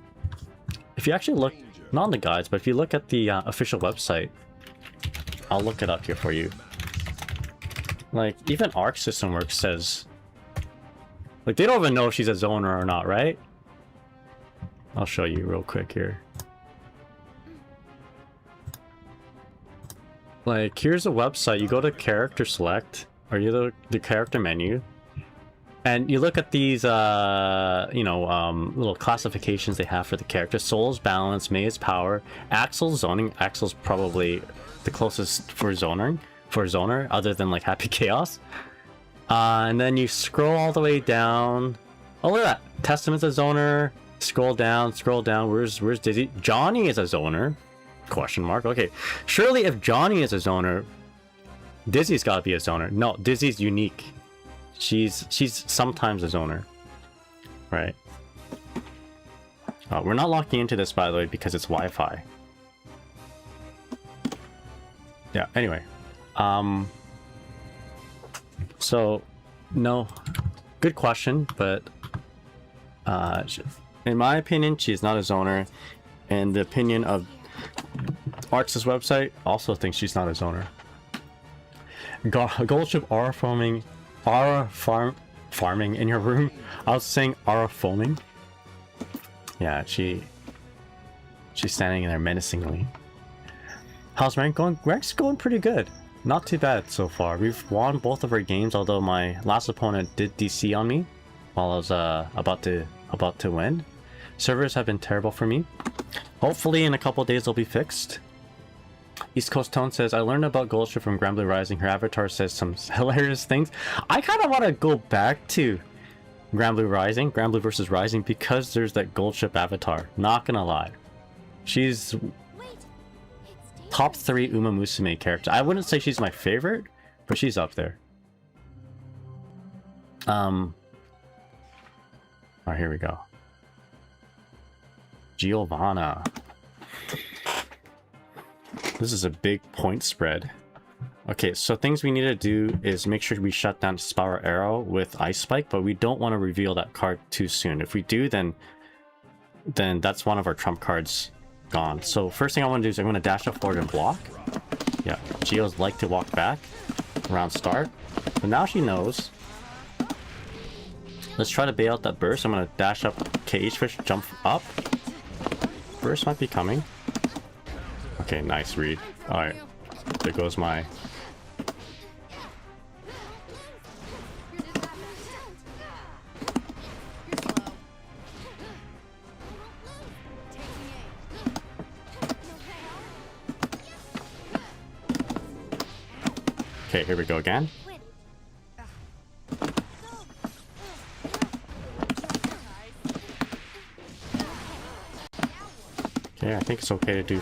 if you actually look, not on the guides, but if you look at the official website, I'll look it up here for you. Like, even Arc System Works says, like, they don't even know if she's a zoner or not, right? I'll show you real quick here. Like, here's a website. You go to character select, or you look the character menu, and you look at these, you know, little classifications they have for the character. Soul's balance, May's power, Axel's zoning. Axel's probably the closest for zoner, other than like Happy Chaos. And then you scroll all the way down. Oh, look at that. Testament's a zoner. Scroll down. Where's Dizzy? Johnny is a zoner. Question mark. Okay. Surely if Johnny is a zoner, Dizzy's gotta be a zoner. No, Dizzy's unique. She's sometimes a zoner. Right. We're not locking into this, by the way, because it's Wi-Fi. Yeah, anyway. So, no. Good question, but in my opinion, she's not a zoner. And the opinion of Arx's website also thinks she's not a zoner. Goldship aura farming in your room. I was saying aura foaming. Yeah, she's standing there menacingly. How's rank going? Rank's going pretty good. Not too bad so far. We've won both of our games, although my last opponent did DC on me while I was about to win. Servers have been terrible for me. Hopefully in a couple days they'll be fixed. East Coast Tone says, I learned about Goldship from Granblue Rising. Her avatar says some hilarious things. I kind of want to go back to Granblue versus Rising, because there's that Goldship avatar. Not gonna lie. She's top 3 Uma Musume character. I wouldn't say she's my favorite, but she's up there. Alright, here we go. Giovanna. This is a big point spread. Okay, so things we need to do is make sure we shut down Spiral Arrow with Ice Spike, but we don't want to reveal that card too soon. If we do, then that's one of our trump cards gone. So first thing I want to do is I'm going to dash up forward and block. Yeah, Geo's like to walk back around start, but now she knows. Let's try to bail out that burst. I'm going to dash up Cage Fish, jump up. Burst might be coming. Okay, nice read. Alright, there goes my... Okay, here we go again. Okay, I think it's okay to do...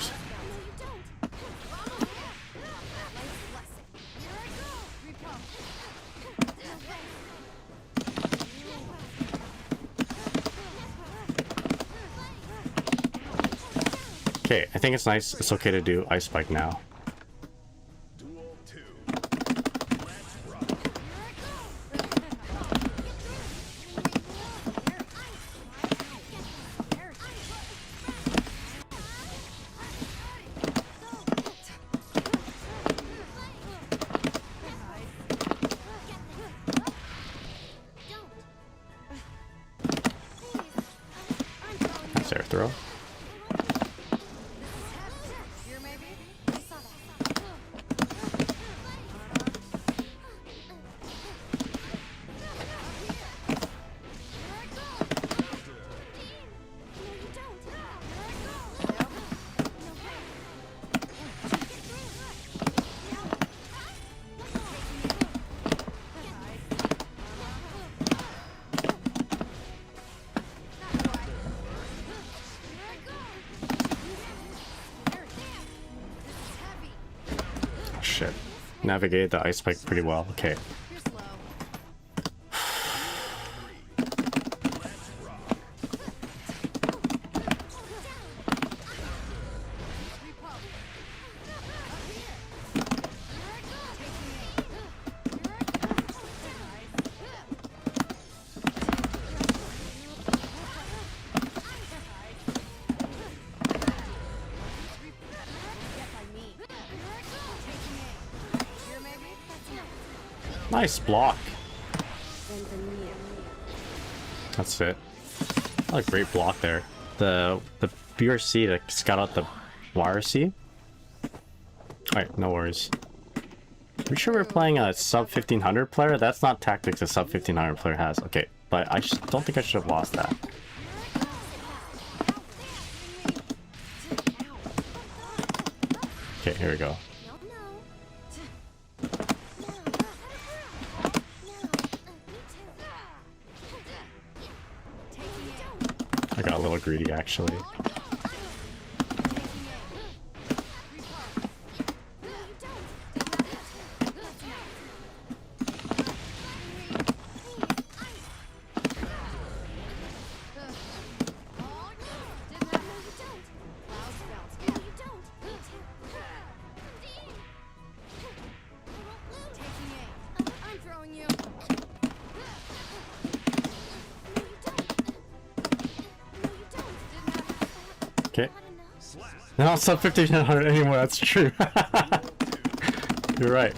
Okay, I think it's nice. It's okay to do Ice Spike now. Duel 2. Let's rock. Nice air throw. Shit. Navigated the Ice Spike pretty well. Okay. Nice block. That's it. Oh, great block there. The BRC that got out the YRC. Alright, no worries. Pretty sure we're playing a sub 1500 player. That's not tactics a sub 1500 player has. Okay, but I don't think I should have lost that. Okay, here we go. I got a little greedy actually. Okay. Not on sub 1500 anymore, that's true. You're right.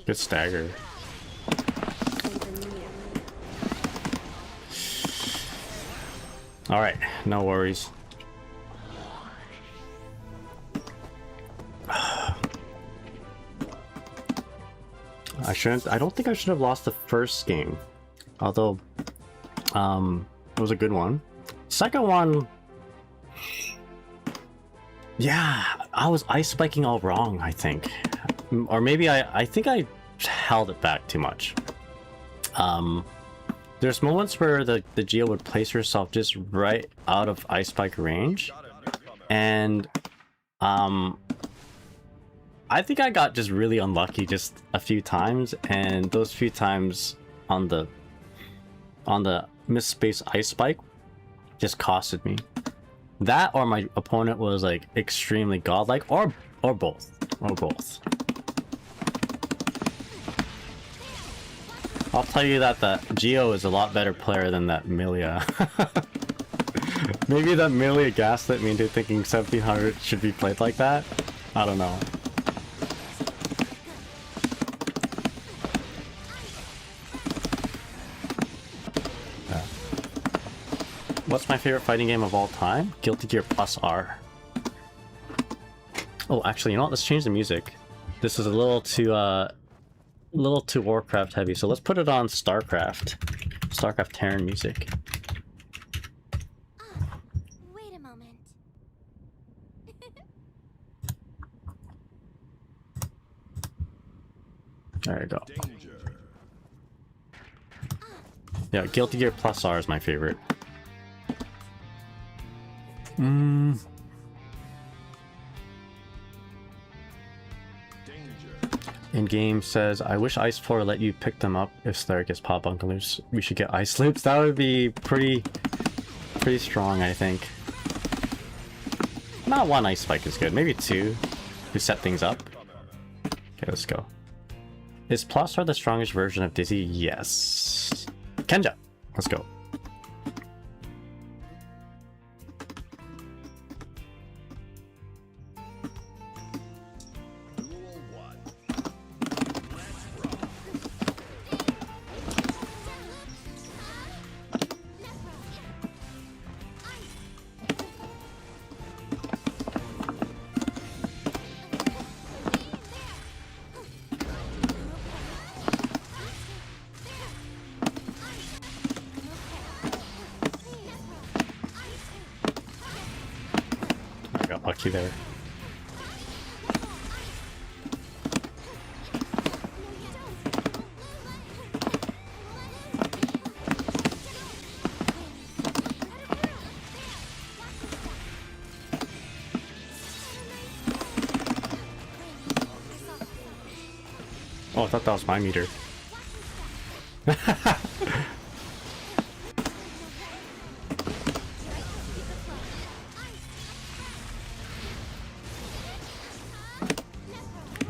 Good stagger. Alright, no worries. I don't think I should have lost the first game. Although, it was a good one. Second one, yeah, I was ice spiking all wrong, I think. Or maybe I think I held it back too much. There's moments where the Geo would place herself just right out of ice spike range, and I think I got just really unlucky just a few times, and those few times on the misspaced ice spike just costed me. That or my opponent was like extremely godlike, or both. I'll tell you that the Geo is a lot better player than that Milia. Maybe that Milia gaslit me into thinking 1700 should be played like that. I don't know. Yeah. What's my favorite fighting game of all time? Guilty Gear Plus R. Oh, actually, you know what? Let's change the music. This is a little too Warcraft heavy, so let's put it on StarCraft Terran music. Wait a moment. There you go. Yeah, Guilty Gear Plus R is my favorite. In-game says, I wish Ice Floor let you pick them up if Slayer gets pop bunglers. We should get Ice Loops. That would be pretty strong, I think. Not one Ice Spike is good. Maybe two to set things up. Okay, let's go. Is Plus R the strongest version of Dizzy? Yes. Kenja, let's go. Lucky there. Oh, I thought that was my meter.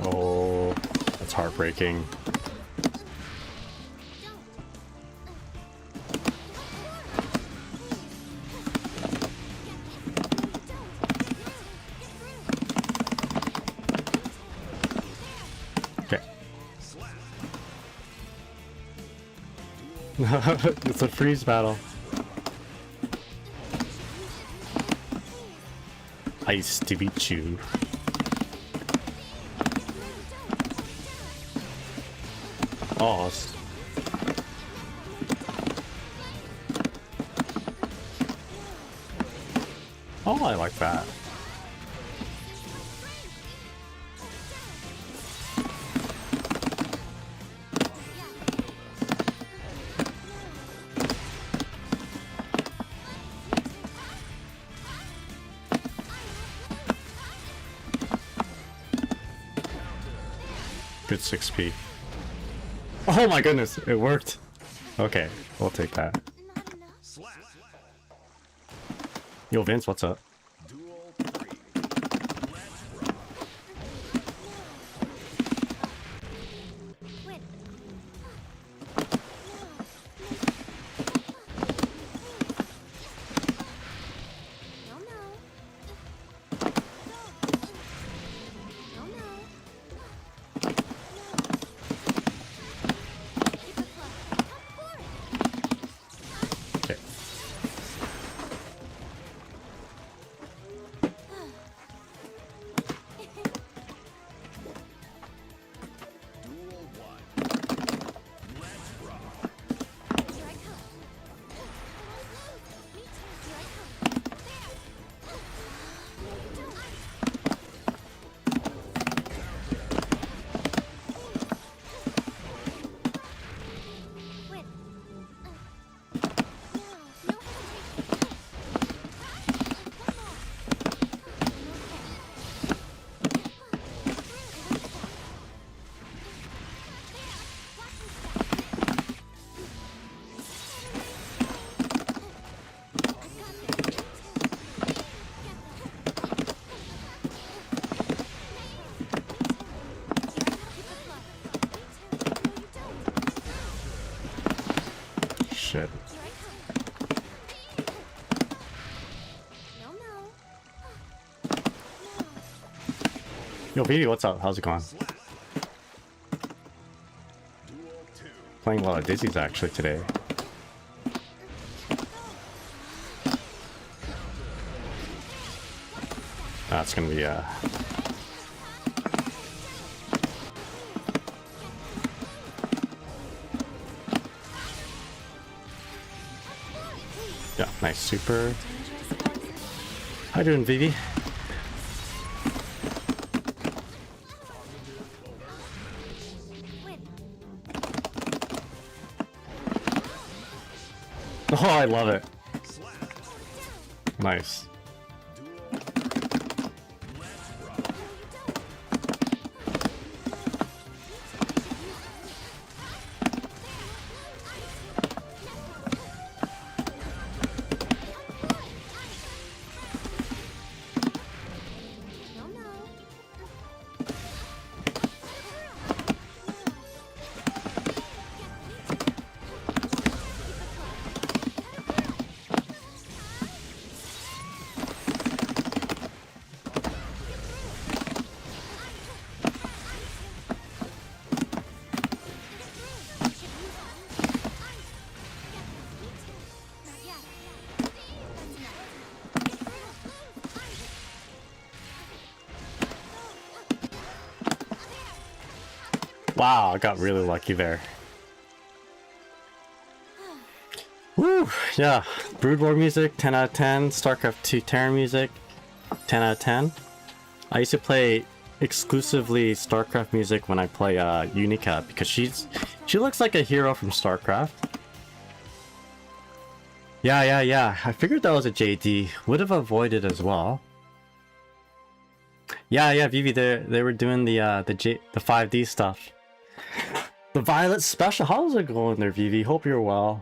Oh, that's heartbreaking. Okay. It's a freeze battle. Ice to beat you. Oh, oh, I like that. Good 6p. Oh my goodness, it worked. Okay, we'll take that. Not enough. Yo, Vince, what's up? Duel 3. Let's rock. Wait. No, no. No, no. Keep it close. Come forward. Okay. Duel 1. Let's rock. Here I come. Me too. Here I come. There. Wait. No hesitation. One more. Shit. No, no. Yo, Vivi, what's up? How's it going? Duel 2. Playing a lot of Dizzy's actually today. That's gonna be yeah, nice super. How you doing, Vivi? Wait. Oh, I love it. Nice. Duel 3. Let's rock. No, no. Wow, I got really lucky there. Woo! Yeah, Brood War music, 10 out of 10. StarCraft 2 Terran music, 10 out of 10. I used to play exclusively StarCraft music when I play Unica because she looks like a hero from StarCraft. Yeah. I figured that was a JD. Would have avoided as well. Yeah, Vivi, they were doing the 5D stuff. The Violet Special. How's it going there, Vivi? Hope you're well.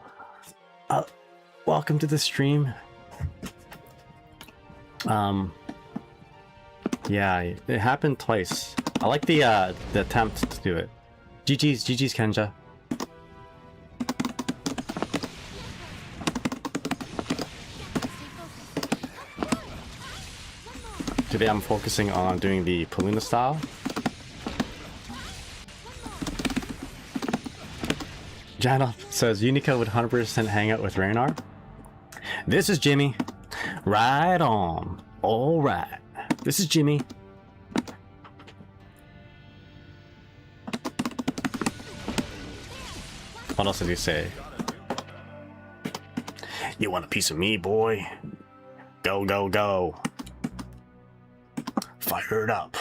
Welcome to the stream. Yeah, it happened twice. I like the attempt to do it. GG's Kenja. Today I'm focusing on doing the Peluna style. Jana says Unica would 100% hang out with Raynar. This is Jimmy. Right on. All right. This is Jimmy. What else did he say? You want a piece of me, boy? Go, go, go. Fire it up.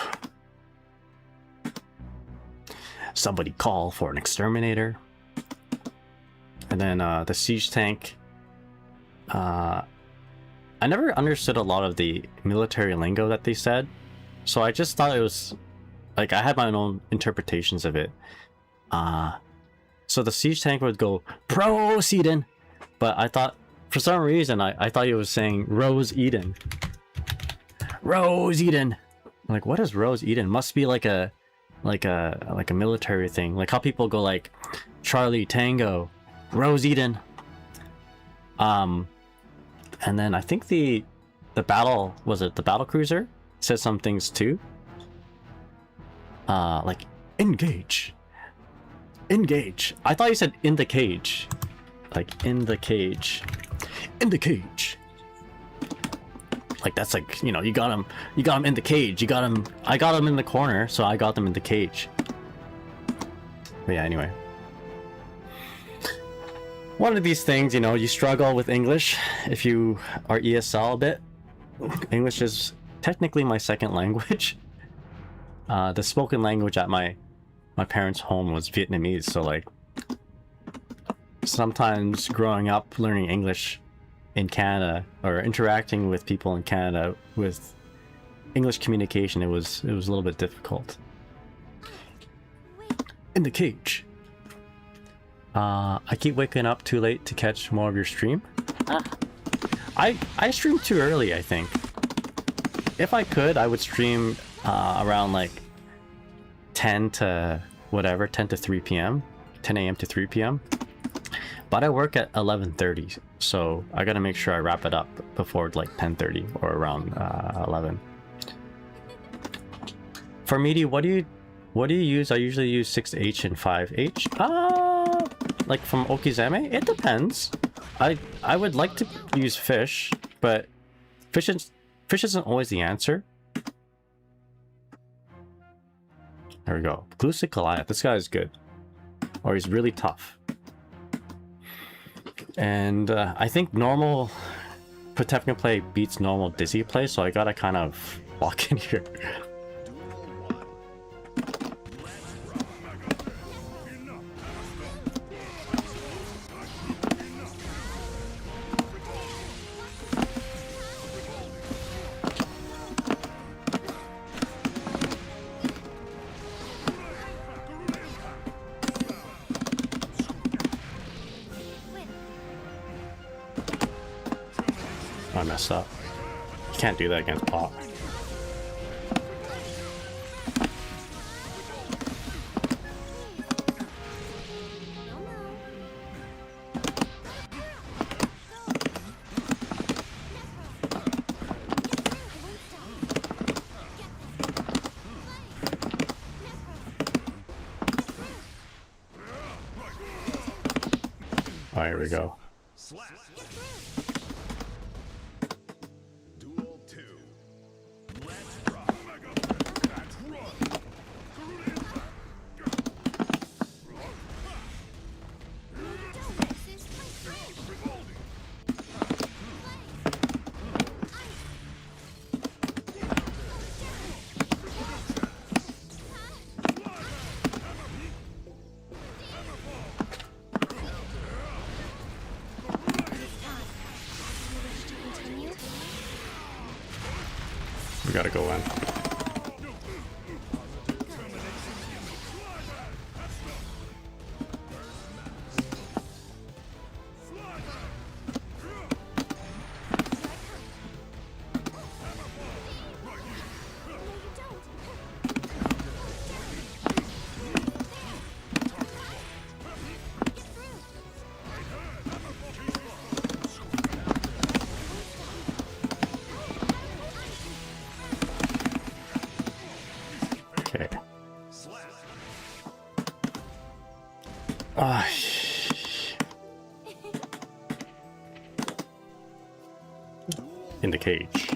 Somebody call for an exterminator. And then the siege tank. I never understood a lot of the military lingo that they said, so I just thought it was like I had my own interpretations of it. So the siege tank would go Pros Eden, but I thought for some reason I thought he was saying Rose Eden. Rose Eden. I'm like, what is Rose Eden? Must be like a military thing, like how people go like Charlie Tango, Rose Eden. And then I think the battle, was it the battle cruiser, said some things too. Like engage. Engage. I thought you said in the cage. Like in the cage. In the cage. Like that's like, you know, you got him in the cage. I got him in the corner, so I got them in the cage. But yeah, anyway. One of these things, you know, you struggle with English if you are ESL a bit. English is technically my second language. The spoken language at my parents' home was Vietnamese, so like sometimes growing up learning English in Canada or interacting with people in Canada with English communication, it was a little bit difficult. In the cage. I keep waking up too late to catch more of your stream. I stream too early, I think. If I could, I would stream around like 10 to 3 p.m. 10 a.m. to 3 p.m. But I work at 11:30, so I gotta make sure I wrap it up before like 10:30 or around 11. For media, what do you use? I usually use 6H and 5H. Like from Okizeme? It depends. I would like to use fish, but fish isn't always the answer. There we go. Glucic Goliath. This guy is good. Or he's really tough. And I think normal Patefka play beats normal Dizzy play, so I gotta kind of walk in here. I messed up. You can't do that against Pop. Oh, here we go. Duel 2. Let's rock. Let's run. We gotta go in. in the cage.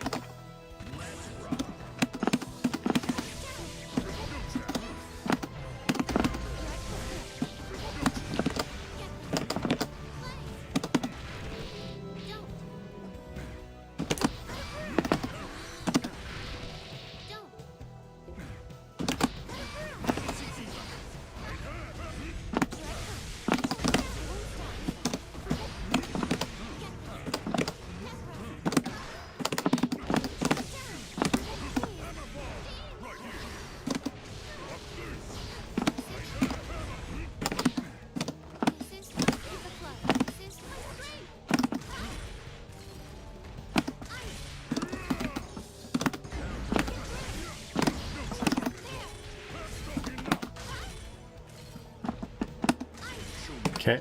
Okay.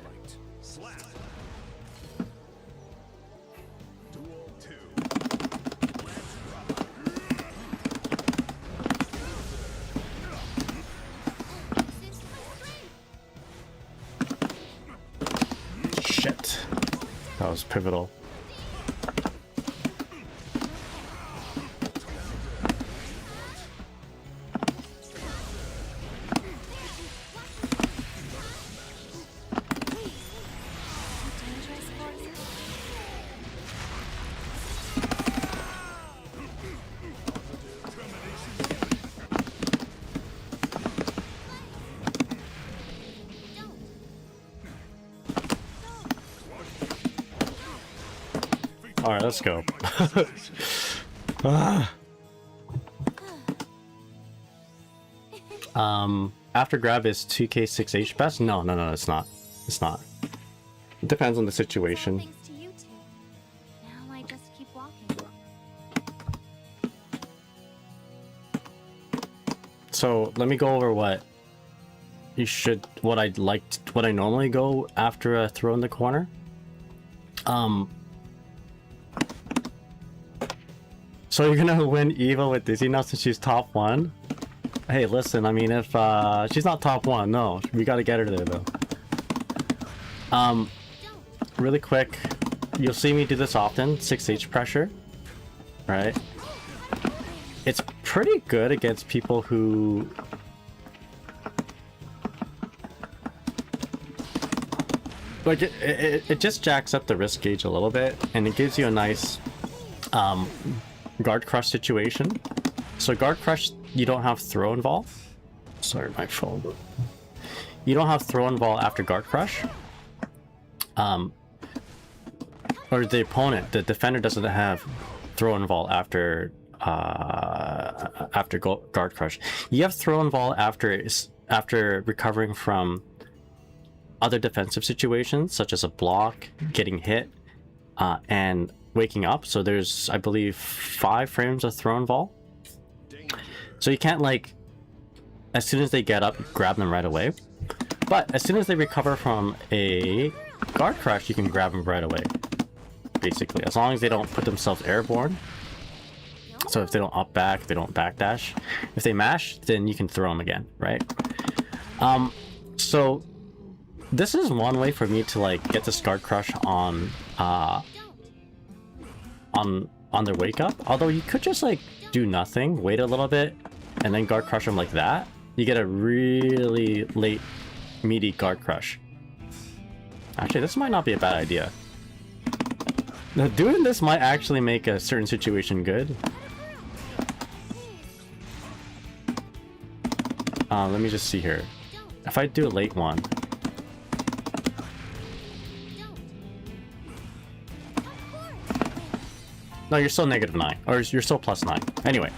Slap. Duel 2. Shit. That was pivotal. Dangerous forces. All right, let's go. Ah. After grab is 2k6h best? No, it's not. It's not. It depends on the situation. Thanks to you two. Now I just keep walking. So let me go over what I normally go after a throw in the corner. So you're gonna win Eva with Dizzy now since she's top 1? Hey, listen, I mean, if she's not top 1, no, we gotta get her there though. Really quick, you'll see me do this often, 6H pressure, right? It's pretty good against people who like it just jacks up the risk gauge a little bit, and it gives you a nice guard crush situation. So guard crush, you don't have throw involved. Sorry, my phone. You don't have throw involved after guard crush. Or the opponent, the defender doesn't have throw involved after guard crush. You have throw involved after recovering from other defensive situations, such as a block, getting hit, and waking up. So there's, I believe, 5 frames of throw involved. So you can't, like, as soon as they get up, grab them right away. But as soon as they recover from a guard crush, you can grab them right away. Basically, as long as they don't put themselves airborne. So if they don't up back, if they don't backdash, if they mash, then you can throw them again, right? So this is one way for me to like get this guard crush on their wake up. Although you could just like do nothing, wait a little bit, and then guard crush them like that. You get a really late meaty guard crush. Actually, this might not be a bad idea. Now, doing this might actually make a certain situation good. Let me just see here. If I do a late one. No, you're still -9, or you're still +9. Anyway,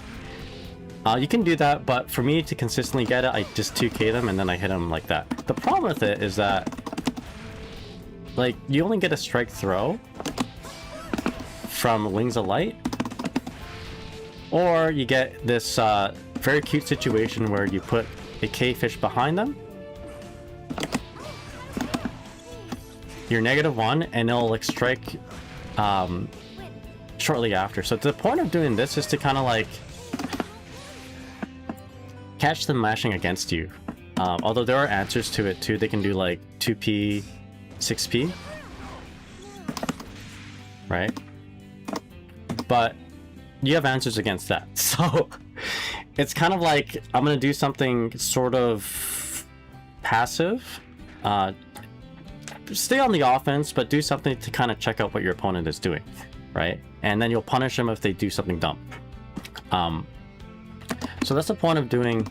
you can do that, but for me to consistently get it, I just 2k them and then I hit them like that. The problem with it is that, like, you only get a strike throw from Wings of Light, or you get this very cute situation where you put a K-fish behind them. You're -1 and it'll like strike shortly after. So the point of doing this is to kind of like catch them mashing against you. Although there are answers to it too. They can do like 2p, 6p, right? but you have answers against that. So it's kind of like, I'm going to do something sort of passive. Stay on the offense, but do something to kind of check out what your opponent is doing, right? And then you'll punish them if they do something dumb. So that's the point of doing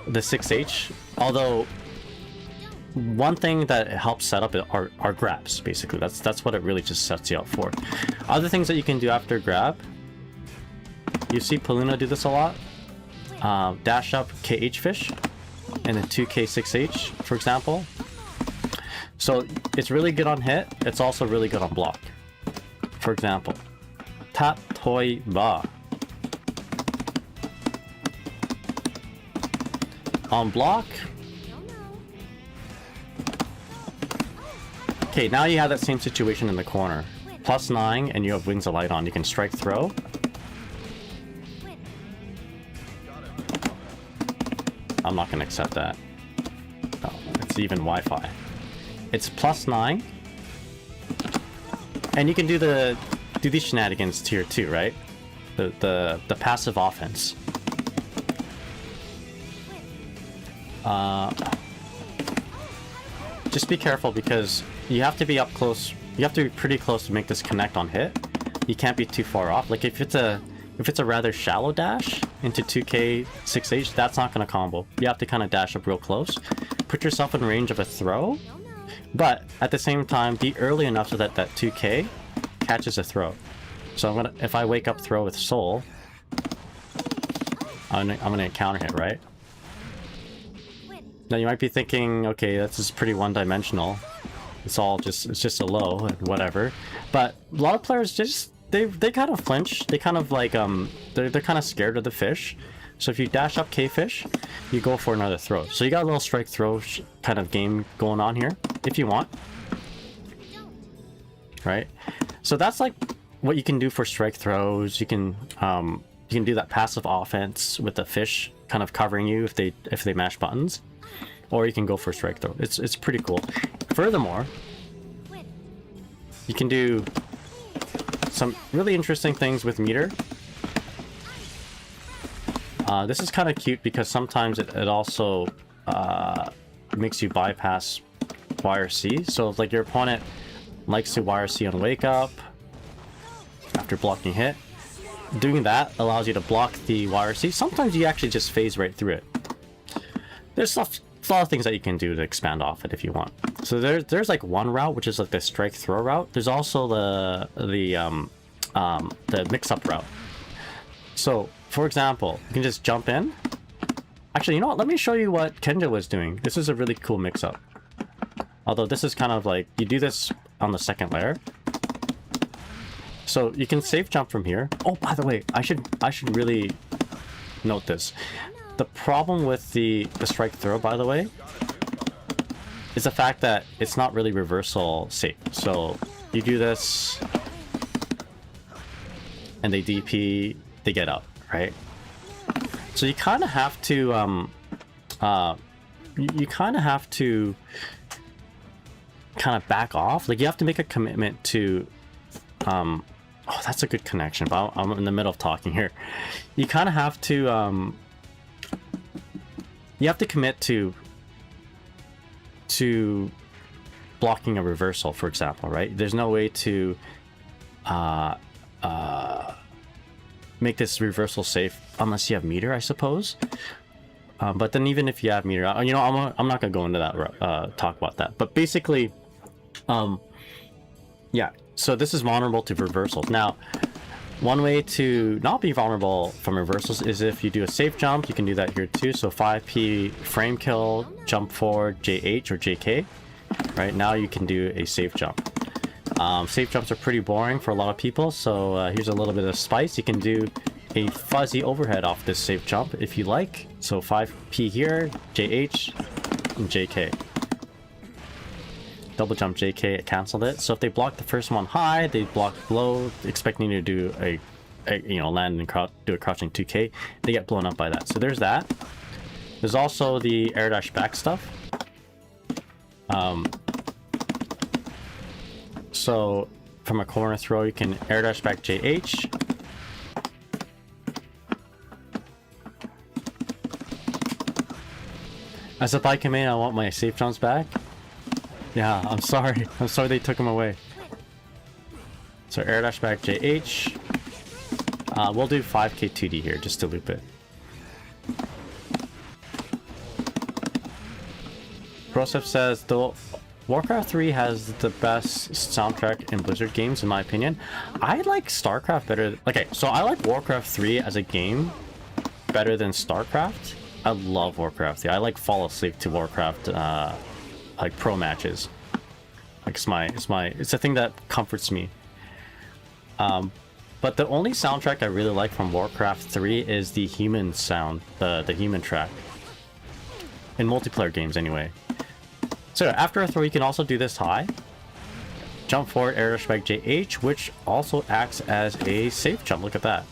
the 6H. Although one thing that helps set up are grabs, basically. That's what it really just sets you up for. Other things that you can do after grab, you see Peluna do this a lot. Dash up KH fish and then 2K 6H, for example. So it's really good on hit. It's also really good on block. For example, Tap Toy Ba. On block. Okay, now you have that same situation in the corner. +9 and you have Wings of Light on. You can strike throw. I'm not going to accept that. Oh, it's even Wi-Fi. It's +9. And you can do these shenanigans tier 2, right? The passive offense. Just be careful because you have to be up close. You have to be pretty close to make this connect on hit. You can't be too far off. Like if it's a rather shallow dash into 2K 6H, that's not going to combo. You have to kind of dash up real close. Put yourself in range of a throw, but at the same time, be early enough so that that 2K catches a throw. So if I wake up throw with soul, I'm gonna counter hit, right? Now you might be thinking, okay, that's just pretty one-dimensional. It's just a low and whatever. But a lot of players just they kind of flinch. They kind of like they're kind of scared of the fish. So if you dash up K fish, you go for another throw. So you got a little strike throw kind of game going on here if you want. Right? So that's like what you can do for strike throws. You can do that passive offense with the fish kind of covering you if they mash buttons. Or you can go for strike throw. It's pretty cool. Furthermore, you can do some really interesting things with meter. This is kind of cute because sometimes it also makes you bypass YRC. So if like your opponent likes to YRC on wake up after blocking hit, doing that allows you to block the YRC. Sometimes you actually just phase right through it. There's a lot of things that you can do to expand off it if you want. So there's like one route, which is like the strike throw route. There's also the mix-up route. So for example, you can just jump in. Actually, you know what? Let me show you what Kenja was doing. This is a really cool mix-up. Although this is kind of like, you do this on the second layer. So you can safe jump from here. Oh, by the way, I should really note this. The problem with the strike throw, by the way, is the fact that it's not really reversal safe. So you do this, and they DP, they get up, right? So you kind of have to, you kind of have to kind of back off. Like you have to make a commitment to, oh, that's a good connection, but I'm in the middle of talking here. You kind of have to, you have to commit to blocking a reversal, for example, right? There's no way to make this reversal safe unless you have meter, I suppose. But then even if you have meter, you know, I'm not gonna go into that talk about that. But basically, yeah. So this is vulnerable to reversals. Now, one way to not be vulnerable from reversals is if you do a safe jump. You can do that here too. So 5p frame kill, jump forward, JH or JK. Right now you can do a safe jump. Safe jumps are pretty boring for a lot of people. So here's a little bit of spice. You can do a fuzzy overhead off this safe jump if you like. So 5p here, JH, and JK. Double jump JK, it canceled it. So if they block the first one high, they block low, expecting you to do a you know, land and do a crouching 2K. They get blown up by that. So there's that. There's also the air dash back stuff. So from a corner throw, you can air dash back JH, As a bike main, I want my safe jumps back. Yeah, I'm sorry. I'm sorry they took them away. So air dash back JH. We'll do 5k 2D here just to loop it. Broseph says, though Warcraft 3 has the best soundtrack in Blizzard games, in my opinion. I like StarCraft better. Okay, so I like Warcraft 3 as a game better than StarCraft. I love Warcraft 3. I like fall asleep to Warcraft like pro matches. Like it's a thing that comforts me. But the only soundtrack I really like from Warcraft 3 is the human sound, the human track. In multiplayer games anyway. So after a throw, you can also do this high. Jump forward, air dash back JH, which also acts as a safe jump. Look at that.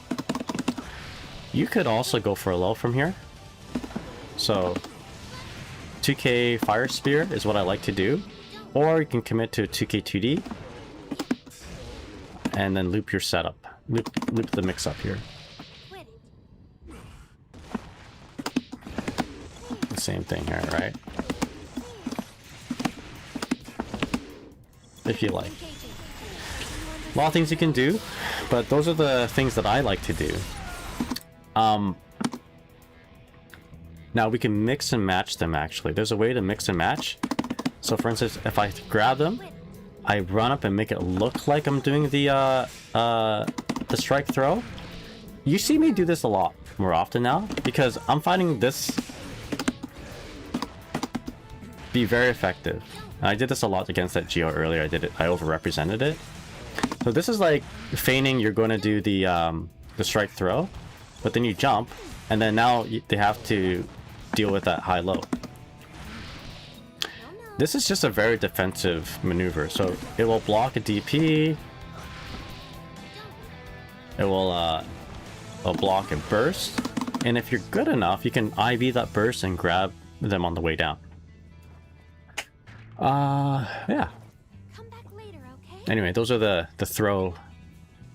You could also go for a low from here. So 2k fire spear is what I like to do. Or you can commit to 2k 2D. And then loop your setup. Loop the mix up here. The same thing here, right? If you like. A lot of things you can do, but those are the things that I like to do. Now we can mix and match them actually. There's a way to mix and match. So for instance, if I grab them, I run up and make it look like I'm doing the strike throw. You see me do this a lot more often now because I'm finding this be very effective. And I did this a lot against that Geo earlier. I overrepresented it. So this is like feigning you're going to do the strike throw, but then you jump, and then now they have to deal with that high-low. This is just a very defensive maneuver. So it will block a DP. It will block a burst, and if you're good enough, you can IV that burst and grab them on the way down. Yeah. Come back later, okay? Anyway, those are the throw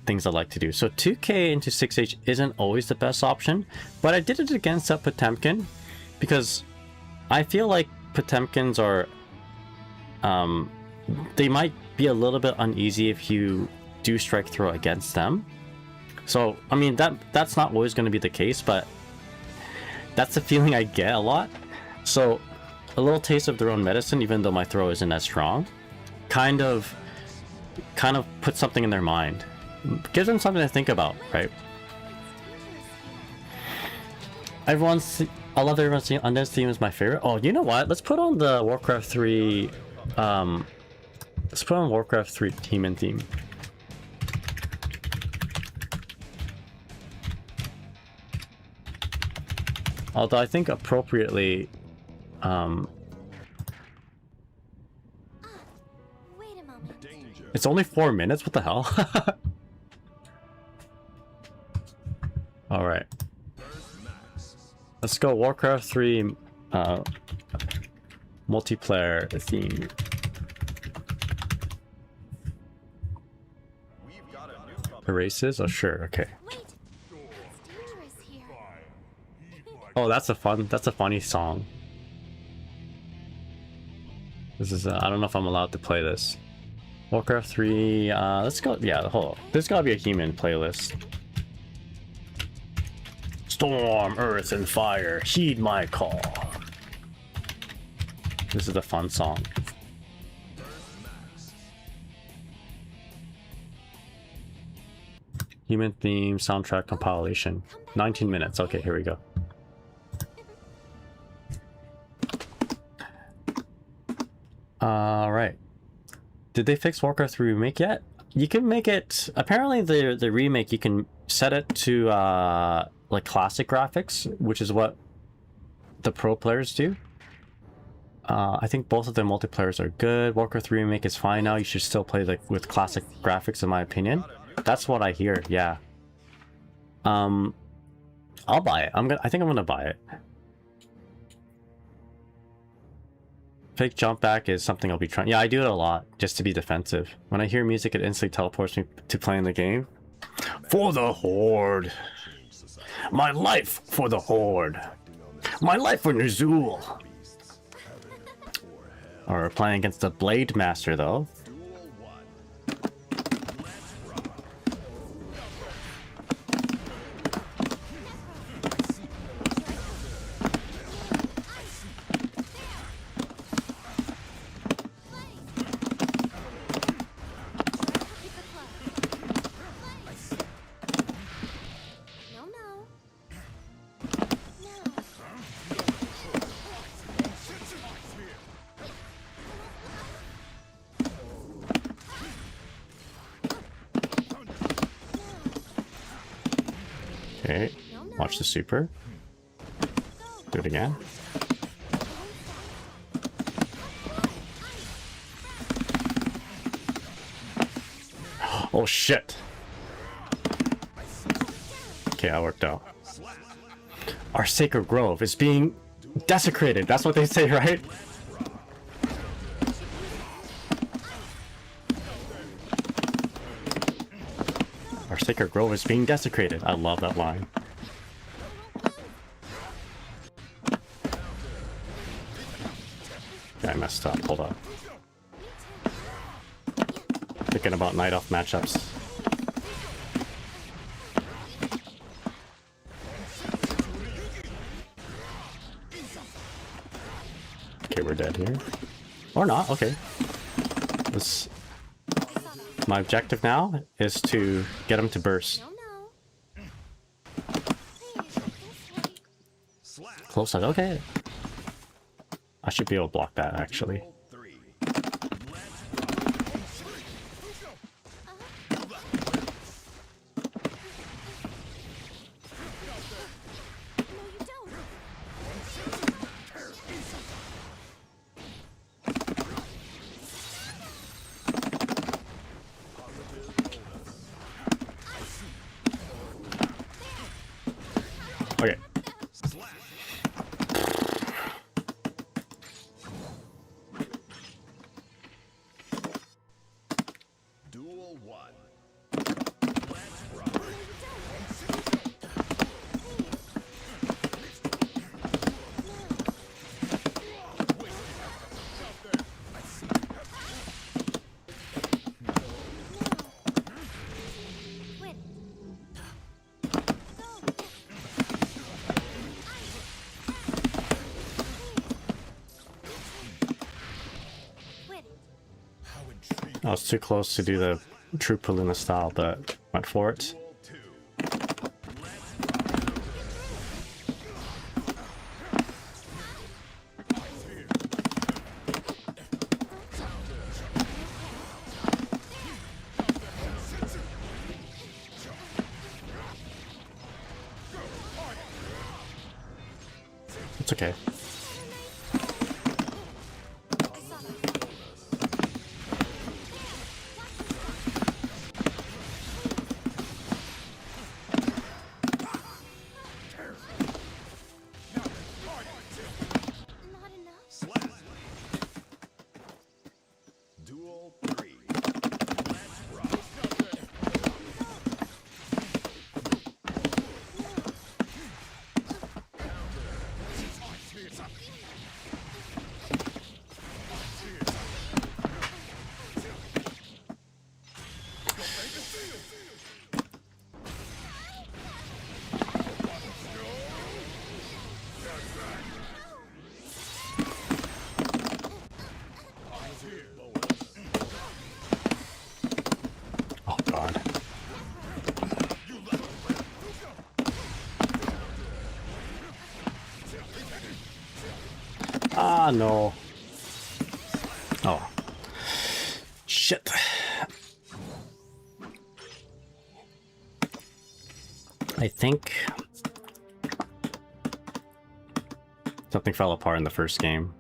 things I like to do. So 2k into 6h isn't always the best option, but I did it against that Potemkin because I feel like Potemkins are they might be a little bit uneasy if you do strike throw against them. So I mean that's not always going to be the case, but that's the feeling I get a lot. So a little taste of their own medicine, even though my throw isn't as strong, kind of puts something in their mind, gives them something to think about, right? I love that everyone's saying Undead's theme is my favorite. Oh, you know what? Let's put on the Warcraft 3. Let's put on Warcraft 3 human theme. Although I think appropriately. Wait a moment. Danger. It's only 4 minutes. What the hell? All right. Let's go Warcraft 3 multiplayer theme. We've got a new puppy. Erases? Oh sure, okay. Wait. It's dangerous here. Oh, that's a funny song. This is I don't know if I'm allowed to play this. Warcraft 3, let's go, yeah, hold on. There's gotta be a human playlist. Storm, earth, and fire, heed my call. This is a fun song. Human theme soundtrack compilation. 19 minutes. Okay, here we go. Alright. Did they fix Warcraft 3 Remake yet? You can make it... Apparently the remake, you can set it to like classic graphics, which is what the pro players do. I think both of their multiplayers are good. Warcraft 3 Remake is fine now. You should still play like with classic graphics in my opinion. That's what I hear, yeah. I'll buy it. I think I'm gonna buy it. Fake jump back is something I'll be trying. Yeah, I do it a lot just to be defensive. When I hear music, it instantly teleports me to playing the game. For the Horde. My life for the Horde. My life for Nuzul. Or we're playing against the Blade Master though. Duel 1. Let's rock. Keep it close. No, no. No. Okay, watch the super. Do it again. Oh shit! Okay, that worked out. Our sacred grove is being desecrated. That's what they say, right? Our sacred grove is being desecrated. I love that line. Yeah, I messed up. Hold on. Thinking about night off matchups. Okay, we're dead here. Or not, okay. This, my objective now is to get him to burst. No, no. Please, this way. Close side, okay. I should be able to block that actually. Duel 3. No, you don't. Okay. Duel 1. Let's rock. Quit. Quit. I was too close to do the true Peluna style, but went for it. Duel 2. It's okay. Not enough. Slap. Duel 3. Let's rock. Oh god. Ah, no. Oh. Shit. I think something fell apart in the first game.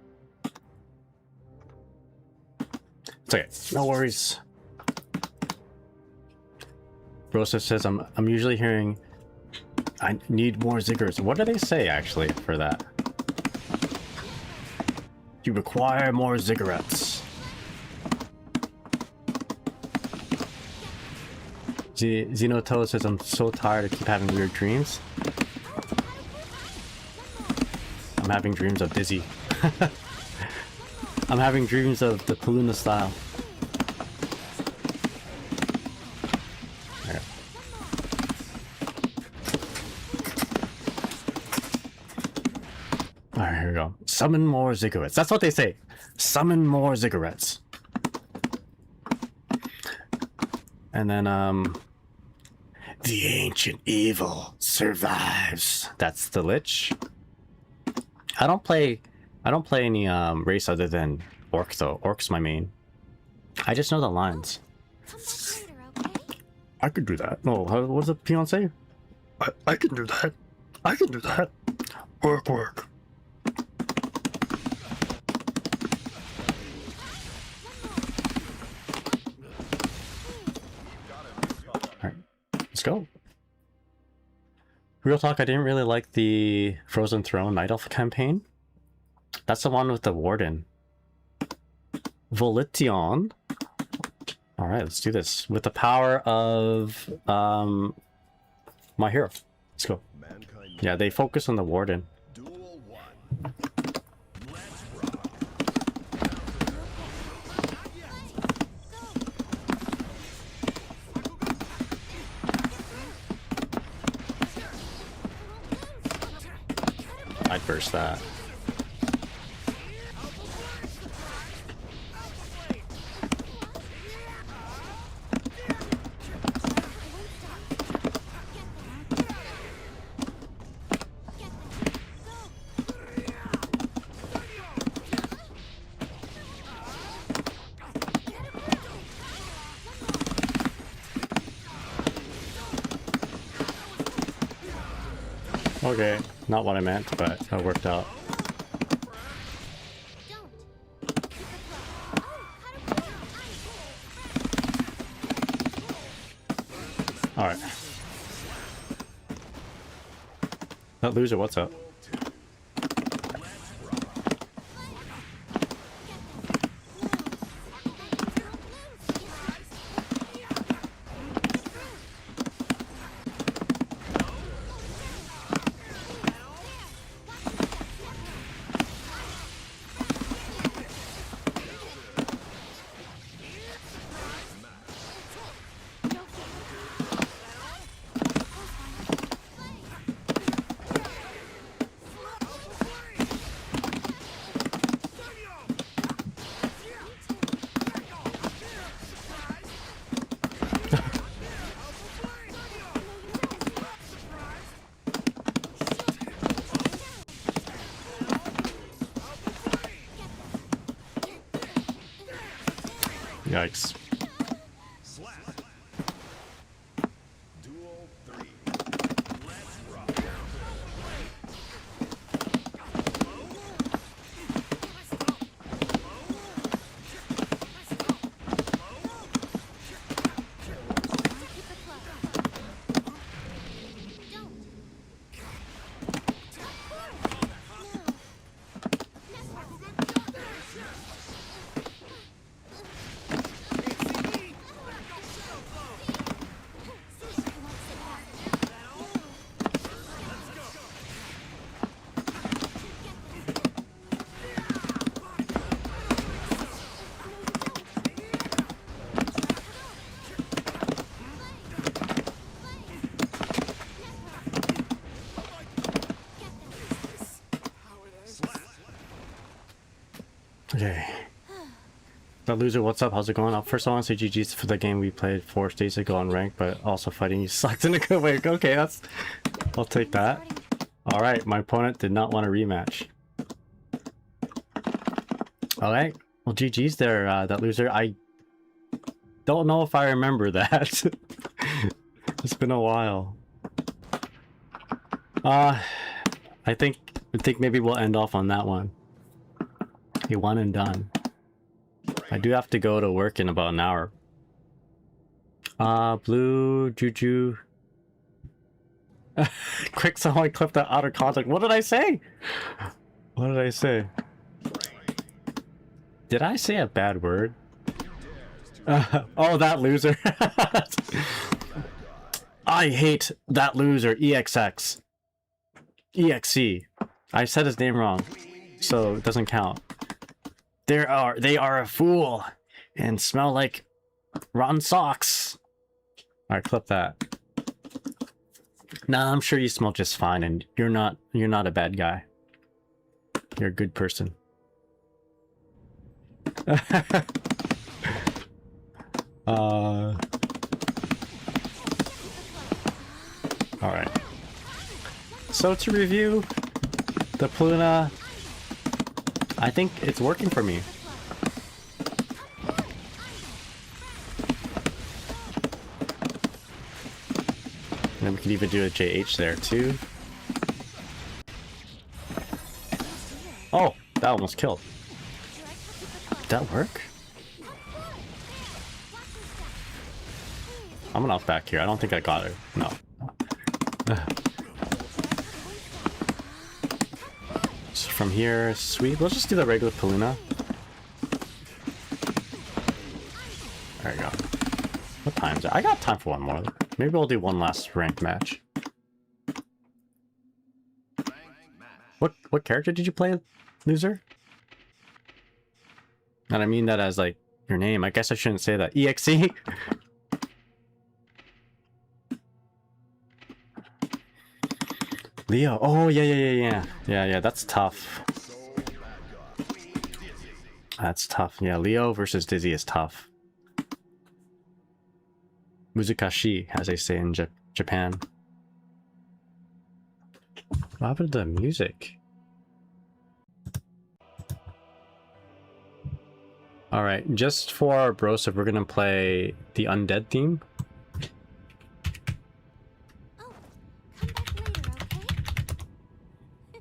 It's okay. No worries. Rosa says I'm usually hearing I need more ziggers. What do they say actually for that? You require more ziggurats. Xenoto says I'm so tired of keep having weird dreams. I'm having dreams of Dizzy. I'm having dreams of the Peluna style. There. Alright, here we go. Summon more ziggurats. That's what they say. Summon more ziggurats. And then, the ancient evil survives. That's the Lich. I don't play any race other than Orc though. Orc's my main. I just know the lines. I could do that. No, what does the peon say? I can do that. I can do that. Work. Alright, let's go. Real talk, I didn't really like the Frozen Throne Night Elf campaign. That's the one with the Warden. Volition. Alright, let's do this. With the power of my hero. Let's go. Yeah, they focus on the Warden. Duel 1. Let's rock. I'd burst that. Okay, not what I meant, but that worked out. Alright. That loser, what's up? Yikes. Slap. Duel 3. Let's rock. Okay. The loser, what's up? How's it going? First, I want to say GG's for the game we played 4 days ago on rank, but also fighting you sucked in a good way. Okay, I'll take that. Alright, my opponent did not want a rematch. Alright, well GG's there, that loser. I don't know if I remember that. It's been a while. I think maybe we'll end off on that one. Okay, one and done. I do have to go to work in about an hour. Blue Juju. Quick, someone clipped that out of context. What did I say? What did I say? Did I say a bad word? Oh, that loser. I hate that loser. EXX. EXE. I said his name wrong, so it doesn't count. They are a fool and smell like rotten socks. All right, clip that. Nah, I'm sure you smell just fine, and you're not a bad guy. You're a good person. All right. So to review the Peluna, I think it's working for me. And then we could even do a JH there too. Oh, that almost killed. Did that work? I'm gonna off back here. I don't think I got her. No. So from here, sweet. Let's just do the regular Peluna. There you go. What time is it? I got time for one more. Maybe we'll do one last ranked match. What character did you play, loser? And I mean that as like your name. I guess I shouldn't say that. EXE? Leo. Oh, yeah. That's tough. That's tough. Yeah, Leo versus Dizzy is tough. Muzikashi, as they say in Japan. What happened to the music? Alright, just for our brosif, we're gonna play the undead theme. Oh, come back later, okay?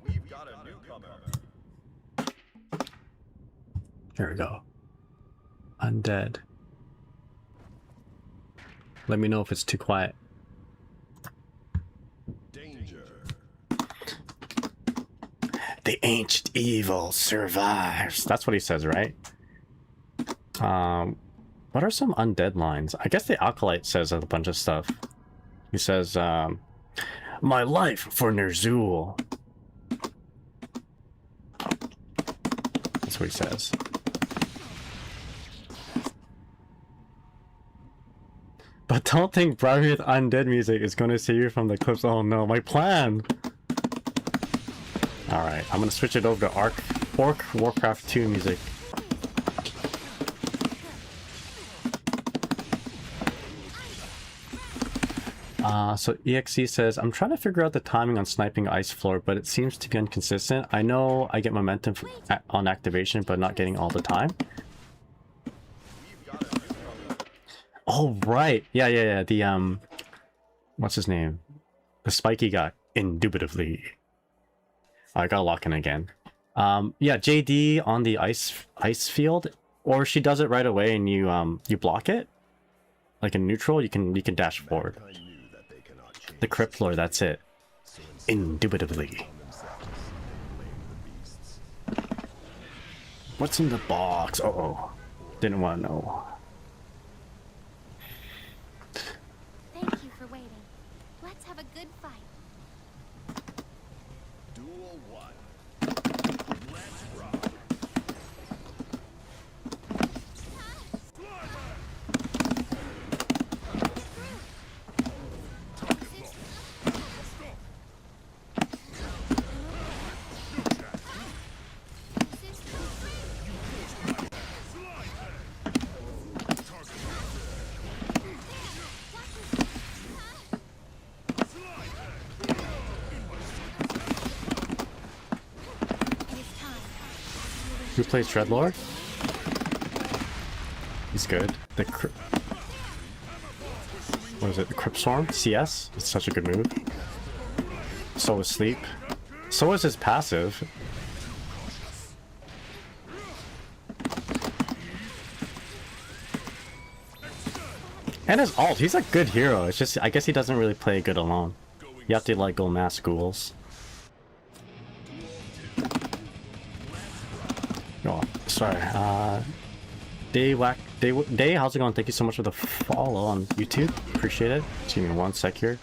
We've got a newcomer. Here we go. Undead. Let me know if it's too quiet. Danger. The ancient evil survives. That's what he says, right? What are some undead lines? I guess the Acolyte says a bunch of stuff. He says, my life for Ner'zhul. That's what he says. But don't think bribing with undead music is going to save you from the clips. Oh no, my plan! Alright, I'm going to switch it over to Orc Warcraft 2 music. So EXE says, I'm trying to figure out the timing on sniping ice floor, but it seems to be inconsistent. I know I get momentum on activation, but not getting all the time. Oh, right. Yeah. The, what's his name? The spiky guy. Indubitably. I gotta lock in again. Yeah, JD on the ice field, or she does it right away and you block it. Like in neutral, you can dash forward. The crypt lore, that's it. Indubitably. What's in the box? Uh-oh. Didn't want to know. Thank you for waiting. Let's have a good fight. Duel 1. Let's rock. Who plays Dreadlord? He's good. What is it? The Crypt Swarm? CS? It's such a good move. So is Sleep. So is his passive. And his ult. He's a good hero. It's just, I guess he doesn't really play good alone. You have to like go mass ghouls. Oh, sorry. Day, how's it going? Thank you so much for the follow on YouTube. Appreciate it. Just give me 1 sec here.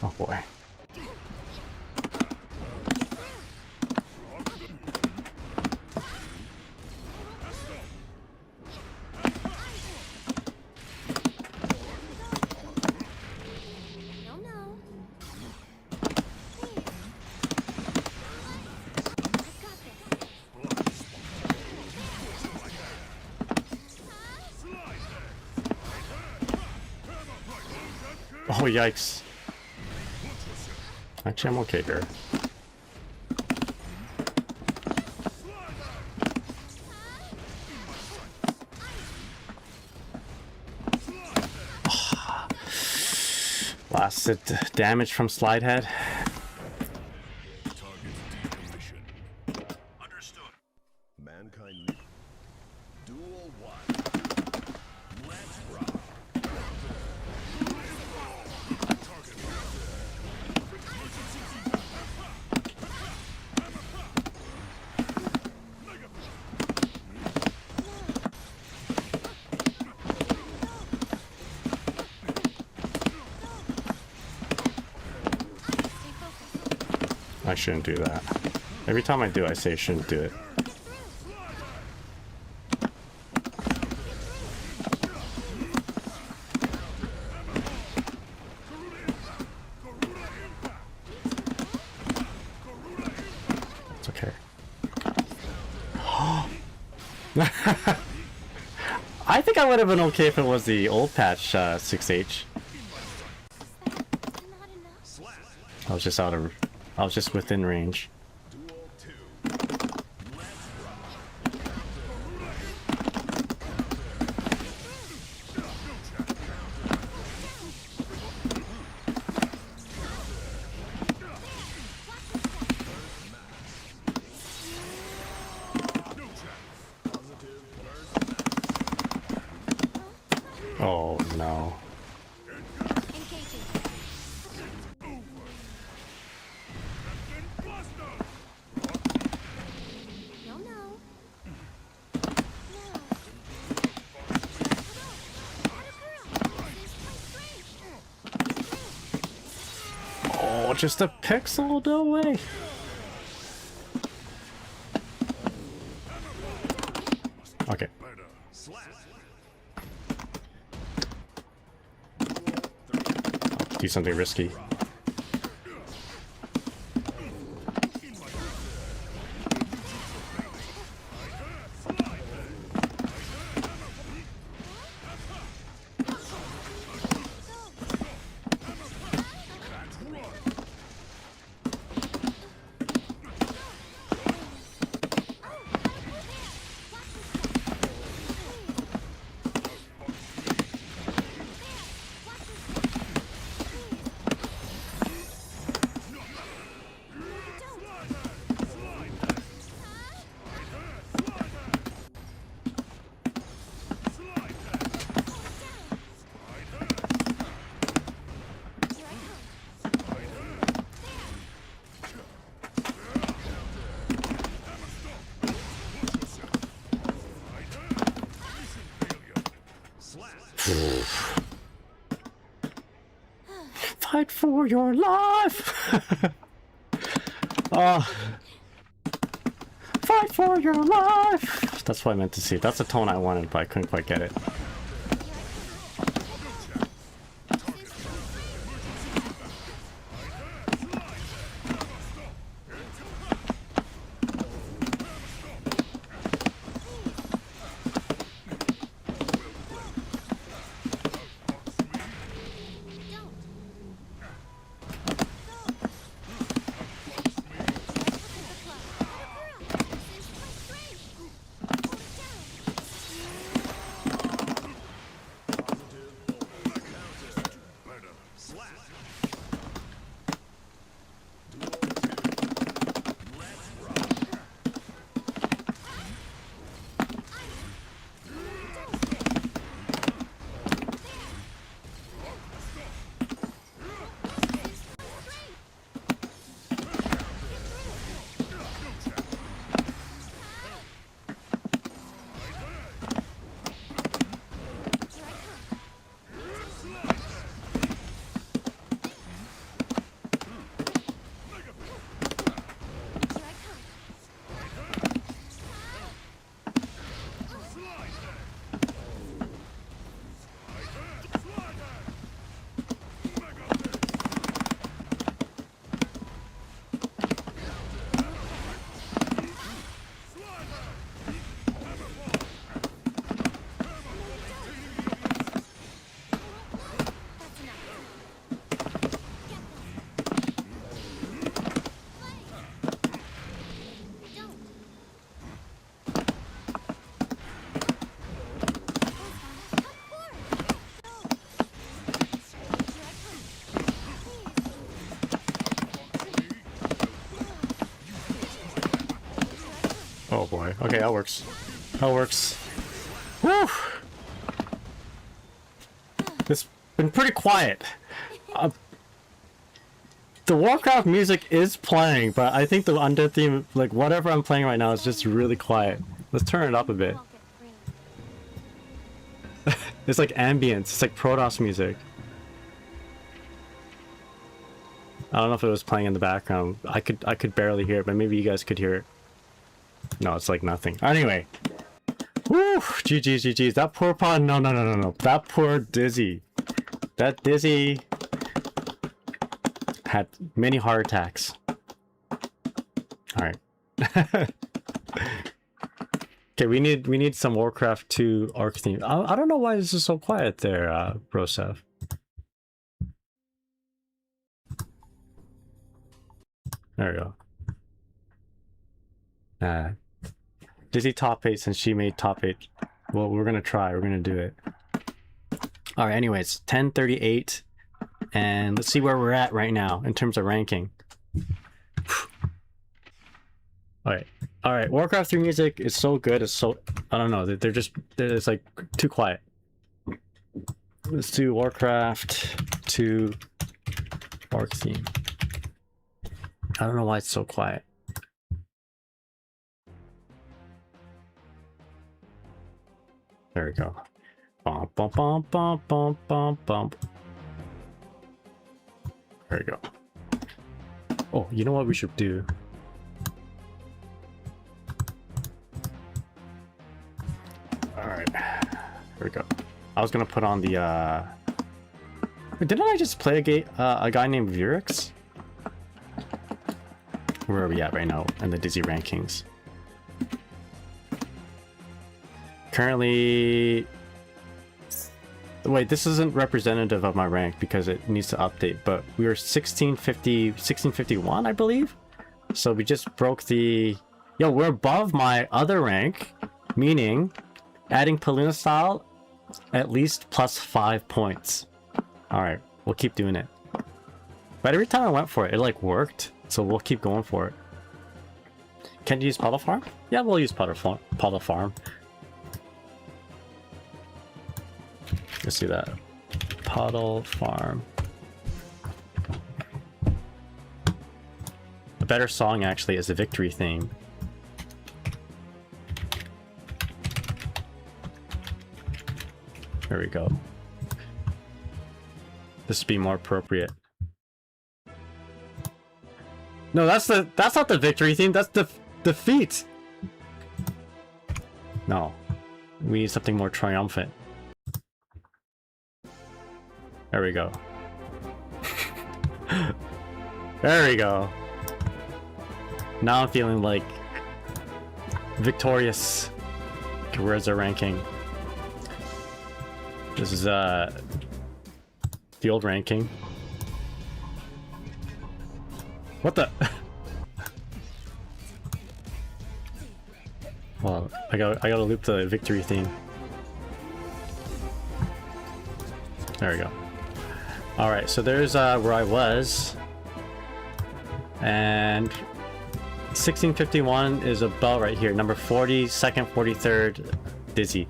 Oh boy. No, no. I've got this. Oh, yikes. Actually, I'm okay here. Lasted damage from slide head. Understood. Mankind. Duel 1. Let's rock. I shouldn't do that. Every time I do, I say I shouldn't do it. It's okay. I think I would have been okay if it was the old patch 6H. Not enough. I was just out of... I was just within range. Duel 2. Let's rock. Oh no. Engaging. No, no. Oh, just a pixel away. Okay. Do something risky. Fight for your life! Oh. Fight for your life! That's what I meant to see. That's the tone I wanted, but I couldn't quite get it. Oh boy. Okay, that works. That works. Woo! It's been pretty quiet. The Warcraft music is playing, but I think the undead theme, like whatever I'm playing right now, is just really quiet. Let's turn it up a bit. It's like ambience. It's like Protoss music. I don't know if it was playing in the background. I could barely hear it, but maybe you guys could hear it. No, it's like nothing. Anyway. Woo! GG's. That poor pod. No. That poor Dizzy. That Dizzy had many heart attacks. Alright. Okay, we need some Warcraft 2 arc theme. I don't know why this is so quiet there, Brosev. There we go. Dizzy top 8 since she made top 8. Well, we're gonna try. We're gonna do it. Alright, anyways, 10:38. And let's see where we're at right now in terms of ranking. Alright, Warcraft 3 music is so good, it's so... I don't know, it's like too quiet. Let's do Warcraft 2 arc theme. I don't know why it's so quiet. There we go. Bump, bump, bump, bump, bump, bump, bump. There we go. Oh, you know what we should do? Alright. Here we go. I was gonna put on the, Wait, didn't I just play a guy named Vurix? Where are we at right now in the Dizzy rankings? Currently... Wait, this isn't representative of my rank because it needs to update, but we were 1651, I believe? So we just broke the... Yo, we're above my other rank, meaning adding Peluna style at least plus 5 points. Alright, we'll keep doing it. But every time I went for it, it like worked, so we'll keep going for it. Can you use Puddle Farm? Yeah, we'll use Puddle Farm. Let's do that. Puddle Farm. A better song actually is the victory theme. There we go. This would be more appropriate. No, that's not the victory theme, that's the defeat. No. We need something more triumphant. There we go. There we go. Now I'm feeling like victorious. Okay, where's our ranking? This is the old ranking. What the? Well, I gotta loop the victory theme. There we go. Alright, so there's where I was. And 1651 is about right here. Number 42nd, 43rd, Dizzy.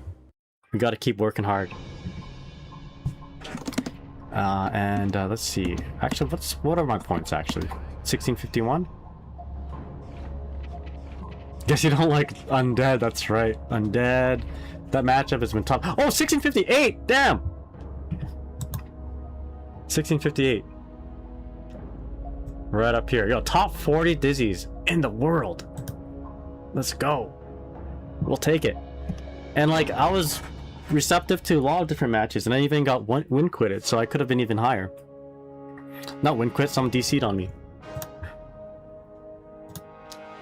We gotta keep working hard. Let's see. Actually, what are my points actually? 1651? Guess you don't like Undead, that's right. Undead. That matchup has been tough. Oh, 1658! Damn! 1658. Right up here. Yo, top 40 Dizzies in the world. Let's go. We'll take it. And like, I was receptive to a lot of different matches, and I even got win quitted, so I could have been even higher. Not win quit, some DC'd on me.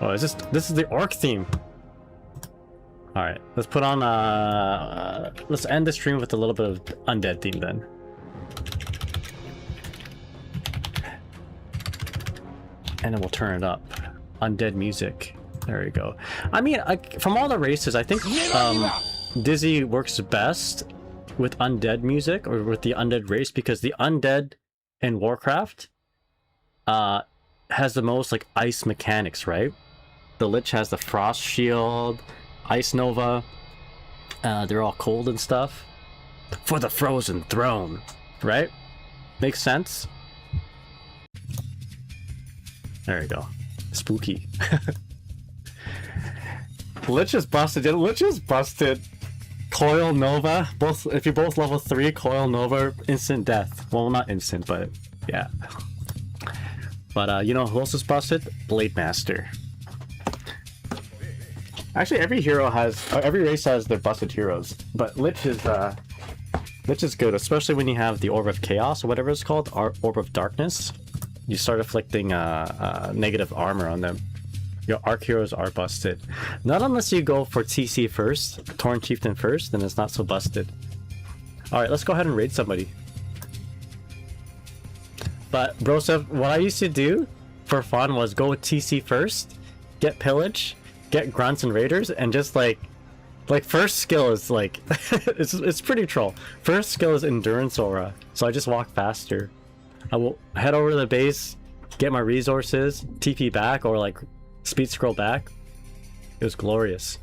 Oh, this is the orc theme. Alright, let's put on let's end the stream with a little bit of undead theme then. And then we'll turn it up. Undead music. There we go. I mean, from all the races, I think Dizzy works best with undead music, or with the undead race, because the undead in Warcraft has the most like ice mechanics, right? The Lich has the Frost Shield, Ice Nova. They're all cold and stuff. For the Frozen Throne, right? Makes sense. There you go. Spooky. Lich is busted. Yeah, Lich is busted. Coil Nova. Both. If you're both level 3, Coil Nova, instant death. Well, not instant, but yeah. But you know who else is busted? Blade Master. Actually, every hero has, every race has their busted heroes. But Lich is good, especially when you have the Orb of Chaos or whatever it's called, Orb of Darkness. You start inflicting negative armor on them. Your arc heroes are busted. Not unless you go for TC first, Torn Chieftain first, then it's not so busted. Alright, let's go ahead and raid somebody. But Broseph, what I used to do for fun was go with TC first, get Pillage, get Grunts and Raiders, and just like first skill is like, it's pretty troll. First skill is Endurance Aura, so I just walk faster. I will head over to the base, get my resources, TP back, or like speed scroll back. It was glorious.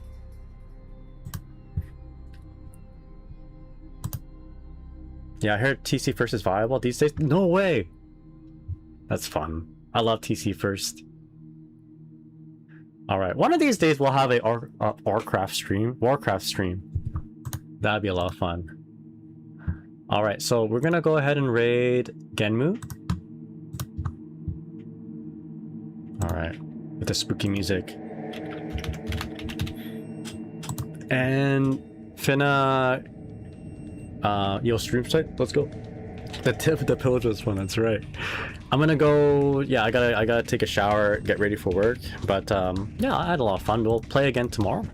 Yeah, I heard TC first is viable these days. No way! That's fun. I love TC first. Alright, one of these days we'll have a Warcraft stream. That'd be a lot of fun. Alright, so we're gonna go ahead and raid Genmu. Alright, with the spooky music. And Finna... yo, stream site? Let's go. The pillage was fun, that's right. I'm gonna go, yeah, I gotta take a shower, get ready for work. But yeah, I had a lot of fun. We'll play again tomorrow,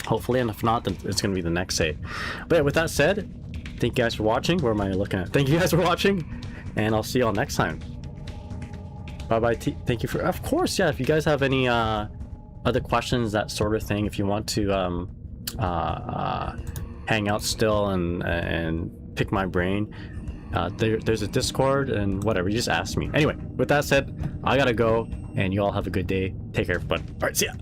hopefully, and if not, then it's gonna be the next day. But yeah, with that said, thank you guys for watching. Where am I looking at? Thank you guys for watching, and I'll see you all next time. Bye bye. Thank you for, of course, yeah, if you guys have any other questions, that sort of thing, if you want to hang out still and pick my brain, there's a Discord and whatever, you just ask me. Anyway, with that said, I gotta go, and you all have a good day. Take care, everyone. All right, see ya.